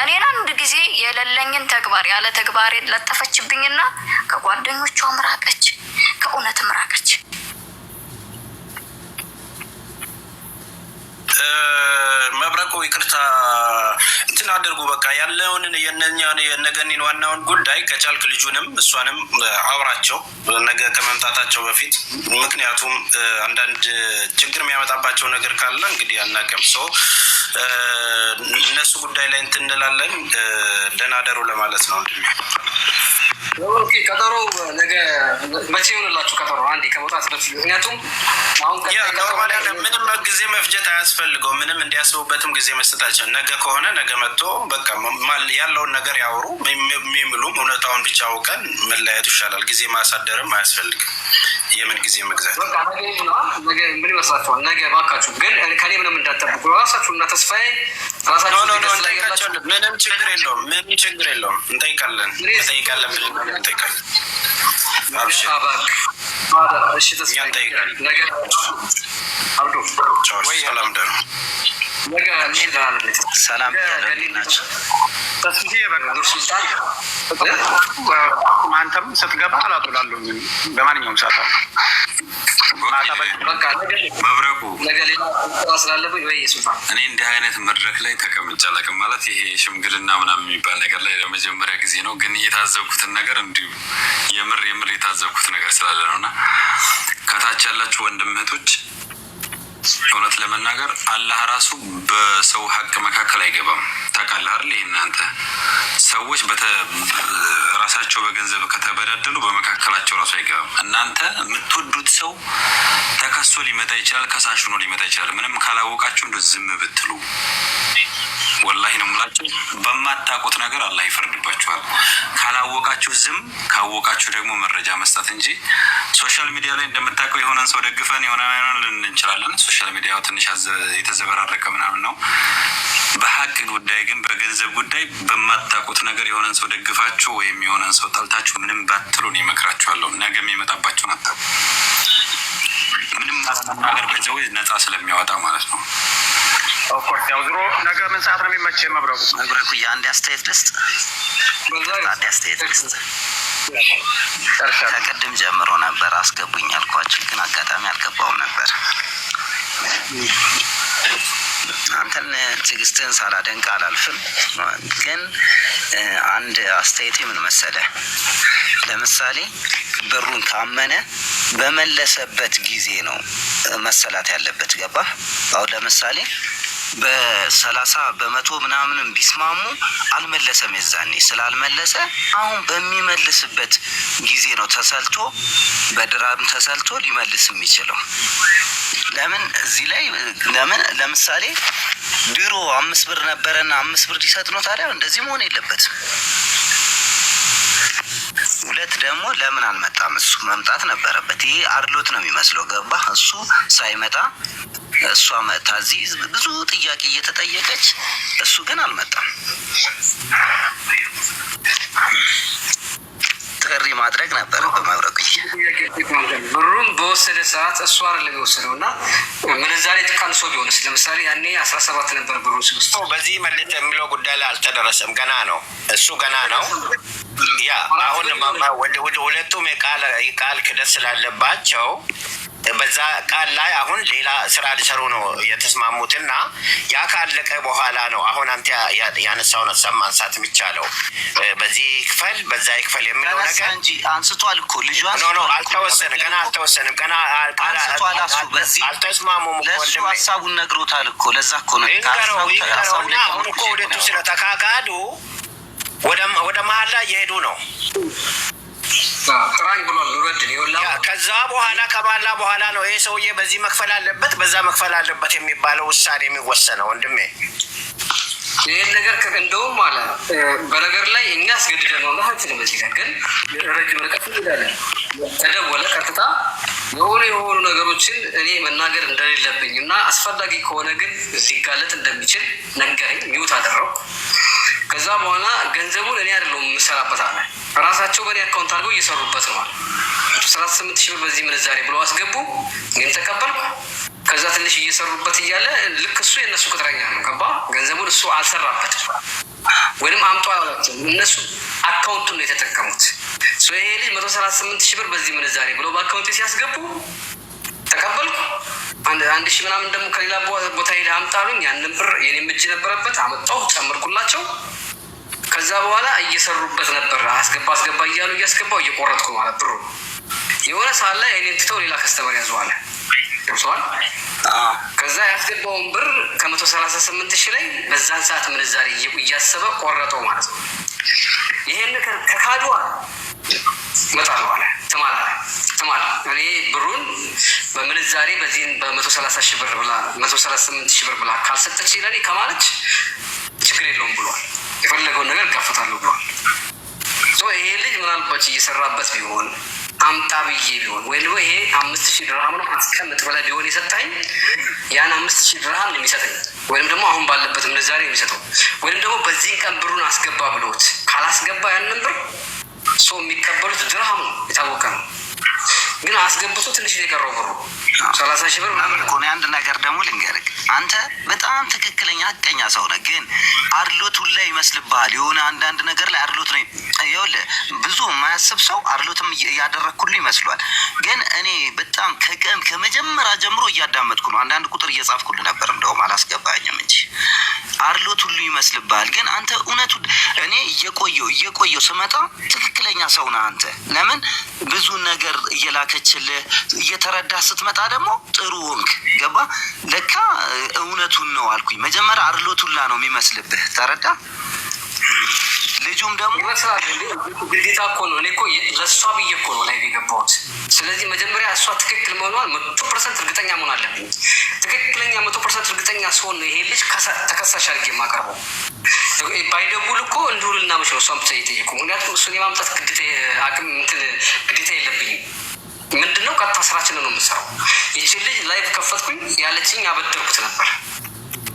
እኔን አንድ ጊዜ የሌለኝን ተግባር ያለ ተግባሬ ለጠፈችብኝና ከጓደኞቿ ምራቀች፣ ከእውነት ምራቀች። መብረቁ ይቅርታ እንትን አድርጉ። በቃ ያለውን የነገኒን ዋናውን ጉዳይ ከቻልክ ልጁንም እሷንም አውራቸው ነገ ከመምጣታቸው በፊት። ምክንያቱም አንዳንድ ችግር የሚያመጣባቸው ነገር ካለ እንግዲህ አናውቅም። ሰው እነሱ ጉዳይ ላይ እንትን እንላለን። ደህና ደሩ ለማለት ነው። ቀጠሮ ነገ መቼ ይሆንላችሁ? ቀጠሮ አንዴ ከመውጣት በፊት ምክንያቱም አሁን ምንም ጊዜ መፍጀት አያስፈልገው። ምንም እንዲያስቡበትም ጊዜ መስጠታቸው ነገ ከሆነ ነገ መጥቶ በቃ ያለውን ነገር ያወሩ። የሚምሉም እውነታውን ብቻ አውቀን መለያየቱ ይሻላል። ጊዜ ማሳደርም አያስፈልግም። የምን ጊዜ መግዛት ነገ ምን ይመስላችኋል? ነገ ባካችሁ ግን ከኔ ምንም እንዳትጠብቁ ራሳችሁ እና ተስፋዬ ራሳችሁ እንጠይቃቸዋለን። ምንም ችግር የለውም። ምንም ችግር የለውም። እንጠይቃለን ብለን እንጠይቃለን። አብሽር እሺ ተስፋ እንጠይቃለን። ነገ አብዱ ሰላም ደሩ ነገ ሰላም ናቸው። ኑር ሱልጣን አንተም ስትገባ አላጡላሉ በማንኛውም ሰዓት መብረቁ ነገ ሌላ ስራ ስላለብኝ ወይ ሱልጣን እኔ እንዲህ አይነት መድረክ ላይ ተቀምጬ አላውቅም። ማለት ይሄ ሽምግልና ምናምን የሚባል ነገር ላይ ለመጀመሪያ ጊዜ ነው። ግን የታዘብኩትን ነገር እንዲሁ የምር የታዘብኩት ነገር ስላለ ነው እና ከታች ያላችሁ ወንድም እህቶች እውነት ለመናገር አላህ ራሱ በሰው ሀቅ መካከል አይገባም። ታውቃለህ አይደል? እናንተ ሰዎች ራሳቸው በገንዘብ ከተበዳደሉ በመካከላቸው ራሱ አይገባም። እናንተ የምትወዱት ሰው ተከሶ ሊመጣ ይችላል፣ ከሳሽ ሆኖ ሊመጣ ይችላል። ምንም ካላወቃችሁ እንደ ዝም ብትሉ ወላሂ ነው የምላችሁ፣ በማታውቁት ነገር አላህ ይፈርድባችኋል። ካላወቃችሁ ዝም፣ ካወቃችሁ ደግሞ መረጃ መስጠት እንጂ ሶሻል ሚዲያ ላይ እንደምታውቀው የሆነን ሰው ደግፈን የሆነ እንችላለን። ሶሻል ሚዲያው ትንሽ የተዘበራረቀ ምናምን ነው። በሀቅ ጉዳይ ግን በገንዘብ በገንዘብ ጉዳይ በማታውቁት ነገር የሆነን ሰው ደግፋችሁ ወይም የሆነን ሰው ጠልታችሁ ምንም ባትሉ ነው እመክራችኋለሁ። ነገ የሚመጣባችሁን አታውቁ። ምንም ነገር በዛው ነፃ ስለሚያወጣ ማለት ነው። ኦፍኮርስ ያው ዞሮ ነገ ምን ሰዓት ነው የሚመችህ? መብረቁ የአንድ አስተያየት ልስጥ። ከቅድም ጀምሮ ነበር አስገቡኝ ያልኳችሁ፣ ግን አጋጣሚ አልገባውም ነበር። አንተን ትዕግስትህን ሳላደንቅ አላልፍም። ግን አንድ አስተያየቴ ምን መሰለህ? ለምሳሌ ብሩን ካመነ በመለሰበት ጊዜ ነው መሰላት ያለበት። ገባህ? አሁን ለምሳሌ በ30 በመቶ ምናምንም ቢስማሙ አልመለሰም። የዛኔ ስላልመለሰ አሁን በሚመልስበት ጊዜ ነው ተሰልቶ በድራም ተሰልቶ ሊመልስ የሚችለው። ለምን እዚህ ላይ ለምን ለምሳሌ ድሮ 5 ብር ነበረና 5 ብር ሊሰጥ ነው? ታዲያ እንደዚህ መሆን የለበትም። ሁለት ደግሞ ለምን አልመጣም? እሱ መምጣት ነበረበት። ይሄ አድሎት ነው የሚመስለው። ገባህ? እሱ ሳይመጣ እሷ መጣ። እዚህ ብዙ ጥያቄ እየተጠየቀች እሱ ግን አልመጣም። ጥሪ ማድረግ ነበር በመብረቁ። ብሩን በወሰደ ሰዓት እሱ አይደለም የወሰደው እና ምንዛሬ ተቀንሶ ቢሆንስ? ለምሳሌ ያኔ 17 ነበር ብሩ ሲወስድ። በዚህ መልጥ የሚለው ጉዳይ ላይ አልተደረሰም። ገና ነው እሱ ገና ነው። ያ አሁን ሁለቱም የቃል ክደት ስላለባቸው በዛ ቃል ላይ አሁን ሌላ ስራ ሊሰሩ ነው የተስማሙትና ያ ካለቀ በኋላ ነው አሁን አንተ ያነሳውን ሀሳብ ማንሳት የሚቻለው። በዚህ ክፈል በዛ ይክፈል የሚለው ነገር እንጂ አንስቷል እኮ ልጇ አልተወሰነ ገና አልተወሰነም። ገና አንስቷል። እሱ በዚህ አልተስማሙም እኮ ለሱ ሀሳቡን ነግሮታል እኮ። ለዛ እኮ ነው አሁን እኮ ሁለቱ ስለተካካዱ ወደ መሀል ላይ እየሄዱ ነው። ከዛ በኋላ ከባላ በኋላ ነው ይሄ ሰውዬ በዚህ መክፈል አለበት በዛ መክፈል አለበት የሚባለው ውሳኔ የሚወሰነው። ወንድሜ ይህን ነገር እንደውም አለ በነገር ላይ እኛ አስገድደ ነው ላችን በዚህ ግን ረጅም ርቀት እንሄዳለን። ተደወለ ቀጥታ የሆኑ ነገሮችን እኔ መናገር እንደሌለብኝ እና አስፈላጊ ከሆነ ግን ሊጋለጥ እንደሚችል ነገረኝ። ሚውት አደረኩ። ከዛ በኋላ ገንዘቡን እኔ አይደለሁም የምሰራበት አለ። ራሳቸው በእኔ አካውንት አድርገው እየሰሩበት ነው አለ። 38,000 ብር በዚህ ምንዛሬ ብለው አስገቡ። እኔም ተቀበልኩ። ከዛ ትንሽ እየሰሩበት እያለ ልክ እሱ የእነሱ ቅጥረኛ ነው። ገባ? ገንዘቡን እሱ አልሰራበትም ወይም አምጧ አላቸው። እነሱ አካውንቱን ነው የተጠቀሙት። ይሄ ልጅ 138,000 ብር በዚህ ምንዛሬ ብለው በአካውንት ሲያስገቡ ተቀበልኩ። 1,000 ምናምን ደግሞ ከሌላ ቦታ ሄደ አምጣሉኝ። ያንን ብር የኔም እጅ ነበረበት፣ አመጣሁ፣ ጨምርኩላቸው። ከዛ በኋላ እየሰሩበት ነበር። አስገባ እያሉ እያስገባው እየቆረጥኩ ማለት ብሩ የሆነ ሰዓት ላይ እኔን ትተው ሌላ ከስተመር ያዘዋል። ገብቶሃል? ከዛ ያስገባውን ብር ከ138,000 ላይ በዛን ሰዓት ምንዛሬ እያሰበ ቆረጠው ማለት ነው። ይሄን ከካዱ መጣሉ አለ ትማል እኔ ብሩን በምንዛሬ በዚህ በ130,000 ብር ብላ 138,000 ብር ብላ ካልሰጠች ለኔ ከማለች ችግር የለውም ብሏል። የፈለገውን ነገር እጋፈታለሁ ብሏል። ይሄ ልጅ ምናልባት እየሰራበት ቢሆን አምጣ ብዬ ቢሆን ወይ ደግሞ ይሄ 5,000 ድርሃም ነው አስቀምጥ ብለህ ቢሆን የሰጣኝ ያን 5,000 ድርሃም ነው የሚሰጠኝ፣ ወይም ደግሞ አሁን ባለበት ምንዛሬ ነው የሚሰጠው። ወይም ደግሞ በዚህ ቀን ብሩን አስገባ ብሎት ካላስገባ ያንን ብር ሰው የሚቀበሉት ድርሃም ነው፣ የታወቀ ነው። ግን አስገብቶ ትንሽ የቀረው ብሩ 30,000 ብር ምናምን እኮ ነው። አንድ ነገር ደግሞ ልንገርህ፣ አንተ በጣም ትክክለኛ ሀቀኛ ሰው ነህ፣ ግን አድሎት ሁላ ይመስልብሃል። የሆነ አንዳንድ ነገር ላይ አድሎት ነው። ይኸውልህ ብዙ የማያስብ ሰው አድሎትም እያደረግኩልህ ይመስሏል። ግን እኔ በጣም ከመጀመሪያ ጀምሮ እያዳመጥኩ ነው። አንዳንድ ቁጥር እየጻፍኩልህ ነበር፣ እንደውም አላስገባኝም እንጂ አድሎት ሁሉ ይመስልብሃል። ግን አንተ እውነቱ እኔ እየቆየው ስመጣ ትክክለኛ ሰው ነህ አንተ። ለምን ብዙ ነገር እየላከችልህ እየተረዳ ስትመጣ ደግሞ ጥሩ ወንክ ገባ። ለካ እውነቱን ነው አልኩኝ። መጀመሪያ አድሎቱላ ነው የሚመስልብህ። ተረዳ? ልጁም ደግሞ ይመስላል ግዴታ እኮ ነው። እኔ እኮ ለእሷ ብዬ እኮ ነው ላይ የገባሁት። ስለዚህ መጀመሪያ እሷ ትክክል መሆኗን 100% እርግጠኛ መሆን አለብኝ። ትክክለኛ 100% እርግጠኛ ሲሆን ነው ይሄ ልጅ ተከሳሽ አድርጌ የማቀርበው። ባይደውል እኮ እንዲሁ ልናመሽ ነው እሷን ብቻ እየጠየቁ። ምክንያቱም እሱን የማምጣት ግዴታ የለብኝም። ምንድነው ቀጥታ ስራችን ነው የምሰራው። ይቺ ልጅ ላይቭ ከፈትኩኝ ያለችኝ አበደርኩት ነበር።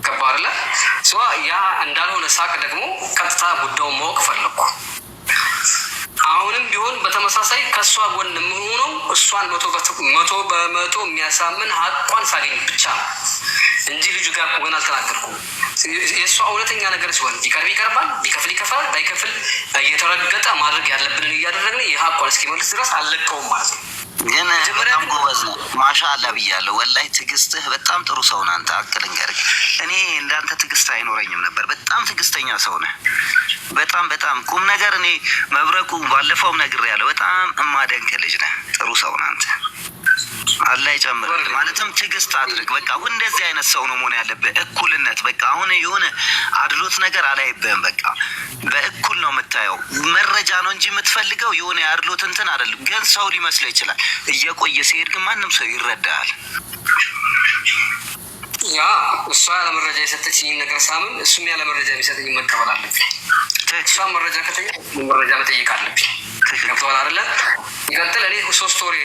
ገባህ አይደለ? ያ እንዳልሆነ ሳቅ ደግሞ ቀጥታ ጉዳዩን ማወቅ ፈለግኩ። አሁንም ቢሆን በተመሳሳይ ከእሷ ጎን የምሆነው እሷን 100% የሚያሳምን ሀቋን ሳገኝ ብቻ ነው እንጂ ልጁ ጋር ገና አልተናገርኩም። የእሷ እውነተኛ ነገር ሲሆን ቢቀርብ ይቀርባል፣ ቢከፍል ይከፍላል፣ ባይከፍል እየተረገጠ ማድረግ ያለብንን እያደረግን የሀቋን እስኪመልስ ድረስ አልለቀውም ማለት ነው። ግን በጣም ጎበዝ ነው። ማሻአላ ብያለሁ። ወላሂ ትዕግስትህ በጣም ጥሩ ሰው ነህ አንተ። አቅልንገር እኔ እንዳንተ ትዕግስት አይኖረኝም ነበር። በጣም ትዕግስተኛ ሰው ነህ። በጣም ቁም ነገር። እኔ መብረቁ ባለፈውም ነግሬያለሁ። በጣም እማደንቅ ልጅ ነህ። ጥሩ ሰው ነህ አንተ። አላህ ይጨምርህ። ማለትም ትዕግስት አድርግ። በቃ አሁን እንደዚህ አይነት ሰው ነው መሆን ያለብህ። እኩልነት በቃ አሁን የሆነ አድሎት ነገር አላይብህም። በቃ በእኩል ነው የምታየው። መረጃ ነው እንጂ የምትፈልገው የሆነ የአድሎት እንትን አይደለም። ግን ሰው ሊመስለው ይችላል። እየቆየ ሲሄድ ግን ማንም ሰው ይረዳል። ያ እሷ ያለ መረጃ የሰጠችኝ ነገር ሳምን እሱም ያለ መረጃ የሚሰጠኝ መቀበል አለብኝ። እሷ መረጃ መረጃ መጠየቅ አለብኝ። ገብቶሃል አይደለ? ይቀጥል። እኔ 2 ወር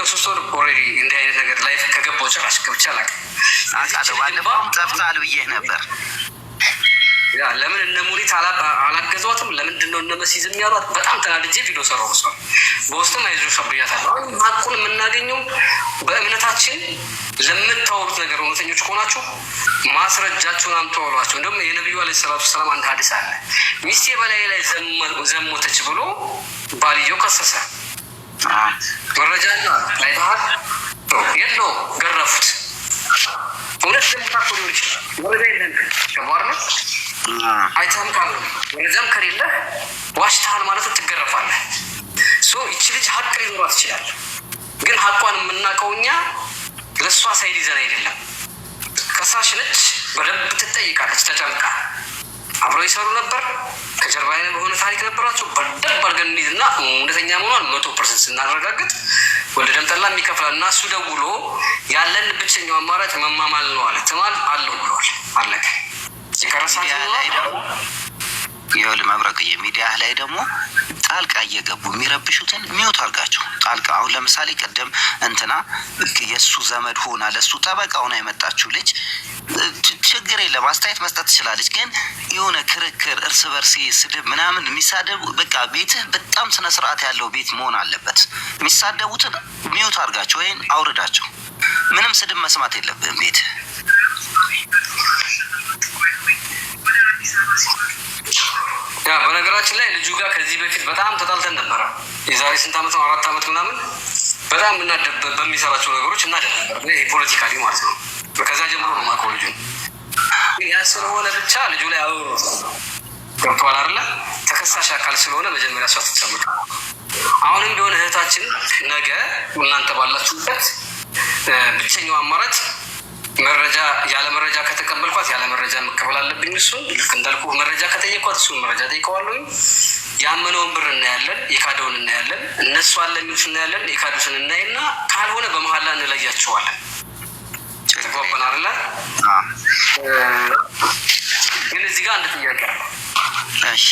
3 ወር ኦልሬዲ እንዲህ አይነት ነገር ላይ ከገባሁ ጭራሽ ገብቼ አላውቅም። ባለፈውም ጠፍተሃል ብዬሽ ነበር። ያ ለምን እነ ሙኒት አላገዟትም? ለምንድን ነው እነ መሲ ዝም ያሏት? በጣም ተናድጄ ቪዲዮ ሰራሁ። መስዋል በውስጥም አይዞሽ ብያታለሁ። ሀቁን የምናገኘው በእምነታችን ለምታወሩት ነገር እውነተኞች ከሆናችሁ ማስረጃችሁን አምጥተዋሏቸው። እንደውም የነቢዩ ዓለይሂ ሰላቱ ወሰላም አንድ ሀዲስ አለ። ሚስቴ በላይ ላይ ዘሞተች ብሎ ባልየው ከሰሰ። መረጃ አይተሃል? የለውም፣ ገረፉት። እውነት ዘሙታ እኮ ሊሆን ይችላል። ወረዳ የለን ከባር ነው። አይተህም ካሉ ወረዛም ከሌለ ዋሽተሃል ማለት ትገረፋለህ። ይቺ ልጅ ሀቅ ሊኖራት ይችላል። ግን ሀቋን የምናውቀው እኛ ለእሷ ሳይድ ይዘን አይደለም። ከሳሽ ነች፣ በደንብ ትጠይቃለች። ተጨምቃ አብረው ይሰሩ ነበር። ከጀርባ አይነት በሆነ ታሪክ ነበራቸው። በደንብ አድርገን እንይዝና እውነተኛ መሆኗን 100% ስናረጋግጥ ወደ ደምጠላ የሚከፍላል እና እሱ ደውሎ ያለን ብቸኛው አማራጭ መማማል ነው አለ። ትማል አለው ብለዋል። አለቀ። ይኸውልህ መብረቅዬ፣ ሚዲያ ላይ ደግሞ ጣልቃ እየገቡ የሚረብሹትን ሚውት አድርጋቸው። ጣልቃ አሁን ለምሳሌ ቅድም እንትና የእሱ ዘመድ ሆና ለእሱ ጠበቃ ሆና የመጣችው ልጅ ችግር የለም አስተያየት መስጠት ትችላለች። ግን የሆነ ክርክር፣ እርስ በርስ ስድብ ምናምን የሚሳደቡ በቃ ቤትህ በጣም ስነ ስርዓት ያለው ቤት መሆን አለበት። የሚሳደቡትን ሚውት አድርጋቸው ወይም አውርዳቸው። ምንም ስድብ መስማት የለብህም ቤትህ። ያ በነገራችን ላይ ልጁ ጋር ከዚህ በፊት በጣም ተጣልተን ነበረ። የዛሬ ስንት ዓመት ነው? 4 ዓመት ምናምን። በጣም በሚሰራቸው ነገሮች እናደድ ነበር። ይሄ ፖለቲካሊ ማለት ነው። ከዛ ጀምሮ ነው ማውቀው ልጁን። ግን ያ ስለሆነ ብቻ ልጁ ላይ አብሮ ገብተዋል አይደለ? ተከሳሽ አካል ስለሆነ መጀመሪያ እሷ ትጨምር። አሁንም ቢሆን እህታችን ነገ እናንተ ባላችሁበት ብቸኛው አማራጭ መረጃ ያለ መረጃ ከተቀበልኳት ያለ መረጃ መቀበል አለብኝ። እሱን ልክ እንዳልኩ መረጃ ከጠየኳት እሱን መረጃ ጠይቀዋለሁ። ያመነውን ብር እናያለን፣ የካደውን እናያለን። እነሱ አለ የሚሉት እናያለን፣ የካዱትን እናይና ካልሆነ በመሀል ላይ እንለያቸዋለን። ተግባባን አይደለ? ግን እዚህ ጋር አንድ ጥያቄ አለ። እሺ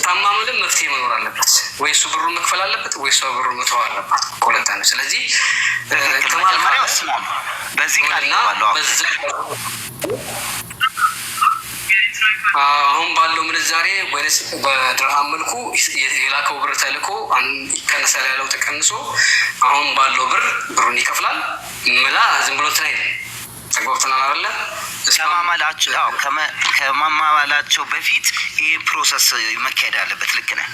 ታማምልም መፍትሄ መኖር አለበት። ወይ እሱ ብሩን መክፈል አለበት፣ ወይ እሷ ብሩን መተው አለበት። ኮለታ ነው። ስለዚህ በዚህ አሁን ባለው ምንዛሬ ወይስ በድርሃም መልኩ የላከው ብር ተልኮ ይቀነሳል ያለው ተቀንሶ አሁን ባለው ብር ብሩን ይከፍላል። ምላ ዝም ብሎ እንትን አይደል። ተግባብተናል አይደለ? ከማማላቸው በፊት ይህ ፕሮሰስ መካሄድ አለበት። ልክ ነህ።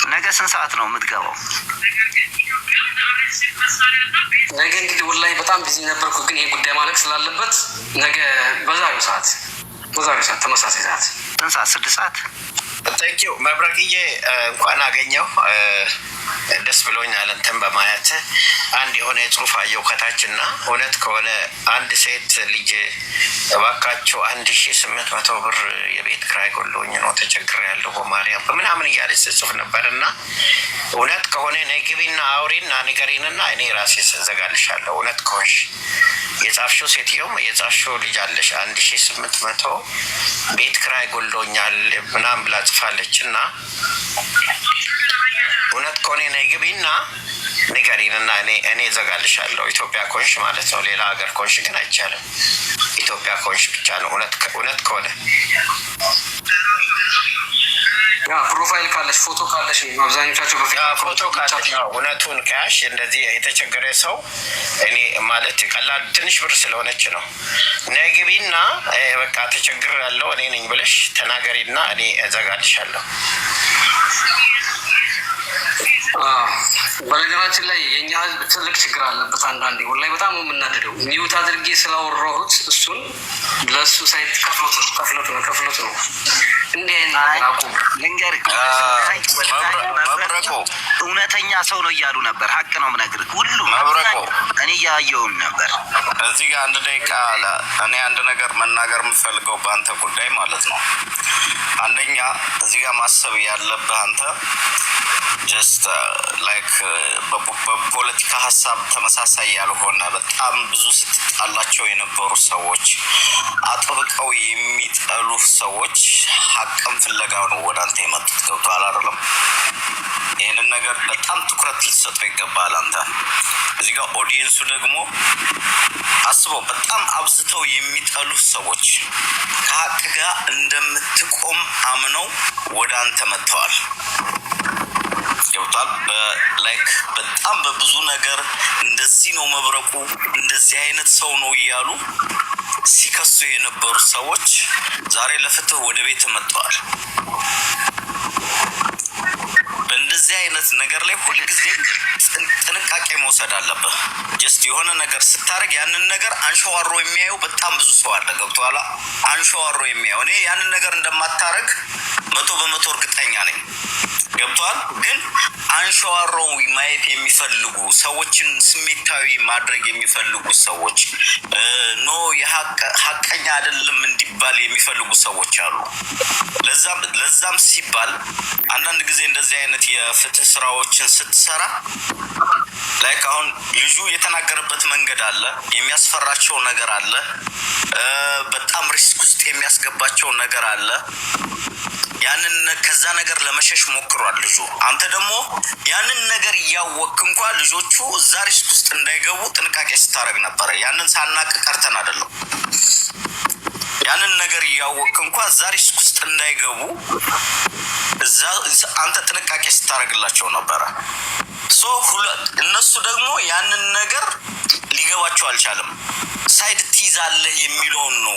ነገ ስንት ሰዓት ነው የምትገባው? ነገ እንግዲህ ወላሂ በጣም ቢዚ ነበርኩ፣ ግን ይህ ጉዳይ ማለቅ ስላለበት ነገ በዛሬው ሰዓት ተመሳሳይ ሰዓት ስንት ሰዓት? 6 ሰዓት። ታንኪው መብረቅዬ፣ እንኳን አገኘው። ደስ ብሎኛል እንትን በማየት። አንድ የሆነ ጽሁፍ አየው ከታችና እውነት ከሆነ አንድ ሴት ልጅ እባካቸው 1800 ብር የቤት ክራይ ጎሎኝ ነው ተቸግሬያለሁ በማርያም በምናምን እያለች ጽሁፍ ነበር። እና እውነት ከሆነ ነይ ግቢና አውሪና ንገሪንና እኔ ራሴ ስዘጋልሻለሁ። እውነት ከሆንሽ የጻፍሽው ሴትዮም የጻፍሽው ልጅ አለሽ 1800 ቤት ክራይ ጎሎኛል ምናምን ብላ ጽፋለች። እና እውነት ከሆነ ነይ ግቢና ንገሪን እና እኔ እዘጋልሻለሁ። ኢትዮጵያ ኮንሽ ማለት ነው። ሌላ ሀገር ኮንሽ ግን አይቻልም። ኢትዮጵያ ኮንሽ ብቻ ነው። እውነት ከሆነ ፕሮፋይል ካለሽ ፎቶ ካለሽ አብዛኞቻቸው ፎቶ ካለሽ እውነቱን ከያሽ እንደዚህ የተቸገረ ሰው እኔ ማለት ቀላል ትንሽ ብር ስለሆነች ነው። ነግቢና በቃ ተቸግር ያለው እኔ ነኝ ብለሽ ተናገሪና እኔ እዘጋልሻለሁ። በነገራችን ላይ የእኛ ህዝብ ትልቅ ችግር አለበት። አንዳንዴ ወላሂ በጣም የምናደደው ሚዩት አድርጌ ስላወራሁት እሱን ለእሱ ሳይት ከፍሎት ነው። እንዲህ አይነት ነገር አቁም። ልንገርህ መብረቆ እውነተኛ ሰው ነው እያሉ ነበር። ሀቅ ነው የምነግርህ። ሁሉም መብረቆ እኔ እያየውን ነበር። እዚህ ጋር አንድ ደቂቃ አለ። እኔ አንድ ነገር መናገር የምፈልገው በአንተ ጉዳይ ማለት ነው። አንደኛ እዚህ ጋር ማሰብ ያለብህ አንተ ጀስት ላይክ በፖለቲካ ሀሳብ ተመሳሳይ ያልሆነ በጣም ብዙ ስትጣላቸው የነበሩ ሰዎች፣ አጥብቀው የሚጠሉ ሰዎች ሀቅም ፍለጋው ነው ወደ አንተ የመጡት። ገብቶሃል አይደለም? ይህንን ነገር በጣም ትኩረት ልትሰጠው ይገባል። አንተ እዚህ ጋር ኦዲየንሱ ደግሞ አስበው፣ በጣም አብዝተው የሚጠሉ ሰዎች ከሀቅ ጋር እንደምትቆም አምነው ወደ አንተ መጥተዋል። ገብቷል። ላይክ በጣም በብዙ ነገር እንደዚህ ነው መብረቁ እንደዚህ አይነት ሰው ነው እያሉ ሲከሱ የነበሩ ሰዎች ዛሬ ለፍትህ ወደ ቤት መጥተዋል። በእንደዚህ አይነት ነገር ላይ ሁልጊዜ ጥንቃቄ መውሰድ አለብህ። ጀስት የሆነ ነገር ስታደርግ ያንን ነገር አንሸዋሮ የሚያየው በጣም ብዙ ሰው አለ። ገብቶሃል? አንሸዋሮ የሚያየው እኔ ያንን ነገር እንደማታረግ 100% እርግጠኛ ነኝ። ገብቷል። ግን አንሸዋሮ ማየት የሚፈልጉ ሰዎችን ስሜታዊ ማድረግ የሚፈልጉ ሰዎች ኖ የሀቀኛ አይደለም እንዲባል የሚፈልጉ ሰዎች አሉ። ለዛም ሲባል አንዳንድ ጊዜ እንደዚህ አይነት የፍትህ ስራዎችን ስትሰራ ላይክ አሁን ልጁ የተናገረበት መንገድ አለ፣ የሚያስፈራቸው ነገር አለ፣ በጣም ሪስክ ውስጥ የሚያስገባቸው ነገር አለ። ያንን ከዛ ነገር ለመሸሽ ሞክሯል ልጁ። አንተ ደግሞ ያንን ነገር እያወቅህ እንኳን ልጆቹ እዛ ሪስክ ውስጥ እንዳይገቡ ጥንቃቄ ስታደርግ ነበረ። ያንን ሳናቅ ቀርተን አይደለም። ያንን ነገር እያወቅህ እንኳን እዛ ሪስክ ውስጥ እንዳይገቡ እዛ አንተ ጥንቃቄ ስታደርግላቸው ነበረ። እነሱ ደግሞ ያንን ነገር ሊገባቸው አልቻለም። ሳይድ ትይዛለህ የሚለውን ነው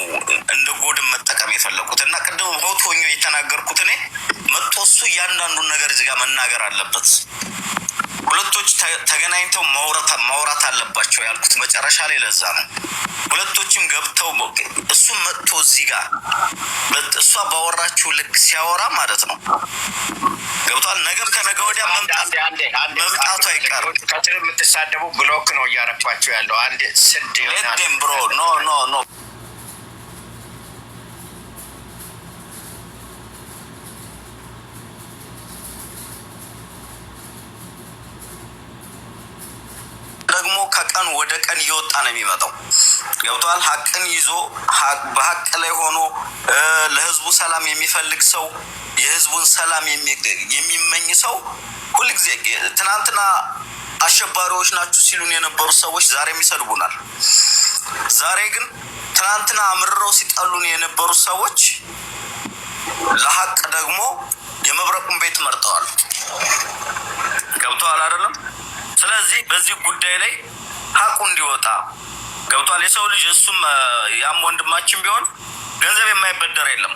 እንደ ጎድን መጠቀም የፈለጉት እና ቅድም ሆቶኞ የተናገርኩት እኔ መጥቶ እሱ እያንዳንዱን ነገር እዚህ ጋር መናገር አለበት። ሁለቶች ተገናኝተው ማውራት አለባቸው ያልኩት መጨረሻ ላይ ለዛ ነው። ሁለቶችም ገብተው እሱ መጥቶ እዚህ ጋር እሷ ባወራችሁ ልክ ሲያወራ ማለት ነው። ገብቷል። ነገር ከነገ ወዲያ መምጣቱ አይቀርም። ከስር የምትሳደቡ ብሎክ ነው እያረኳቸው ያለው አንድ ስድ ሌደም ብሮ ኖ ደግሞ ከቀን ወደ ቀን እየወጣ ነው የሚመጣው። ገብቷል። ሀቅን ይዞ በሀቅ ላይ ሆኖ ለህዝቡ ሰላም የሚፈልግ ሰው፣ የህዝቡን ሰላም የሚመኝ ሰው ሁልጊዜ ትናንትና አሸባሪዎች ናችሁ ሲሉን የነበሩ ሰዎች ዛሬም ይሰድቡናል። ዛሬ ግን ትናንትና አምርረው ሲጠሉን የነበሩ ሰዎች ለሀቅ ደግሞ የመብረቁን ቤት መርጠዋል። ገብቷል አይደለም? ስለዚህ በዚህ ጉዳይ ላይ ሀቁ እንዲወጣ ገብቷል። የሰው ልጅ እሱም ያም ወንድማችን ቢሆን ገንዘብ የማይበደር የለም።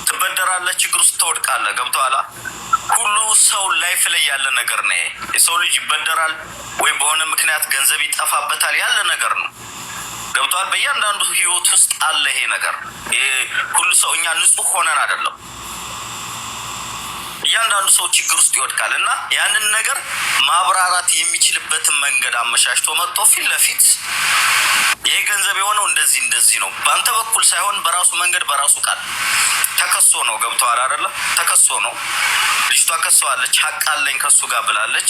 ትበደራለህ፣ ችግር ውስጥ ትወድቃለህ። ገብቷል። ሁሉ ሰው ላይፍ ላይ ያለ ነገር ነው። የሰው ልጅ ይበደራል ወይ በሆነ ምክንያት ገንዘብ ይጠፋበታል፣ ያለ ነገር ነው። ገብቷል። በእያንዳንዱ ህይወት ውስጥ አለ ይሄ ነገር። ሁሉ ሰው እኛ ንጹህ ሆነን አይደለም። እያንዳንዱ ሰው ችግር ውስጥ ይወድቃል እና ያንን ነገር ማብራራት የሚችልበትን መንገድ አመቻችቶ መጥቶ ፊት ለፊት ይሄ ገንዘብ የሆነው እንደዚህ ነው በአንተ በኩል ሳይሆን በራሱ መንገድ በራሱ ቃል ተከሶ ነው። ገብቶሃል አይደለ? ተከሶ ነው። ልጅቷ ከሰዋለች፣ ሀቅ አለኝ ከሱ ጋር ብላለች።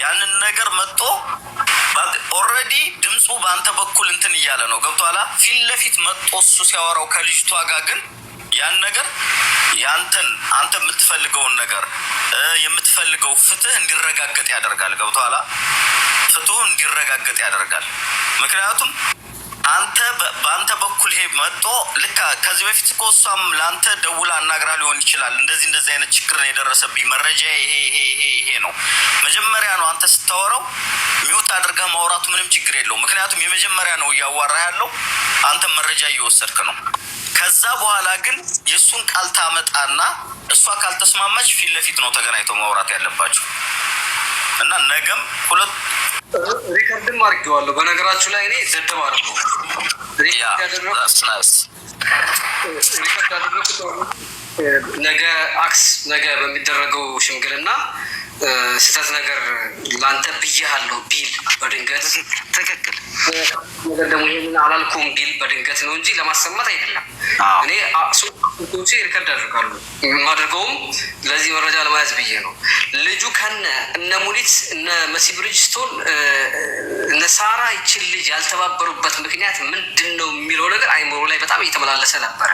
ያንን ነገር መጥቶ ኦልሬዲ ድምፁ በአንተ በኩል እንትን እያለ ነው። ገብቶሃል? ፊት ለፊት መጥቶ እሱ ሲያወራው ከልጅቷ ጋር ግን ያን ነገር አንተ የምትፈልገውን ነገር የምትፈልገው ፍትህ እንዲረጋገጥ ያደርጋል። ገብቶሃል? ፍትሁ እንዲረጋገጥ ያደርጋል። ምክንያቱም አንተ በአንተ በኩል ይሄ መጥቶ ልክ ከዚህ በፊት እኮ እሷም ለአንተ ደውላ አናግራ ሊሆን ይችላል። እንደዚህ አይነት ችግር ነው የደረሰብኝ፣ መረጃ ይሄ ነው። መጀመሪያ ነው አንተ ስታወራው ሚውት አድርገህ ማውራቱ ምንም ችግር የለው። ምክንያቱም የመጀመሪያ ነው እያዋራ ያለው፣ አንተ መረጃ እየወሰድክ ነው። ከዛ በኋላ ግን የእሱን ቃል ታመጣና እሷ ካልተስማማች ፊት ለፊት ነው ተገናኝተው ማውራት ያለባቸው እና ነገም ሁለት ሪከርድም አድርጌዋለሁ። በነገራችሁ ላይ እኔ ዘደብ አድርገው ሪከርድ ያደረኩት ነገ በሚደረገው ሽምግልና ስህተት ነገር ለአንተ ብያለሁ ቢል በድንገት ትክክል ነገር ደግሞ ይህንን አላልኩም ቢል በድንገት ነው እንጂ ለማሰማት አይደለም። እኔ ሶቼ ሪከርድ አድርጋሉ የማደርገውም ለዚህ መረጃ ለመያዝ ብዬ ነው። ልጁ ከነ እነ ሙኒት እነ መሲ ብሪጅስቶን እነ ሳራ ይችል ልጅ ያልተባበሩበት ምክንያት ምንድን ነው የሚለው ነገር አይምሮ ላይ በጣም እየተመላለሰ ነበረ።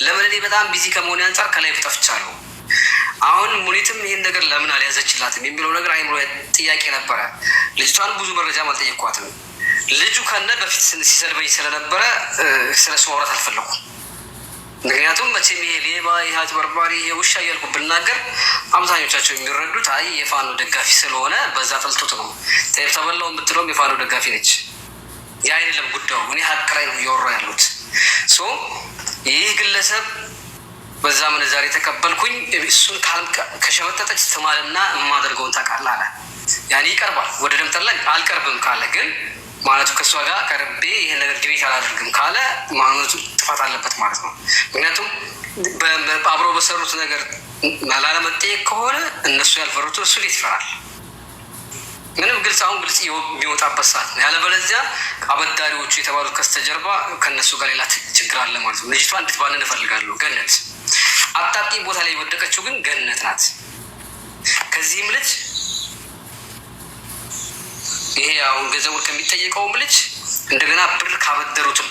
ለምን እኔ በጣም ቢዚ ከመሆን አንጻር ከላይ ጠፍቻለሁ። አሁን ሙኒትም ይህን ነገር ለምን አልያዘችላትም የሚለው ነገር አይምሮ ጥያቄ ነበረ። ልጅቷን ብዙ መረጃም አልጠየኳትም። ልጁ ከነ በፊት ሲሰድበኝ ስለነበረ ስለሱ ማውራት አልፈለኩም። ምክንያቱም መቼም ይሄ ሌባ፣ ይሄ አጭበርባሪ፣ ይሄ ውሻ እያልኩ ብናገር አብዛኞቻቸው የሚረዱት አይ የፋኖ ደጋፊ ስለሆነ በዛ ጠልቶት ነው። ተበላው የምትለውም የፋኖ ደጋፊ ነች። ያ አይደለም ጉዳዩ። እኔ ሀቅ ላይ ነው እያወራሁ ያሉት። ይህ ግለሰብ በዛ ምንዛሬ ተቀበልኩኝ እሱን ከሸመጠጠች ትማልና የማደርገውን ታውቃለህ አለ። ያኔ ይቀርባል ወደ ደምጠላ አልቀርብም ካለ ግን ማለቱ ከእሷ ጋር ቀርቤ ይህን ነገር ድቤት አላደርግም ካለ ማለቱ ጥፋት አለበት ማለት ነው። ምክንያቱም አብረው በሰሩት ነገር ላለመጠየቅ ከሆነ እነሱ ያልፈሩትን እሱ ሊት ይፈራል። ምንም ግልጽ የሚወጣበት ሰዓት ነው። ያለበለዚያ አበዳሪዎቹ የተባሉት ከስተጀርባ ከእነሱ ጋር ሌላ ችግር አለ ማለት ነው። ልጅቷ እንድትባልን እፈልጋለሁ። ገነት አጣብቂኝ ቦታ ላይ የወደቀችው ግን ገነት ናት። ከዚህም ልጅ ይሄ አሁን ገንዘቡን ከሚጠየቀውም ልጅ እንደገና ብር ካበደሩትም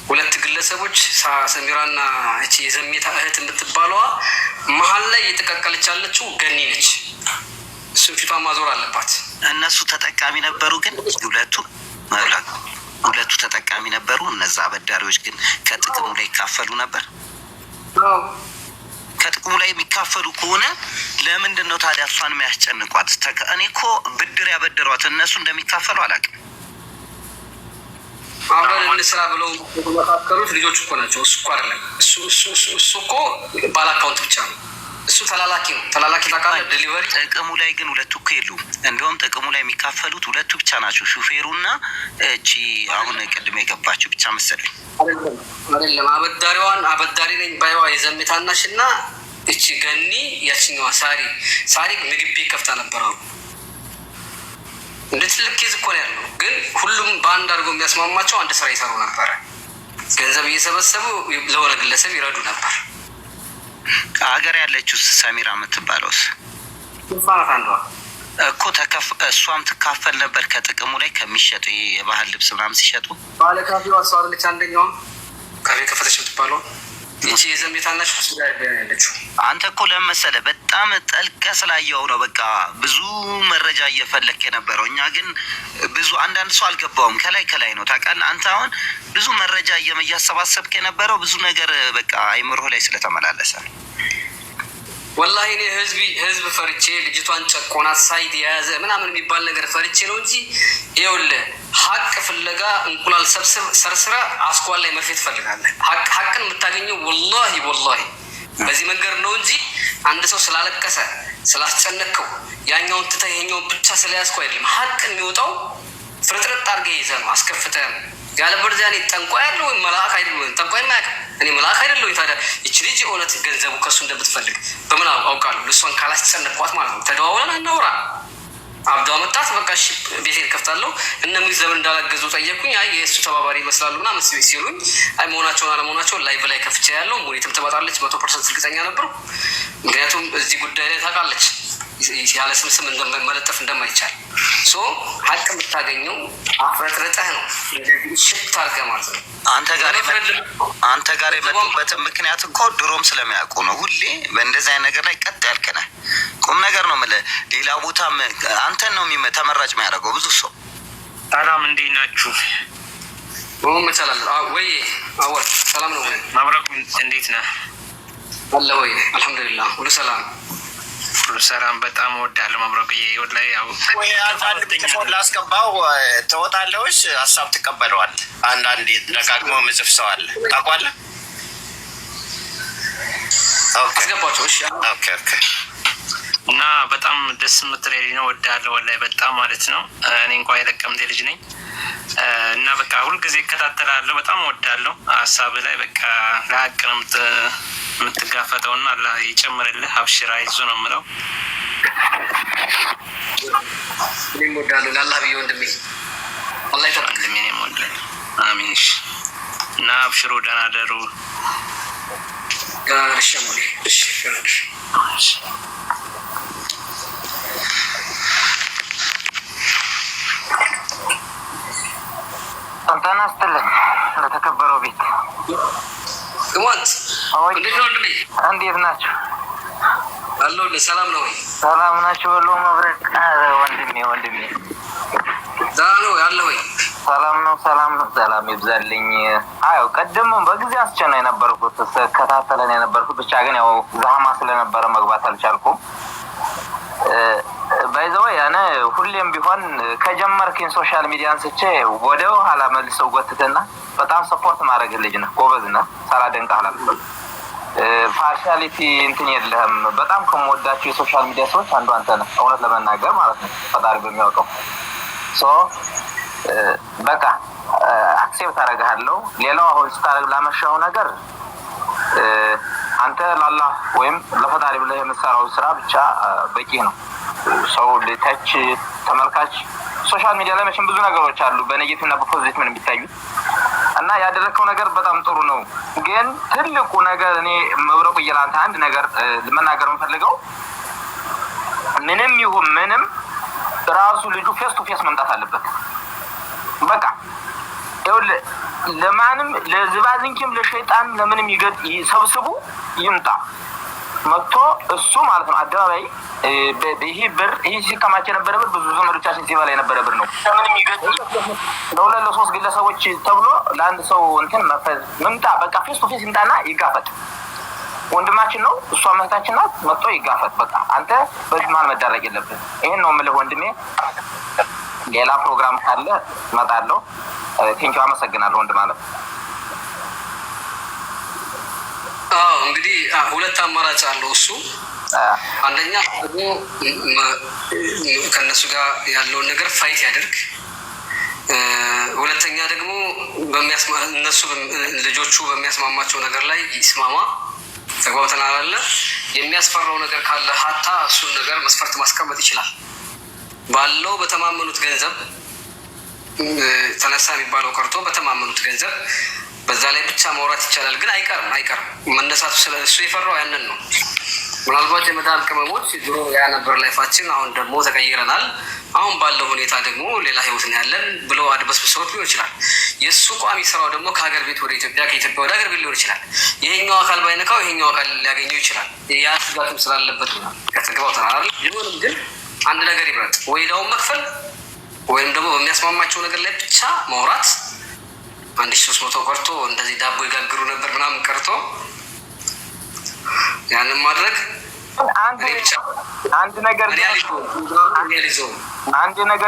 ሁለት ግለሰቦች ሰሚራና እቺ የዘሜታ እህት የምትባለዋ መሀል ላይ እየተቀቀለች ያለችው ገኒ ነች። እሱም ፊቷን ማዞር አለባት። እነሱ ተጠቃሚ ነበሩ፣ ግን ሁለቱ ተጠቃሚ ነበሩ። እነዛ አበዳሪዎች ግን ከጥቅሙ ላይ ይካፈሉ ነበር። ከጥቅሙ ላይ የሚካፈሉ ከሆነ ለምንድን ነው ታዲያ እሷን የሚያስጨንቋት? እኔ እኮ ብድር ያበደሯት እነሱ እንደሚካፈሉ አላውቅም። አብረን እንስራ ብለው የተመካከሩት ልጆች እኮ ናቸው። እሱ እኮ አይደለም። እሱ እኮ ባለ አካውንት ብቻ ነው። እሱ ተላላኪ ነው። ተላላኪ ታውቃለህ፣ ዴሊቨሪ። ጥቅሙ ላይ ግን ሁለቱ እኮ የሉም። እንዲሁም ጥቅሙ ላይ የሚካፈሉት ሁለቱ ብቻ ናቸው፣ ሹፌሩና እቺ አሁን ቅድም የገባችው ብቻ መሰለኝ። አይደለም አበዳሪ ነኝ ባይዋ የዘሜታናሽ እና እቺ ገኒ ያችኛዋ ሳሪ ምግብ ቤት ከፍታ ነበረ። እንደ ትልቅ ኬዝ እኮ ነው ያለው። ግን ሁሉም በአንድ አድርገው የሚያስማማቸው አንድ ስራ ይሰሩ ነበረ። ገንዘብ እየሰበሰቡ ለሆነ ግለሰብ ይረዱ ነበር። ሀገር ያለችው ሰሚራ የምትባለውስ አንዷ እኮ እሷም ትካፈል ነበር ከጥቅሙ ላይ ከሚሸጡ የባህል ልብስ ምናምን ሲሸጡ። ባለ ካፌዋ እሷ አይደለች? አንደኛዋ ካፌ ከፈተች የምትባለው ይቺ የዘሜታናሽ ያለችው። አንተ እኮ ለምን መሰለህ በጣም ጠልቀ ስላየው ነው በቃ ብዙ መረጃ እየፈለክ የነበረው። እኛ ግን ብዙ አንዳንድ ሰው አልገባውም። ከላይ ነው ታውቃለህ። አንተ አሁን ብዙ መረጃ እያሰባሰብክ የነበረው ብዙ ነገር በቃ አይምሮህ ላይ ስለተመላለሰ ነው። ወላሂ እኔ ህዝብ ፈርቼ ልጅቷን ጨቆናት ሳይድ የያዘ ምናምን የሚባል ነገር ፈርቼ ነው እንጂ ይኸውልህ ሀቅ ፍለጋ እንቁላል ሰርስረ አስኳል ላይ መርፌ ትፈልጋለህ። ሀቅን የምታገኘው ወላሂ በዚህ መንገድ ነው እንጂ አንድ ሰው ስላለቀሰ ስላስጨነቅከው ያኛውን ትተህ ይሄኛውን ብቻ ስለያዝኩ አይደለም። ሀቅ የሚወጣው ፍርጥርጥ አድርገህ ይዘህ ነው፣ አስከፍተህ ነው። ያለበለዚያ እኔ ጠንቋይ ያለው ወይ መልአክ አይደለም። ጠንቋይ ማያውቅ እኔ መልአክ አይደለሁ። ታዲያ ይቺ ልጅ እውነት ገንዘቡ ከሱ እንደምትፈልግ በምን አውቃለሁ? እሷን ካላስጨነቅኳት ማለት ነው። ተደዋውለን አናውራ። አብዷ መጣት በቃ እሺ ቤቴን ከፍታለሁ። እነሙይ ዘመን እንዳላገዙ ጠየቁኝ። አይ የእሱ ተባባሪ ይመስላሉ ምናምን ሲሉኝ አይ መሆናቸውን አለመሆናቸውን ላይቭ ላይ ከፍቼ ያለው ሙኒትም ትመጣለች 100% እርግጠኛ ነበሩ። ምክንያቱም እዚህ ጉዳይ ላይ ታውቃለች ያለ ስም መለጠፍ እንደማይቻል። ሀቅ የምታገኘው አፍረጥርጠህ ነው፣ ሽት አድርገህ ማለት ነው። አንተ ጋር የመጡበትን ምክንያት እኮ ድሮም ስለሚያውቁ ነው። ሁሌ በእንደዚህ አይነት ነገር ላይ ቀጥ ያልከነህ ቁም ነገር ነው የምልህ። ሌላ ቦታም አንተን ነው ተመራጭ የሚያደርገው ብዙ ሰው። ሰላም እንዴት ናችሁ? ወይ አወል ሰላም ነው ወይ? መብረቁ እንዴት ነህ? አለ ወይ? አልሐምዱሊላህ ሁሉ ሰላም ሁሉ ሰላም። በጣም እወዳለሁ መብረቁዬ። ወላሂ ያው ወይ አንዳንድ ቢፎን ላስገባው ትወጣለሽ፣ ሀሳብ ትቀበለዋል። አንዳንድ ደጋግሞ ምጽፍ ሰው አለ ታውቃለህ? አስገባቸው። እሺ ኦኬ ኦኬ። እና በጣም ደስ የምትለኝ ነው። ወዳለሁ ወላሂ በጣም ማለት ነው። እኔ እንኳን የለቀምቴ ልጅ ነኝ እና በቃ ሁልጊዜ እከታተላለሁ። በጣም ወዳለሁ ሀሳብ ላይ በቃ ለሀቅ ነው የምትጋፈጠው እና አላህ ይጨምርልህ። አብሽራ ይዞ ነው የምለው። እኔም ወዳለሁ ለአላህ ብዬ ወንድሜ አላህ ይጠብቅ። እኔም ወዳለሁ። አሚን። እና አብሽሩ፣ ደህና ደሩ። ደህና ነሽ ሙሌ? እሺ እሺ። ጤና ይስጥልኝ ለተከበረው ቤት ግማት እንዴት ነው ወንድሜ? እንዴት ናችሁ? አለሁልህ። ሰላም ነው ወይ? ሰላም ናችሁ? ወሎ መብረቅ ወንድሜ ደህና ነው ያለህ ወይ? ሰላም ነው። ሰላም ይብዛልኝ። አዎ ቀደምም በጊዜ አስቸና የነበርኩት ስከታተለን የነበርኩት ብቻ ግን ያው ዛማ ስለነበረ መግባት አልቻልኩም። ባይዘው ያኔ ሁሌም ቢሆን ከጀመርክኝ ሶሻል ሚዲያ አንስቼ ወደ ኋላ መልሰው ጎትተና በጣም ሰፖርት ማድረግ ልጅ ነህ፣ ጎበዝ ነህ። ሳላደንቅ አላልኩም። ፓርሻሊቲ እንትን የለህም። በጣም ከመወዳቸው የሶሻል ሚዲያ ሰዎች አንዱ አንተ ነህ፣ እውነት ለመናገር ማለት ነው። ፈጣሪ በሚያውቀው በቃ አክሴፕት አደርግሃለሁ። ሌላው አሁን ስታደርግ ላመሻው ነገር አንተ ላላህ ወይም ለፈጣሪ ብለህ የምትሰራው ስራ ብቻ በቂ ነው። ሰው ልተች ተመልካች ሶሻል ሚዲያ ላይ መቼም ብዙ ነገሮች አሉ በኔጌቲቭ እና በፖዚቲቭ ምን የሚታዩ እና ያደረከው ነገር በጣም ጥሩ ነው። ግን ትልቁ ነገር እኔ መብረቁ እየላንተ አንድ ነገር ለመናገር የምፈልገው ምንም ይሁን ምንም ራሱ ልጁ ፌስ ቱ ፌስ መምጣት አለበት። በቃ ይኸውልህ ለማንም ለዝባዝንኪም ለሸይጣን ለምንም ይሰብስቡ ይምጣ መጥቶ እሱ ማለት ነው አደባባይ ይሄ ብር ይሄ ሲከማች የነበረ ብር ብዙ ዘመዶቻችን ሲበላ የነበረ ብር ነው። ለምንም ለሁለት ለሶስት ግለሰቦች ተብሎ ለአንድ ሰው እንትን መምጣ በቃ ፌስ ቱ ፌስ ይምጣና ይጋፈጥ። ወንድማችን ነው፣ እሷ እህታችን ናት። መጥቶ ይጋፈጥ። በቃ አንተ በዚህ መሀል መዳረቅ የለብን። ይሄን ነው የምልህ ወንድሜ። ሌላ ፕሮግራም ካለ እመጣለሁ። ቴንኪው፣ አመሰግናለሁ ወንድም አለ። እንግዲህ ሁለት አማራጭ አለው እሱ። አንደኛ ደግሞ ከእነሱ ጋር ያለውን ነገር ፋይት ያደርግ። ሁለተኛ ደግሞ እነሱ ልጆቹ በሚያስማማቸው ነገር ላይ ይስማማ። ተግባብተናል አለ። የሚያስፈራው ነገር ካለ ሀታ እሱን ነገር መስፈርት ማስቀመጥ ይችላል። ባለው በተማመኑት ገንዘብ ተነሳ የሚባለው ቀርቶ በተማመኑት ገንዘብ በዛ ላይ ብቻ ማውራት ይቻላል። ግን አይቀርም መነሳቱ። ስለ እሱ የፈራው ያንን ነው። ምናልባት የመዳም ቅመሞች ድሮ ያ ነበር ላይፋችን፣ አሁን ደግሞ ተቀይረናል፣ አሁን ባለው ሁኔታ ደግሞ ሌላ ህይወት ነው ያለን ብለው አድበስብሰውት ሊሆን ይችላል። የእሱ ቋሚ ስራው ደግሞ ከሀገር ቤት ወደ ኢትዮጵያ፣ ከኢትዮጵያ ወደ ሀገር ቤት ሊሆን ይችላል። ይሄኛው አካል ባይነካው ይሄኛው አካል ሊያገኘው ይችላል። ያ ስጋትም ስላለበት ነው ከተግባው ተናል። ይሁንም ግን አንድ ነገር ይምረጥ፣ ወይ ዕዳውን መክፈል ወይም ደግሞ በሚያስማማቸው ነገር ላይ ብቻ ማውራት። 1300 ቀርቶ እንደዚህ ዳቦ ይጋግሩ ነበር ምናምን ቀርቶ ያንን ማድረግ አንድ ነገር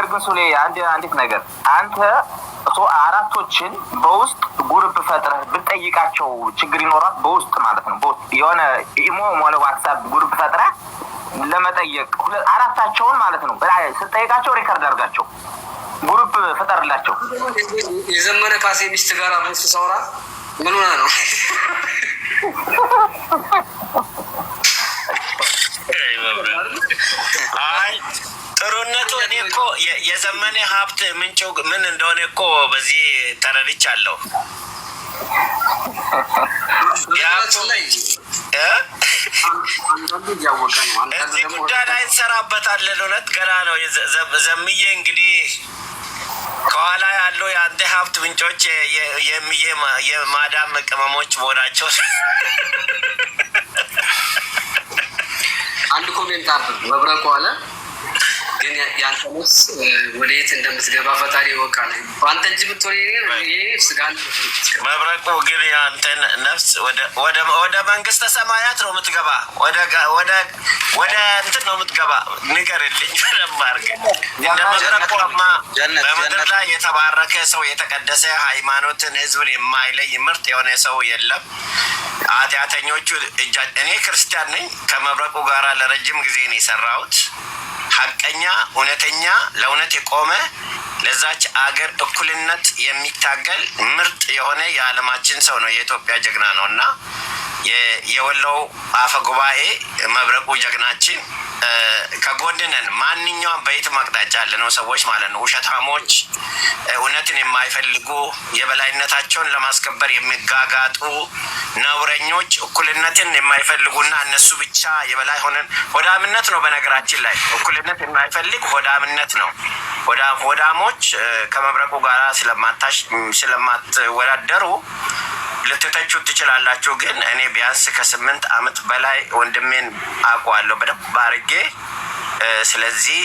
ግን ሱሌ አንዲት ነገር አንተ አራቶችን በውስጥ ጉርብ ፈጥረህ ብትጠይቃቸው ችግር ይኖራል። በውስጥ ማለት ነው። በውስጥ የሆነ ኢሞ ሞለ ዋትስአፕ ጉርብ ፈጥረህ ለመጠየቅ አራታቸውን ማለት ነው ስትጠይቃቸው ሪከርድ አድርጋቸው ጉርብ ፈጠርላቸው። የዘመነ ካሴ ሚስት ጋር አብረን ስሳወራ ምን ሆነ ነው? አይ ጥሩነቱ እኔ እኮ የዘመነ ሀብት ምንጭ ምን እንደሆነ እኮ በዚህ ተረድቻለሁ። እዚህ ጉዳይ ላይ እንሰራበታለን። እውነት ገና ነው። ዘምዬ እንግዲህ ከኋላ ያለው የአንተ ሀብት ምንጮች የማዳም ቅመሞች መሆናቸው አንድ ኮሜንት አንብብ። መብረቁ አለ ግን ያንተ ነፍስ ወደ የት እንደምትገባ ፈጣሪ ይወቃል። በአንተ እጅ ብትሆን ስጋን መብረቁ ግን ያንተን ነፍስ ወደ መንግስተ ሰማያት ነው የምትገባ፣ ወደ እንትን ነው የምትገባ። ንገርልኝ ለማርገ እንደመብረቁማ በምድር ላይ የተባረከ ሰው የተቀደሰ ሃይማኖትን ህዝብን የማይለይ ምርጥ የሆነ ሰው የለም። ኃጢአተኞቹ እኔ ክርስቲያን ነኝ። ከመብረቁ ጋር ለረጅም ጊዜ ነው የሰራሁት። ሀቀኛ እውነተኛ ለእውነት የቆመ ለዛች አገር እኩልነት የሚታገል ምርጥ የሆነ የዓለማችን ሰው ነው። የኢትዮጵያ ጀግና ነው እና የወሎው አፈ ጉባኤ መብረቁ ጀግናችን ከጎንነን ማንኛውም በየትም አቅጣጫ ያለነው ሰዎች ማለት ነው። ውሸታሞች፣ እውነትን የማይፈልጉ የበላይነታቸውን ለማስከበር የሚጋጋጡ ነውረኞች፣ እኩልነትን የማይፈልጉና እነሱ ብቻ የበላይ ሆነን ሆዳምነት ነው። በነገራችን ላይ እኩልነት የማይፈልግ ሆዳምነት ነው። ሆዳሞች ከመብረቁ ጋር ስለማትወዳደሩ ልትተቹት ትችላላችሁ። ግን እኔ ቢያንስ ከ8 ዓመት በላይ ወንድሜን አውቀዋለሁ በደንብ አድርጌ። ስለዚህ